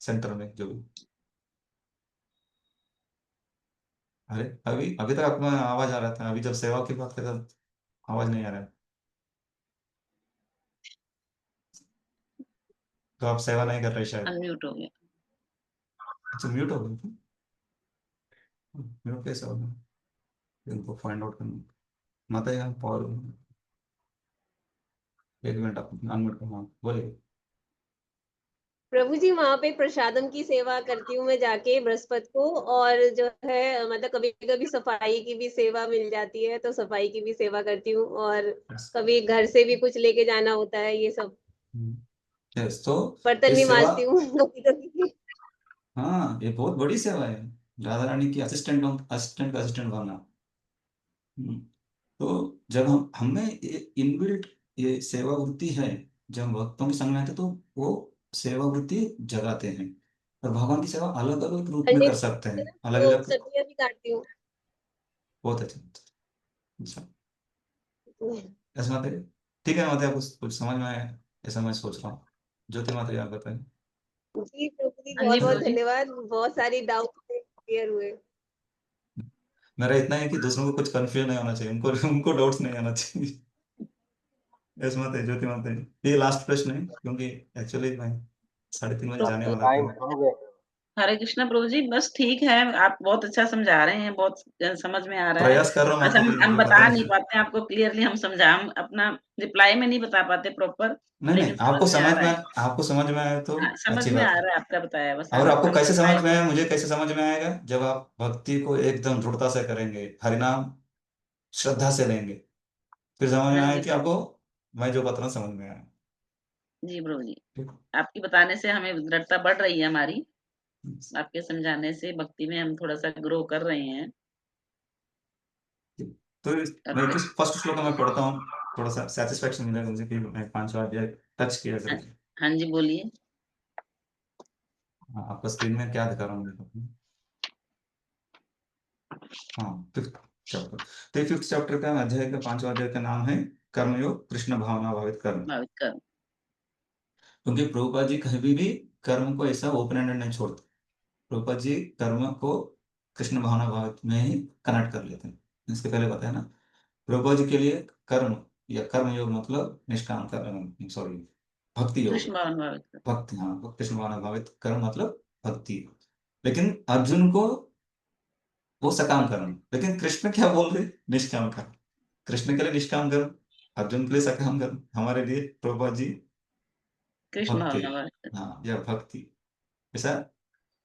सेंटर में जो भी? अरे अभी अभी तक आपका आवाज आ रहा था, अभी जब सेवा की बात करते तब आवाज नहीं आ रहा है। तो आप सेवा नहीं कर रहे शायद। अनम्यूट हो गया। अच्छा, म्यूट हो गए? म्यूट कैसे हो गया? इनको फाइंड आउट करना। माता यहाँ और 1 मिनट आप अनम्यूट करना, बोलिए। प्रभु जी, वहां पे प्रसादम की सेवा करती हूँ मैं जाके बृहस्पति को, और जो है मतलब कभी कभी सफाई की भी सेवा मिल जाती है तो सफाई की भी सेवा करती हूँ, और कभी घर से भी कुछ लेके जाना होता है, ये सब यस, तो बर्तन ये भी सेवा, मांजती हूँ कभी कभी। हाँ ये बहुत बड़ी सेवा है, राधा रानी की असिस्टेंट, असिस्टेंट का असिस्टेंट बनना। हम्म, तो जब हम हमें ये इनबिल्ट ये सेवा वृत्ति है, जब हम भक्तों के संग में आते हैं, तो वो सेवा वृत्ति जगाते हैं। और भगवान की सेवा अलग अलग रूप में संडे कर सकते हैं, है ना, अलग तो अलग। सब्जियां भी काटती हूँ। बहुत अच्छा, अच्छा। ऐसा माता जी, ठीक है माता, आपको कुछ समझ में आया? ऐसा मैं सोच रहा हूँ। ज्योति माता जी, आप बताएं। जी प्रभु जी, हाँ जी बहुत बहुत प्रभु जी। धन्यवाद, बहुत सारी डाउट क्लियर हुए। मेरा इतना है कि दूसरों को कुछ कंफ्यूजन नहीं होना चाहिए, उनको उनको डाउट्स नहीं आना चाहिए। ऐसा माता है, ज्योति माता जी, ये लास्ट प्रश्न है, क्योंकि एक्चुअली मैं 3:30 बजे जाने तो वाला टाइम था। हो गया। हरे कृष्णा प्रभु जी, बस ठीक है, आप बहुत अच्छा समझा रहे हैं, बहुत समझ में आ रहा है। प्रयास कर रहा हूँ बस माता जी, हम मुझे पता बता नहीं नहीं। पाते हैं आपको क्लियरली, हम अपना रिप्लाई में नहीं बता पाते प्रॉपर, नहीं नहीं, लेकिन समझ में आ रहा है। आपको समझ में आया तो हाँ, समझ अच्छी में बात आ है। रहा है आपका बताया, बस और आपको हम कैसे रिप्लाई समझ में में। आया, मुझे कैसे समझ में आएगा, जब आप भक्ति को एकदम दृढ़ता से करेंगे, हरिनाम श्रद्धा से लेंगे, फिर समझ में हाँ आया जी कि प्रभु। आपको मैं जो बता रहा हूँ समझ में आया। जी प्रभु जी, ठीक आपकी बताने से हमें दृढ़ता बढ़ रही है हमारी, आपके समझाने से भक्ति में हम थोड़ा सा ग्रो कर रहे हैं। तो मैं अब फर्स्ट श्लोक में पढ़ता हूँ, थोड़ा सा सेटिस्फेक्शन मिलेगा मुझे कि मैं 5 बार टच किया हाँ, करके। हाँ जी बोलिए। हाँ, आपका स्क्रीन में क्या दिखा रहा हूँ मुझे? हाँ, 5th चैप्टर। तो 5th चैप्टर का अध्याय का 5वां अध्याय का नाम है कर्मयोग कृष्ण भावना भावित कर्म। भावित कर्म। क्योंकि प्रभुपाद जी कभी भी कर्म को ऐसा ओपन एंडेड नहीं छोड़ते, प्रभुपाद जी कर्म को कृष्ण भावना भावित में ही कनेक्ट कर लेते हैं। इसके पहले बताया ना, प्रभुपाद जी के लिए कर्म या कर्म योग मतलब निष्काम कर्म, सॉरी, भक्ति योग। कृष्ण भावन भावित कर्म। भक्ति, हाँ, कृष्ण भावना भावित कर्म मतलब भक्ति। लेकिन अर्जुन को वो सकाम कर्म, लेकिन कृष्ण क्या बोल रहे, निष्काम कर्म। कृष्ण के लिए निष्काम कर्म, अर्जुन के लिए सकाम कर्म, हमारे लिए प्रभुपाद जी कृष्ण भक्ति। भावना भावित कर्म। हाँ, या भक्ति, ऐसा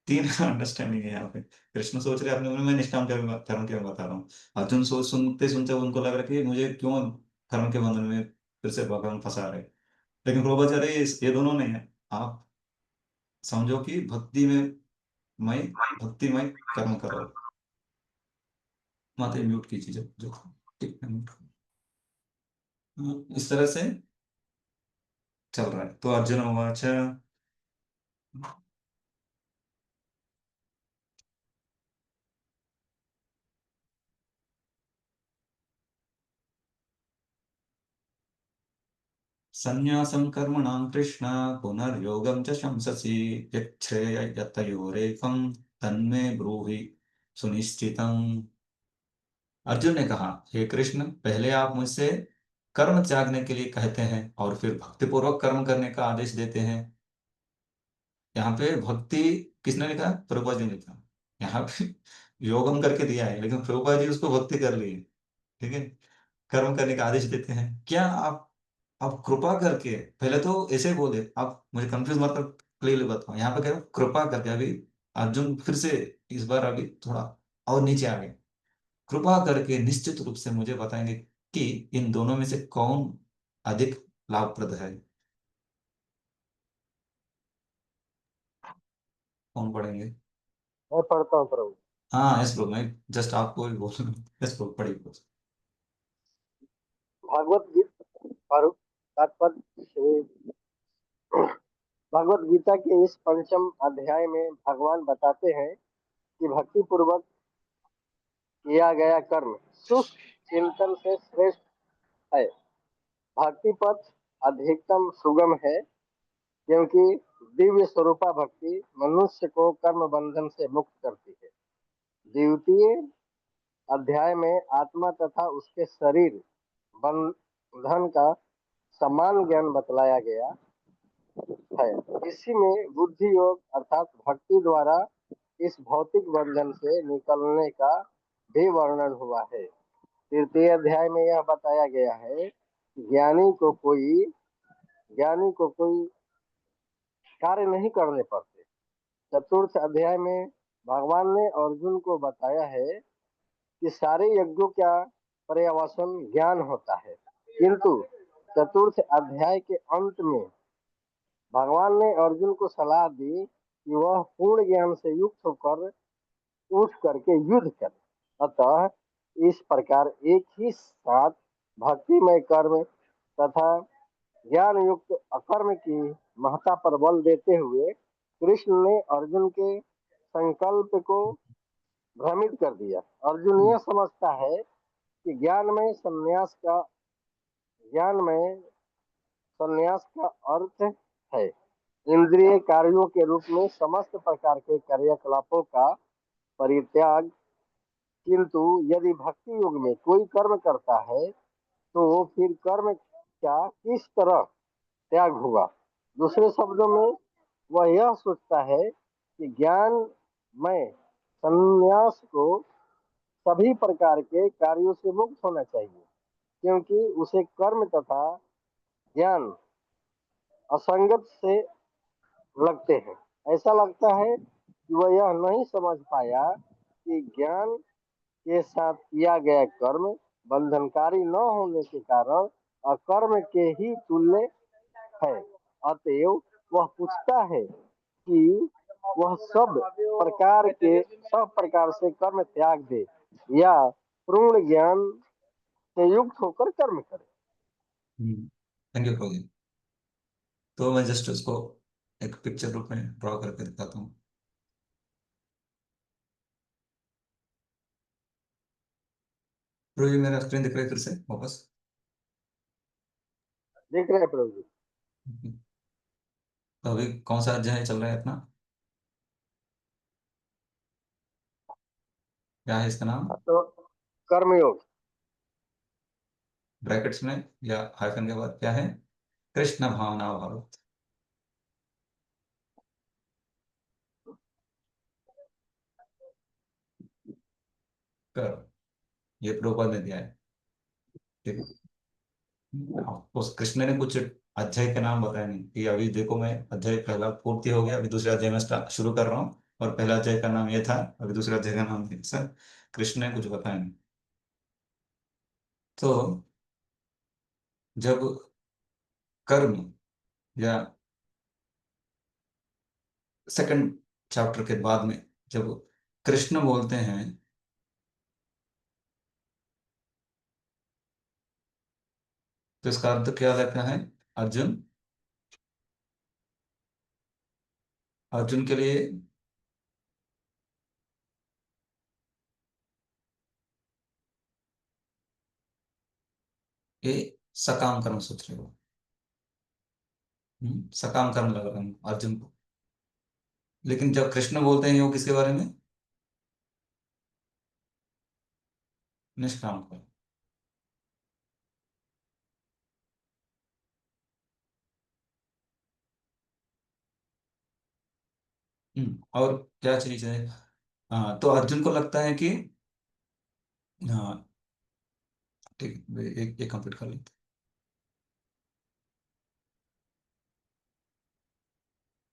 3 अंडरस्टैंडिंग है यहाँ पे। कृष्ण सोच रहे अपने मन में निष्काम कर्म के बता रहा हूँ, अर्जुन सोच सुनते सुनते उनको लग रहा है कि मुझे क्यों कर्म के बंधन में फिर से भगवान फंसा रहे। लेकिन प्रभुपाद जी, अरे ये दोनों नहीं है, आप समझो कि मैं भक्तिमय कर्म करो। माता म्यूट कीजिए जो ठीक है, म्यूट। इस तरह से चल रहा है। तो अर्जुन उवाच, संन्यासं कर्मणां कृष्ण पुनर्योगं च शंससि यच्छ्रेययतयोरेकं तन्मे ब्रूहि सुनिश्चितम्। अर्जुन ने कहा, हे कृष्ण, पहले आप मुझसे कर्म त्यागने के लिए कहते हैं और फिर भक्तिपूर्वक कर्म करने का आदेश देते हैं। यहाँ पे भक्ति किसने लिखा? प्रभुपाद जी ने लिखा। यहाँ पे योगम करके दिया है, लेकिन प्रभुपाद जी उसको भक्ति कर लिए। ठीक है, कर्म करने का आदेश देते हैं। क्या आप कृपा करके, पहले तो ऐसे बोले, आप मुझे कंफ्यूज मत कर, क्लियरली बताओ। यहाँ पे कह रहे हो कृपा करके, अभी अर्जुन फिर से इस बार अभी थोड़ा और नीचे आ गए। कृपा करके निश्चित रूप से मुझे बताएंगे कि इन दोनों में से कौन अधिक लाभप्रद है। कौन पढ़ेंगे? मैं पढ़ता हूँ प्रभु। हाँ यस ब्रो, मैं जस्ट आपको ही बोल रहा हूँ। यस ब्रो, पढ़िए bro। भागवत गीता और तात्पर्य श्री भगवत गीता के इस पंचम अध्याय में भगवान बताते हैं कि भक्ति पूर्वक किया गया कर्म शुष्क चिंतन से श्रेष्ठ है। भक्ति पथ अधिकतम सुगम है, क्योंकि दिव्य स्वरूपा भक्ति मनुष्य को कर्म बंधन से मुक्त करती है। द्वितीय अध्याय में आत्मा तथा उसके शरीर बंधन का समान ज्ञान बतलाया गया है। इसी में बुद्धि योग अर्थात भक्ति द्वारा इस भौतिक बंधन से निकलने का भी वर्णन हुआ है। तृतीय अध्याय में यह बताया गया है कि ज्ञानी को कोई कार्य नहीं करने पड़ते। चतुर्थ अध्याय में भगवान ने अर्जुन को बताया है कि सारे यज्ञों का पर्यवसान ज्ञान होता है, किंतु चतुर्थ अध्याय के अंत में भगवान ने अर्जुन को सलाह दी कि वह पूर्ण ज्ञान से युक्त होकर उठ करके युद्ध करे। अतः इस प्रकार एक ही साथ भक्तिमय कर्म तथा ज्ञान युक्त अकर्म की महत्ता पर बल देते हुए कृष्ण ने अर्जुन के संकल्प को भ्रमित कर दिया। अर्जुन यह समझता है कि ज्ञान में संन्यास का अर्थ है इंद्रिय कार्यों के रूप में समस्त प्रकार के क्रियाकलापों का परित्याग, किंतु यदि भक्ति योग में कोई कर्म करता है तो फिर कर्म का किस तरह त्याग हुआ। दूसरे शब्दों में वह यह सोचता है कि ज्ञान में संन्यास को सभी प्रकार के कार्यों से मुक्त होना चाहिए, क्योंकि उसे कर्म तथा ज्ञान असंगत से लगते हैं। ऐसा लगता है कि वह यह नहीं समझ पाया कि ज्ञान के साथ किया गया कर्म बंधनकारी न होने के कारण अकर्म के ही तुल्य है। अतएव वह पूछता है कि वह सब प्रकार से कर्म त्याग दे या पूर्ण ज्ञान से युक्त होकर कर्म करे। Thank you Pradeep. तो मैं जस्ट उसको एक पिक्चर रूप में ड्रॉ करके दिखाता हूँ। प्रभु जी मेरा स्क्रीन दिख रहा है फिर से वापस? देख रहे हैं प्रभु जी। तो अभी कौन सा अध्याय चल रहा है अपना? क्या है इसका नाम? तो कर्मयोग। ब्रैकेट्स में या हाइफन के बाद क्या है? कृष्ण भावना भाव। कर, ये प्रभुपाद ने दिया है। ठीक है, उस कृष्ण ने कुछ अध्याय के नाम बताया नहीं कि अभी देखो मैं अध्याय पहला पूर्ति हो गया, अभी दूसरे अध्याय में शुरू कर रहा हूँ और पहला अध्याय का नाम ये था, अभी दूसरे अध्याय का नाम ये। सर कृष्ण ने कुछ बताया नहीं। तो जब कर्म या सेकंड चैप्टर के बाद में जब कृष्ण बोलते हैं तो इसका अर्थ क्या लगता है? अर्जुन, अर्जुन के लिए ये सकाम कर्म सोच रहे हो। सकाम कर्म लग रहा है अर्जुन को। लेकिन जब कृष्ण बोलते हैं योग किसके बारे में? निष्काम कर्म। और क्या चीज है? हाँ, तो अर्जुन को लगता है कि हाँ ठीक है, एक कंप्लीट कर लेते हैं।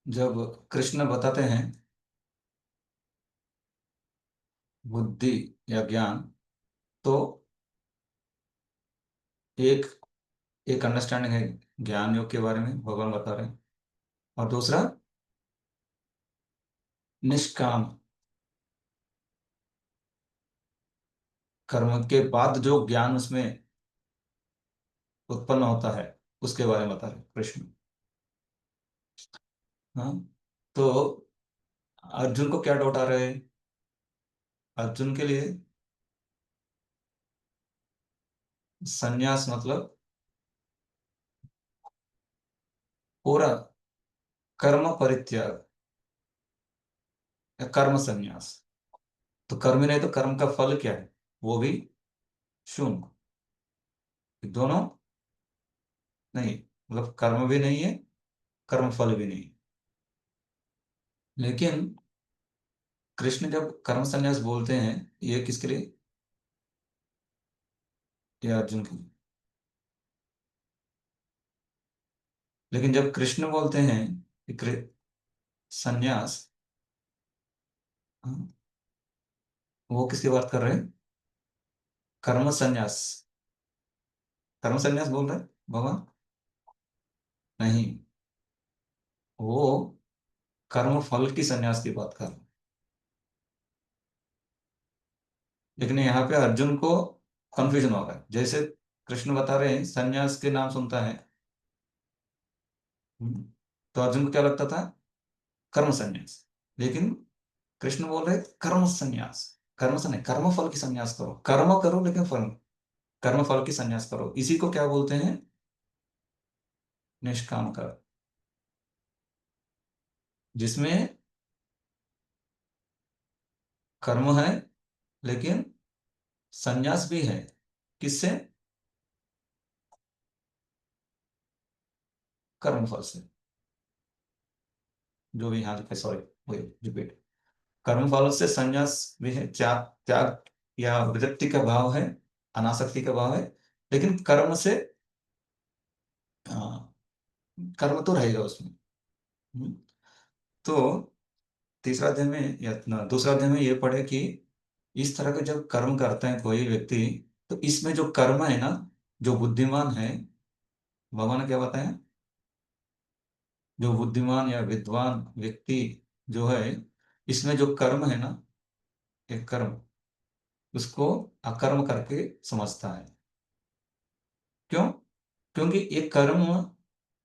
जब कृष्ण बताते हैं बुद्धि या ज्ञान, तो एक एक अंडरस्टैंडिंग है ज्ञान योग के बारे में भगवान बता रहे हैं, और दूसरा निष्काम कर्म के बाद जो ज्ञान उसमें उत्पन्न होता है उसके बारे में बता रहे कृष्ण। हाँ, तो अर्जुन को क्या डाउट आ रहा है? अर्जुन के लिए संन्यास मतलब पूरा कर्म परित्याग या कर्म संन्यास। तो कर्म ही नहीं तो कर्म का फल क्या है? वो भी शून्य। दोनों नहीं, मतलब कर्म भी नहीं है, कर्म फल भी नहीं। लेकिन कृष्ण जब कर्म संन्यास बोलते हैं, ये किसके लिए? ये अर्जुन के लिए। लेकिन जब कृष्ण बोलते हैं कि संन्यास, हाँ, वो किसकी बात कर रहे हैं? कर्म संन्यास। कर्म संन्यास बोल रहे हैं भगवान? नहीं, वो कर्म फल की संन्यास की बात कर रहे हैं। लेकिन यहाँ पे अर्जुन को कंफ्यूजन हो रहा है। जैसे कृष्ण बता रहे हैं संन्यास के नाम सुनता है, तो अर्जुन को क्या लगता था? कर्म संन्यास। लेकिन कृष्ण बोल रहे कर्म संन्यास। कर्म से नहीं, कर्म फल की संन्यास करो, कर्म करो लेकिन फल, कर्म फल की संन्यास करो। इसी को क्या बोलते हैं? निष्काम कर्म, जिसमें कर्म है लेकिन संन्यास भी है। किससे? कर्म फल से। जो भी यहाँ लिखा, सॉरी वही रिपीट, कर्म फल से संन्यास भी है, त्याग, त्याग या विरक्ति का भाव है, अनासक्ति का भाव है। लेकिन कर्म से कर्म तो रहेगा उसमें। हम्म, तो तीसरा अध्याय में या दूसरा अध्याय में ये पढ़े कि इस तरह के जब कर्म करते हैं कोई व्यक्ति, तो इसमें जो कर्म है ना, जो बुद्धिमान है, भगवान ने क्या बताया? जो बुद्धिमान या विद्वान व्यक्ति जो है, इसमें जो कर्म है ना, एक कर्म, उसको अकर्म करके समझता है। क्यों? क्योंकि एक कर्म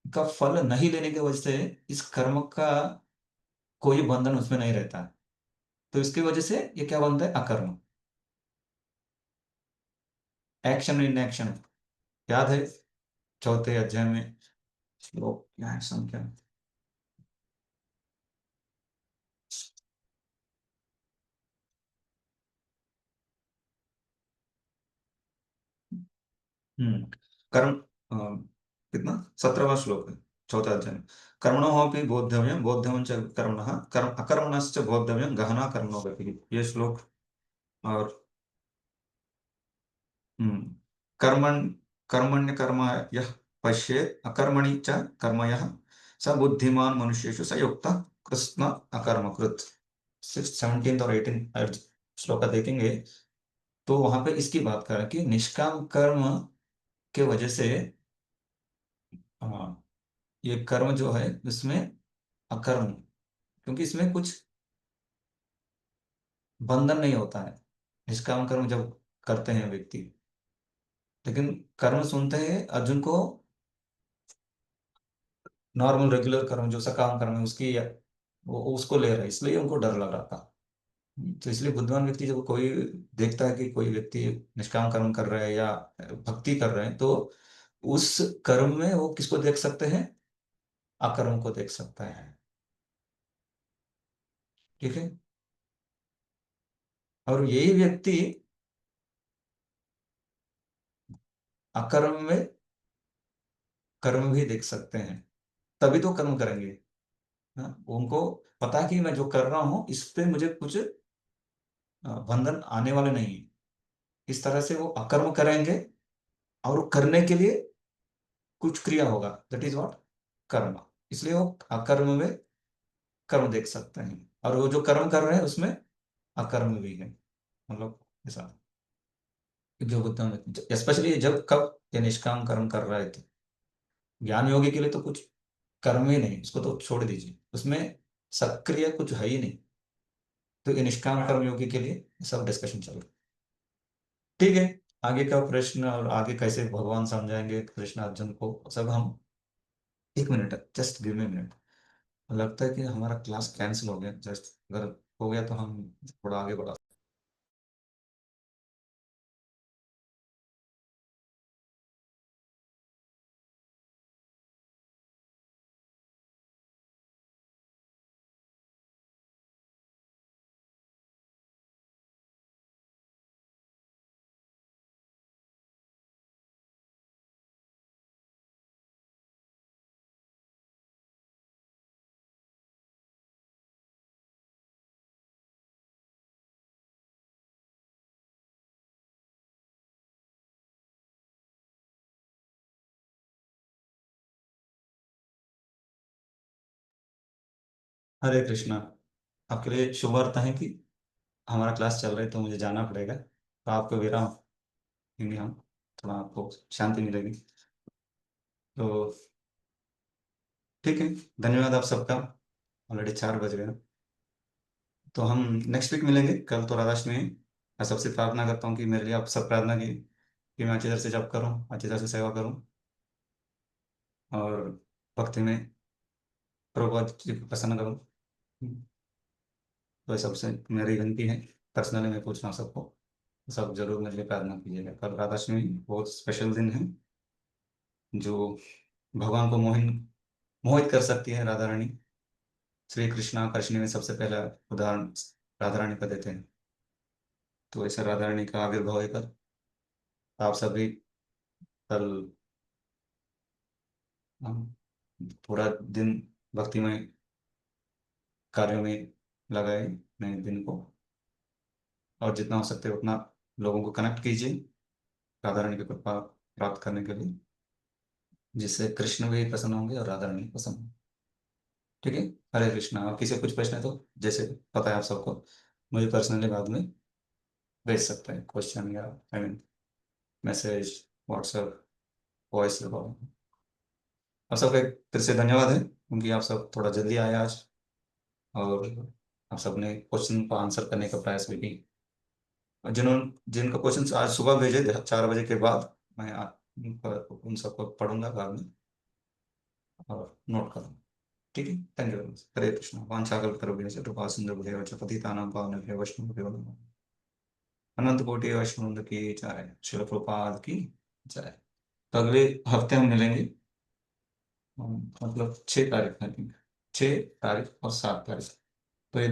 का फल नहीं लेने की वजह से इस कर्म का कोई बंधन उसमें नहीं रहता है। तो इसकी वजह से ये क्या बनता है? अकर्म। एक्शन इन एक्शन, याद है चौथे अध्याय में श्लोक क्या है, संख्या? कर्म कितना 17वां श्लोक है चौथा अध्याय में। कर्मणो अपि बोद्धव्यम बोद्धव्यम च कर्मणः कर्म अकर्मणश्च बोद्धव्यम गहना कर्मणो गतिः, ये श्लोक। और कर्मण कर्मण्य कर्म यः पश्येत् अकर्मणि च कर्म यः स बुद्धिमान मनुष्येषु स युक्तः कृष्ण अकर्मकृत्। 17 और 18 श्लोक देखेंगे तो वहां पे इसकी बात करें कि निष्काम कर्म के वजह से ये कर्म जो है इसमें अकर्म, क्योंकि इसमें कुछ बंधन नहीं होता है निष्काम कर्म जब करते हैं व्यक्ति। लेकिन कर्म सुनते हैं अर्जुन को नॉर्मल रेगुलर कर्म जो सकाम कर्म है उसकी, वो उसको ले रहा है, इसलिए उनको डर लग रहा था। तो इसलिए बुद्धिमान व्यक्ति जब कोई देखता है कि कोई व्यक्ति निष्काम कर्म कर रहा है या भक्ति कर रहे हैं, तो उस कर्म में वो किसको देख सकते हैं? अकर्म को देख सकता है। ठीक है। और यही व्यक्ति अकर्म में कर्म भी देख सकते हैं, तभी तो कर्म करेंगे। हाँ, उनको पता है कि मैं जो कर रहा हूं इस पे मुझे कुछ बंधन आने वाले नहीं है। इस तरह से वो अकर्म करेंगे और करने के लिए कुछ क्रिया होगा, दैट इज व्हाट कर्म। इसलिए वो अकर्म में कर्म देख सकते हैं, और वो जो कर्म कर रहे हैं उसमें अकर्म भी है। मतलब ऐसा जो बुद्धिमान, स्पेशली जब कब ये निष्काम कर्म कर रहा है, तो ज्ञान योगी के लिए तो कुछ कर्म ही नहीं, उसको तो छोड़ दीजिए, उसमें सक्रिय कुछ है ही नहीं। तो ये निष्काम कर्म योगी के लिए सब डिस्कशन चल रहा है। ठीक है, आगे का प्रश्न और आगे कैसे भगवान समझाएंगे कृष्ण अर्जुन को सब हम, 1 minute, just give me minute. लगता है कि हमारा क्लास कैंसिल हो गया, जस्ट अगर हो गया तो हम थोड़ा आगे बढ़ा। हरे कृष्णा। आपके लिए शुभ वार्ता है कि हमारा क्लास चल रहा है तो मुझे जाना पड़ेगा, तो आपको विराम देंगे हम, थोड़ा आपको शांति मिलेगी। तो ठीक है, धन्यवाद आप सबका। ऑलरेडी 4 बज गए हैं। तो हम नेक्स्ट वीक मिलेंगे, कल तो राधाष्टमी है। मैं सबसे प्रार्थना करता हूँ कि मेरे लिए आप सब प्रार्थना की कि मैं अच्छी तरह से जप करूँ, अच्छी तरह से सेवा करूँ और भक्ति में प्रभुपाद जी को प्रसन्न करूँ। तो ये सबसे मेरी विनती है, पर्सनली मैं पूछ रहा हूँ सबको, सब जरूर मेरे लिए प्रार्थना कीजिएगा। कल राधाष्टमी बहुत स्पेशल दिन है, जो भगवान को मोहित कर सकती है राधा रानी। श्री कृष्णाकर्षणी में सबसे पहला उदाहरण राधा रानी का देते हैं। तो ऐसे राधा रानी का आविर्भाव है कल। आप सभी कल हम पूरा दिन भक्तिमय कार्यों में लगाए नए दिन को, और जितना हो सकते हो उतना लोगों को कनेक्ट कीजिए राधा रानी की कृपा प्राप्त करने के लिए, जिससे कृष्ण भी प्रसन्न होंगे और राधा रानी प्रसन्न होंगे। ठीक है, हरे कृष्णा। और किसी को कुछ प्रश्न है तो जैसे पता है आप सबको, मुझे पर्सनली बाद में भेज सकते हैं क्वेश्चन या I mean message, WhatsApp, voice recording. आप सबका फिर से धन्यवाद है क्योंकि आप सब थोड़ा जल्दी आए आज, और आप सबने क्वेश्चन को आंसर करने का प्रयास भी की। जिनका क्वेश्चन आज सुबह भेजे 4 बजे के बाद, मैं उन सबको पढ़ूंगा बाद में और नोट करूंगा। ठीक है, थैंक यू। हरे कृष्ण। वाञ्छाकल्पतरुभ्यश्च कृपा सिन्धुभ्यो च पतितानां पावनेभ्यो वैष्णवेभ्यो नमः। अनंत कोटि वैष्णव की जय, शिल प्रभुपाद की जय। तो अगले हफ्ते हम मिलेंगे, मतलब 6 तारीख, 6 तारीख और 7 तारीख।